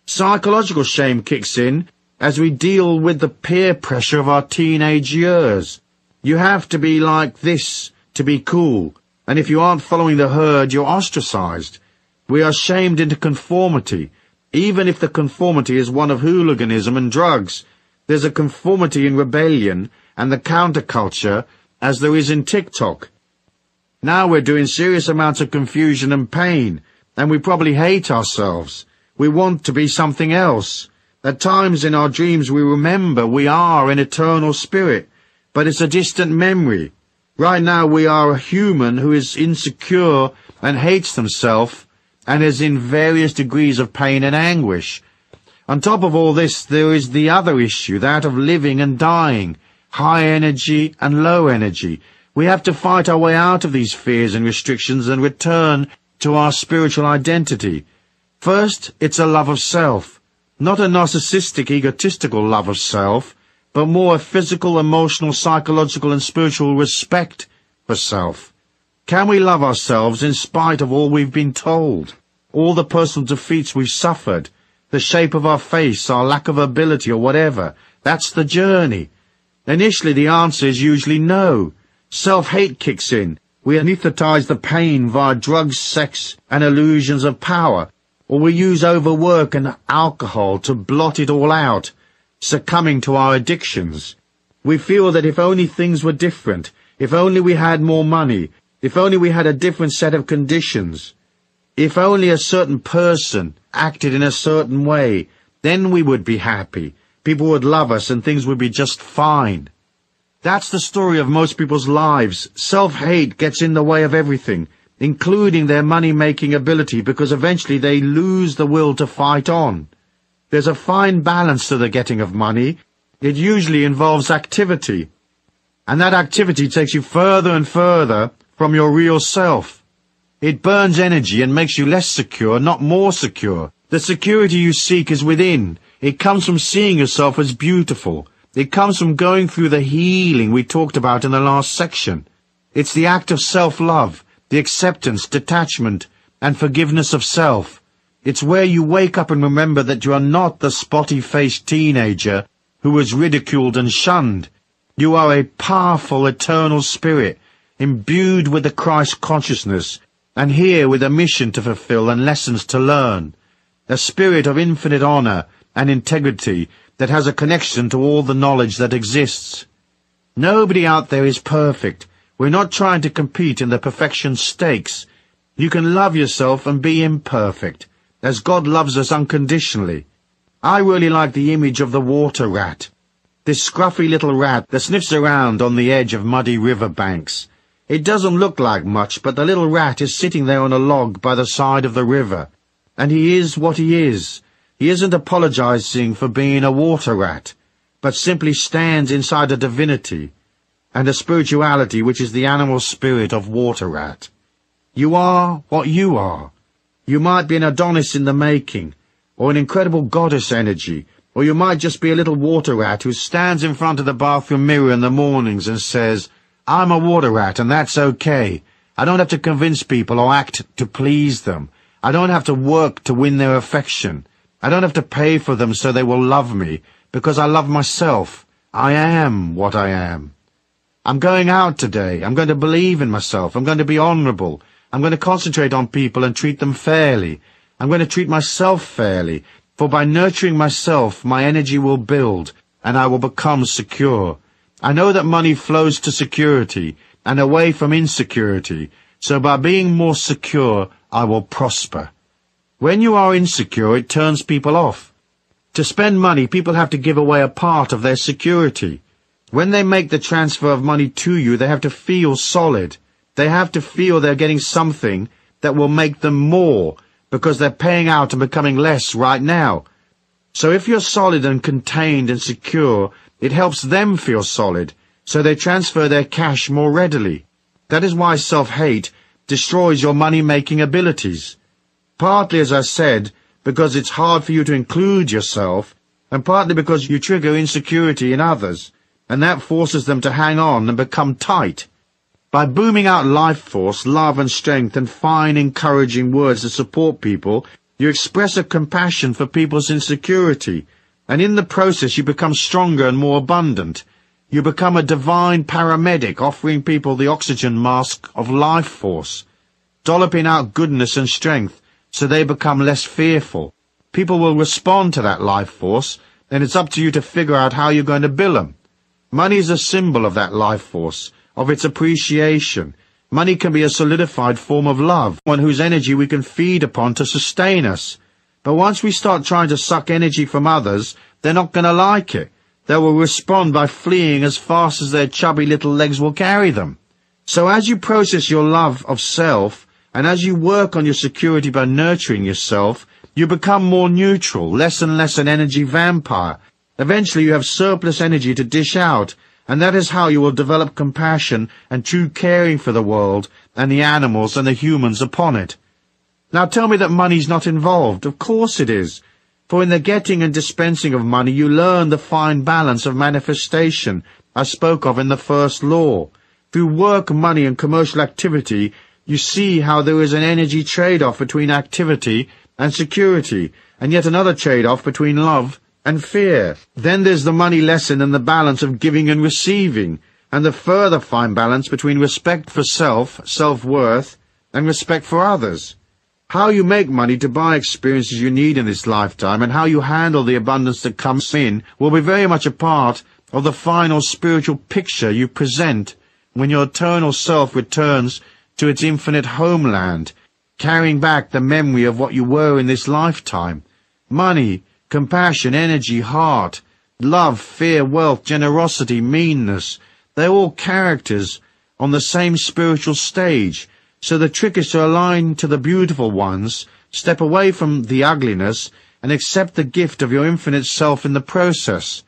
Psychological shame kicks in as we deal with the peer pressure of our teenage years. You have to be like this to be cool, and if you aren't following the herd, you're ostracized. We are shamed into conformity, even if the conformity is one of hooliganism and drugs. There's a conformity in rebellion and the counterculture as there is in TikTok. Now we're doing serious amounts of confusion and pain, and we probably hate ourselves. We want to be something else. At times in our dreams we remember we are an eternal spirit, but it's a distant memory. Right now we are a human who is insecure and hates themselves and is in various degrees of pain and anguish. On top of all this, there is the other issue, that of living and dying, high energy and low energy. We have to fight our way out of these fears and restrictions and return to our spiritual identity. First, it's a love of self, not a narcissistic, egotistical love of self, but more a physical, emotional, psychological and spiritual respect for self. Can we love ourselves in spite of all we've been told, all the personal defeats we've suffered, the shape of our face, our lack of ability or whatever? That's the journey. Initially the answer is usually no. Self-hate kicks in. We anesthetize the pain via drugs, sex and illusions of power, or we use overwork and alcohol to blot it all out, succumbing to our addictions. We feel that if only things were different, if only we had more money, if only we had a different set of conditions, if only a certain person acted in a certain way, then we would be happy. People would love us and things would be just fine. That's the story of most people's lives. Self-hate gets in the way of everything, including their money-making ability, because eventually they lose the will to fight on. There's a fine balance to the getting of money. It usually involves activity, and that activity takes you further and further from your real self. It burns energy and makes you less secure, not more secure. The security you seek is within. It comes from seeing yourself as beautiful. It comes from going through the healing we talked about in the last section. It's the act of self-love, the acceptance, detachment, and forgiveness of self. It's where you wake up and remember that you are not the spotty-faced teenager who was ridiculed and shunned. You are a powerful, eternal spirit, imbued with the Christ consciousness, and here with a mission to fulfill and lessons to learn. A spirit of infinite honor and integrity that has a connection to all the knowledge that exists. Nobody out there is perfect. We're not trying to compete in the perfection stakes. You can love yourself and be imperfect, as God loves us unconditionally. I really like the image of the water rat, this scruffy little rat that sniffs around on the edge of muddy river banks. It doesn't look like much, but the little rat is sitting there on a log by the side of the river, and he is what he is. He isn't apologizing for being a water rat, but simply stands inside a divinity and a spirituality which is the animal spirit of water rat. You are what you are. You might be an Adonis in the making, or an incredible goddess energy, or you might just be a little water rat who stands in front of the bathroom mirror in the mornings and says, "I'm a water rat and that's okay. I don't have to convince people or act to please them. I don't have to work to win their affection. I don't have to pay for them so they will love me, because I love myself. I am what I am. I'm going out today. I'm going to believe in myself. I'm going to be honourable. I'm going to concentrate on people and treat them fairly. I'm going to treat myself fairly, for by nurturing myself, my energy will build, and I will become secure. I know that money flows to security, and away from insecurity, so by being more secure, I will prosper." When you are insecure, it turns people off. To spend money, people have to give away a part of their security. When they make the transfer of money to you, they have to feel solid. They have to feel they're getting something that will make them more, because they're paying out and becoming less right now. So if you're solid and contained and secure, it helps them feel solid, so they transfer their cash more readily. That is why self-hate destroys your money-making abilities. Partly, as I said, because it's hard for you to include yourself, and partly because you trigger insecurity in others, and that forces them to hang on and become tight. By booming out life force, love and strength and fine encouraging words to support people, you express a compassion for people's insecurity, and in the process you become stronger and more abundant. You become a divine paramedic offering people the oxygen mask of life force, dolloping out goodness and strength so they become less fearful. People will respond to that life force, and it's up to you to figure out how you're going to bill them. Money is a symbol of that life force, of its appreciation. Money can be a solidified form of love, one whose energy we can feed upon to sustain us. But once we start trying to suck energy from others, they're not going to like it. They will respond by fleeing as fast as their chubby little legs will carry them. So as you process your love of self, and as you work on your security by nurturing yourself, you become more neutral, less and less an energy vampire. Eventually you have surplus energy to dish out, and that is how you will develop compassion and true caring for the world and the animals and the humans upon it. Now tell me that money's not involved. Of course it is. For in the getting and dispensing of money you learn the fine balance of manifestation I spoke of in the first law. Through work, money and commercial activity, you see how there is an energy trade-off between activity and security, and yet another trade-off between love and fear. Then there's the money lesson and the balance of giving and receiving, and the further fine balance between respect for self, self-worth, and respect for others. How you make money to buy experiences you need in this lifetime, and how you handle the abundance that comes in, will be very much a part of the final spiritual picture you present when your eternal self returns to its infinite homeland, carrying back the memory of what you were in this lifetime. Money, compassion, energy, heart, love, fear, wealth, generosity, meanness, they're all characters on the same spiritual stage, so the trick is to align to the beautiful ones, step away from the ugliness, and accept the gift of your infinite self in the process.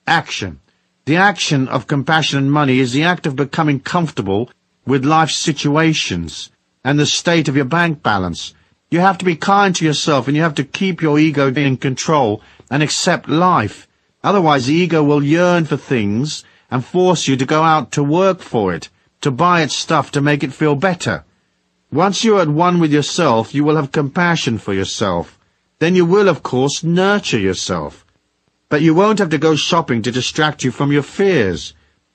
Action. The action of compassion and money is the act of becoming comfortable with life's situations and the state of your bank balance. You have to be kind to yourself, and you have to keep your ego in control and accept life. Otherwise the ego will yearn for things and force you to go out to work for it, to buy its stuff to make it feel better. Once you're at one with yourself, you will have compassion for yourself. Then you will, of course, nurture yourself. But you won't have to go shopping to distract you from your fears.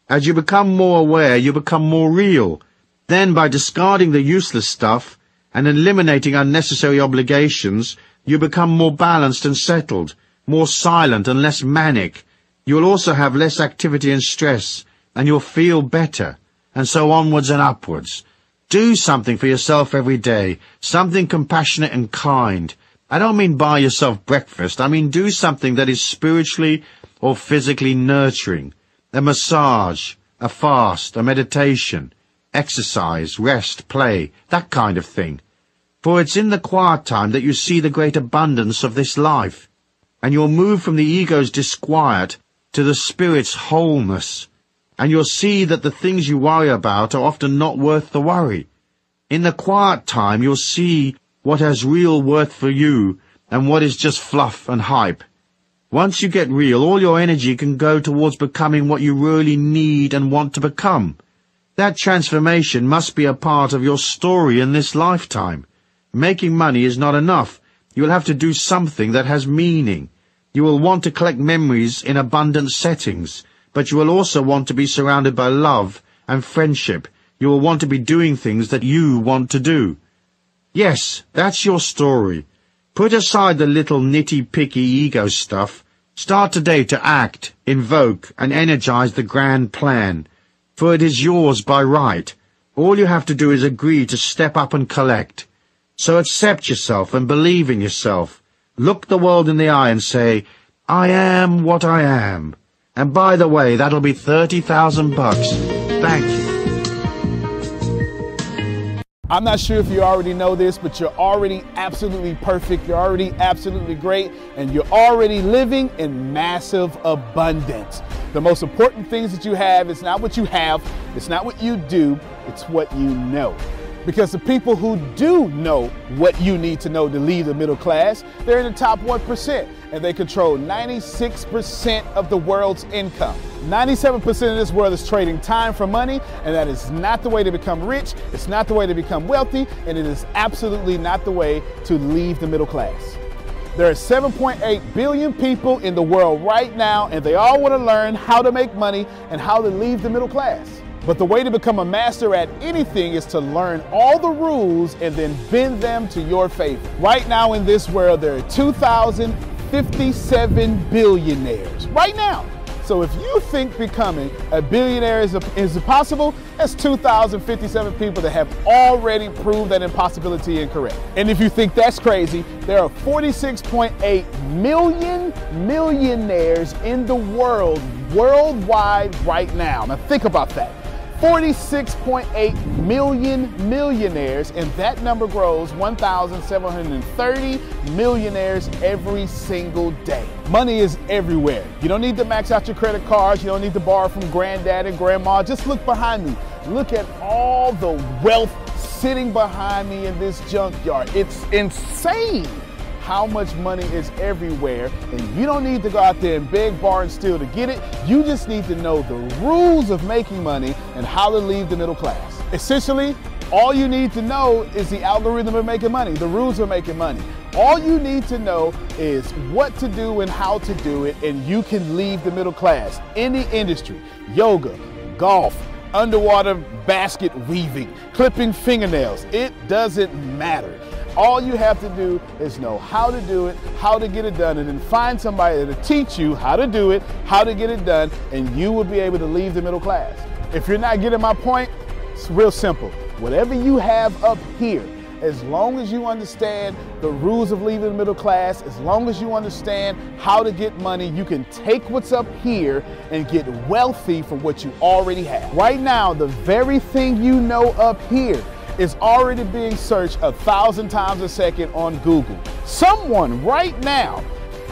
As you become more aware, you become more real. Then, by discarding the useless stuff and eliminating unnecessary obligations, you become more balanced and settled, more silent and less manic. You will also have less activity and stress, and you'll feel better, and so onwards and upwards. Do something for yourself every day, something compassionate and kind. I don't mean buy yourself breakfast. I mean do something that is spiritually or physically nurturing. A massage, a fast, a meditation, exercise, rest, play, that kind of thing. For it's in the quiet time that you see the great abundance of this life, and you'll move from the ego's disquiet to the spirit's wholeness, and you'll see that the things you worry about are often not worth the worry. In the quiet time you'll see what has real worth for you and what is just fluff and hype. Once you get real, all your energy can go towards becoming what you really need and want to become. That transformation must be a part of your story in this lifetime. Making money is not enough. You will have to do something that has meaning. You will want to collect memories in abundant settings, but you will also want to be surrounded by love and friendship. You will want to be doing things that you want to do. Yes, that's your story. Put aside the little nitty-picky ego stuff. Start today to act, invoke, and energize the grand plan, for it is yours by right. All you have to do is agree to step up and collect. So accept yourself and believe in yourself. Look the world in the eye and say, I am what I am. And by the way, that'll be $30,000. Thank you. I'm not sure if you already know this, but you're already absolutely perfect. You're already absolutely great. And you're already living in massive abundance. The most important things that you have is not what you have. It's not what you do. It's what you know. Because the people who do know what you need to know to lead the middle class, they're in the top 1%, and they control 96% of the world's income. 97% of this world is trading time for money, and that is not the way to become rich, it's not the way to become wealthy, and it is absolutely not the way to leave the middle class. There are 7.8 billion people in the world right now, and they all want to learn how to make money and how to leave the middle class. But the way to become a master at anything is to learn all the rules and then bend them to your favor. Right now in this world, there are 2,057 billionaires. Right now. So if you think becoming a billionaire is impossible, that's 2,057 people that have already proved that impossibility incorrect. And if you think that's crazy, there are 46.8 million millionaires in the world, worldwide right now. Now think about that. 46.8 million millionaires, and that number grows 1,730 millionaires every single day. Money is everywhere. You don't need to max out your credit cards. You don't need to borrow from granddad and grandma. Just look behind me. Look at all the wealth sitting behind me in this junkyard. It's insane how much money is everywhere, and you don't need to go out there and beg, borrow, and steal to get it. You just need to know the rules of making money and how to leave the middle class. Essentially, all you need to know is the algorithm of making money, the rules of making money. All you need to know is what to do and how to do it, and you can leave the middle class. Any industry, yoga, golf, underwater basket weaving, clipping fingernails, it doesn't matter. All you have to do is know how to do it, how to get it done, and then find somebody to teach you how to do it, how to get it done, and you will be able to leave the middle class. If you're not getting my point, it's real simple. Whatever you have up here, as long as you understand the rules of leaving the middle class, as long as you understand how to get money, you can take what's up here and get wealthy from what you already have. Right now, the very thing you know up here is already being searched 1,000 times a second on Google. Someone right now,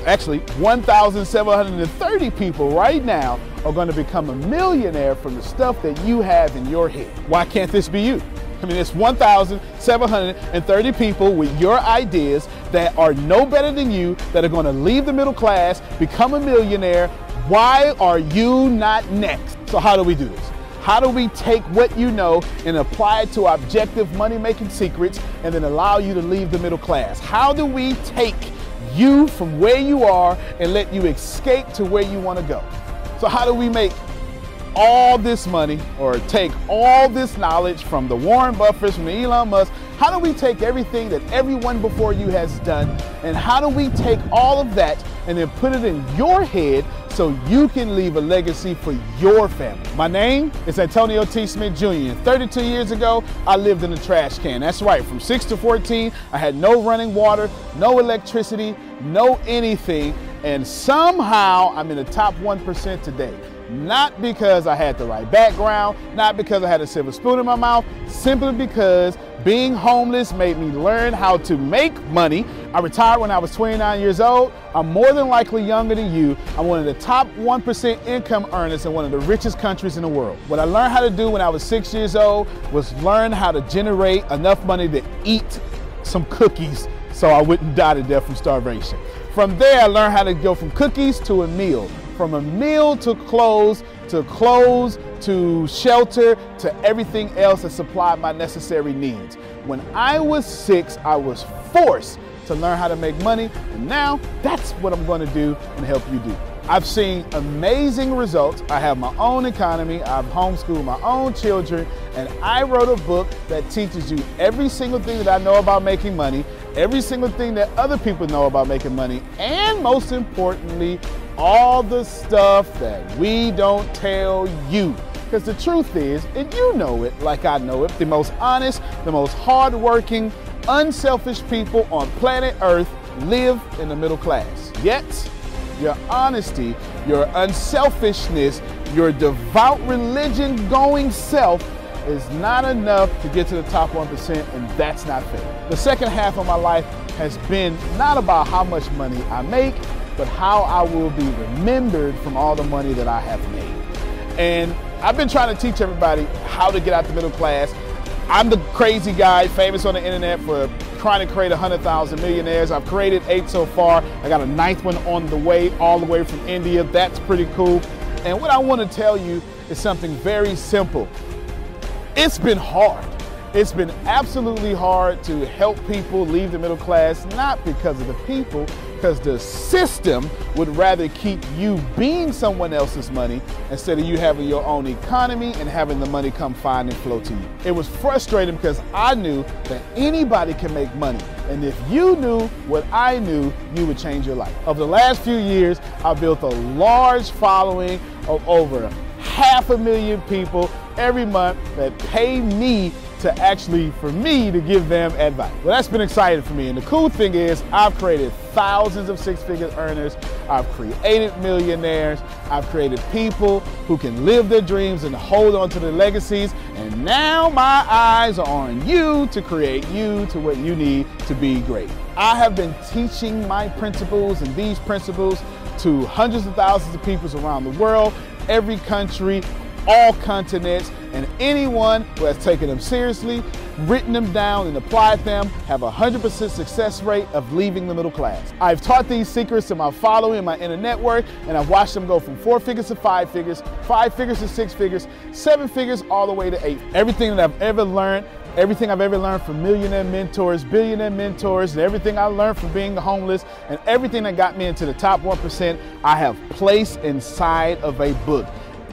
actually 1,730 people right now are going to become a millionaire from the stuff that you have in your head. Why can't this be you? I mean, it's 1,730 people with your ideas that are no better than you, that are going to leave the middle class, become a millionaire. Why are you not next? So how do we do this? How do we take what you know and apply it to objective money-making secrets and then allow you to leave the middle class? How do we take you from where you are and let you escape to where you want to go? So how do we make all this money, or take all this knowledge from the Warren Buffetts, from the Elon Musk? How do we take everything that everyone before you has done, and how do we take all of that and then put it in your head so you can leave a legacy for your family? My name is Antonio T. Smith Jr. 32 years ago, I lived in a trash can. That's right, from 6 to 14, I had no running water, no electricity, no anything, and somehow I'm in the top 1% today. Not because I had the right background, not because I had a silver spoon in my mouth, simply because being homeless made me learn how to make money. I retired when I was 29 years old. I'm more than likely younger than you. I'm one of the top 1% income earners in one of the richest countries in the world. What I learned how to do when I was 6 years old was learn how to generate enough money to eat some cookies so I wouldn't die to death from starvation. From there, I learned how to go from cookies to a meal, from a meal to clothes, to shelter, to everything else that supplied my necessary needs. When I was 6, I was forced to learn how to make money, and now that's what I'm going to do and help you do. I've seen amazing results. I have my own economy, I've homeschooled my own children, and I wrote a book that teaches you every single thing that I know about making money, every single thing that other people know about making money, and most importantly, all the stuff that we don't tell you. Because the truth is, and you know it like I know it, the most honest, the most hardworking, unselfish people on planet Earth live in the middle class. Yet, your honesty, your unselfishness, your devout religion-going self is not enough to get to the top 1%, and that's not fair. The second half of my life has been not about how much money I make, but how I will be remembered from all the money that I have made. And I've been trying to teach everybody how to get out the middle class. I'm the crazy guy famous on the internet for trying to create 100,000 millionaires. I've created 8 so far. I got a 9th one on the way, all the way from India. That's pretty cool. And what I want to tell you is something very simple. It's been hard. It's been absolutely hard to help people leave the middle class, not because of the people, because the system would rather keep you being someone else's money instead of you having your own economy and having the money come find and flow to you. It was frustrating because I knew that anybody can make money. And if you knew what I knew, you would change your life. Over the last few years, I've built a large following of over 500,000 people every month that pay me for me to give them advice. Well, that's been exciting for me. And the cool thing is I've created thousands of six-figure earners. I've created millionaires. I've created people who can live their dreams and hold on to their legacies. And now my eyes are on you to create you to what you need to be great. I have been teaching my principles and these principles to hundreds of thousands of people around the world, every country, all continents, and anyone who has taken them seriously, written them down, and applied them have a 100% success rate of leaving the middle class. I've taught these secrets to my following and my inner network, and I've watched them go from 4 figures to 5 figures, 5 figures to 6 figures, 7 figures, all the way to 8. Everything that I've ever learned, everything I've ever learned from millionaire mentors, billionaire mentors, and everything I learned from being homeless, and everything that got me into the top 1%, I have placed inside of a book.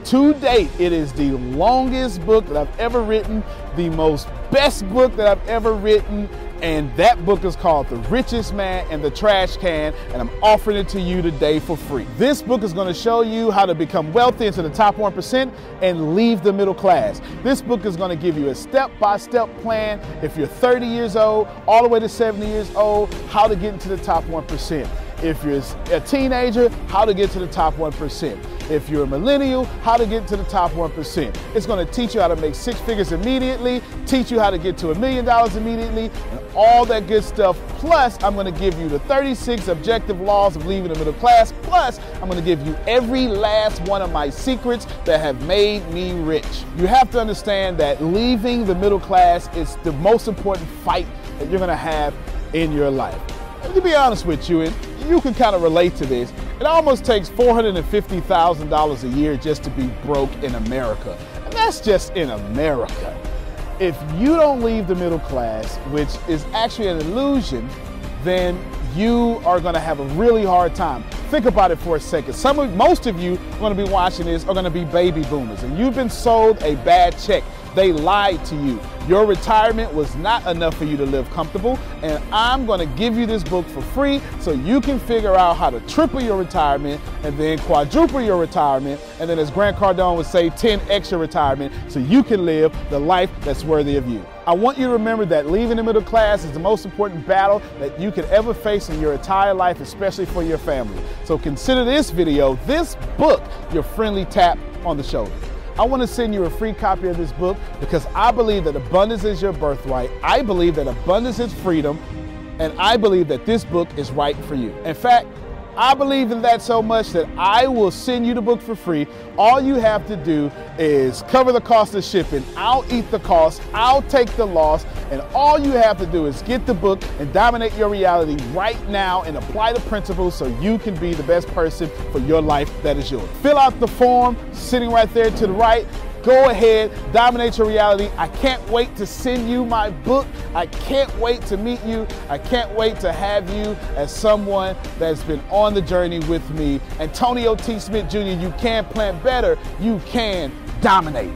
To date, it is the longest book that I've ever written, the most best book that I've ever written, and that book is called The Richest Man in the Trash Can, and I'm offering it to you today for free. This book is going to show you how to become wealthy into the top 1% and leave the middle class. This book is going to give you a step-by-step plan if you're 30 years old, all the way to 70 years old, how to get into the top 1%. If you're a teenager, how to get to the top 1%. If you're a millennial, how to get to the top 1%. It's going to teach you how to make 6 figures immediately, teach you how to get to $1 million immediately, and all that good stuff. Plus, I'm going to give you the 36 objective laws of leaving the middle class. Plus, I'm going to give you every last one of my secrets that have made me rich. You have to understand that leaving the middle class is the most important fight that you're going to have in your life. And to be honest with you, and you can kind of relate to this, it almost takes $450,000 a year just to be broke in America. And that's just in America. If you don't leave the middle class, which is actually an illusion, then you are going to have a really hard time. Think about it for a second. Most of you going to be watching this are going to be baby boomers, and you've been sold a bad check. They lied to you. Your retirement was not enough for you to live comfortable, and I'm going to give you this book for free so you can figure out how to triple your retirement and then quadruple your retirement, and then as Grant Cardone would say, 10x your retirement so you can live the life that's worthy of you. I want you to remember that leaving the middle class is the most important battle that you could ever face in your entire life, especially for your family. So consider this video, this book, your friendly tap on the shoulder. I want to send you a free copy of this book because I believe that abundance is your birthright. I believe that abundance is freedom, and I believe that this book is right for you. In fact, I believe in that so much that I will send you the book for free. All you have to do is cover the cost of shipping. I'll eat the cost, I'll take the loss, and all you have to do is get the book and dominate your reality right now and apply the principles so you can be the best person for your life that is yours. Fill out the form sitting right there to the right. Go ahead, dominate your reality. I can't wait to send you my book. I can't wait to meet you. I can't wait to have you as someone that's been on the journey with me. Antonio T. Smith Jr., you can plant better. You can dominate.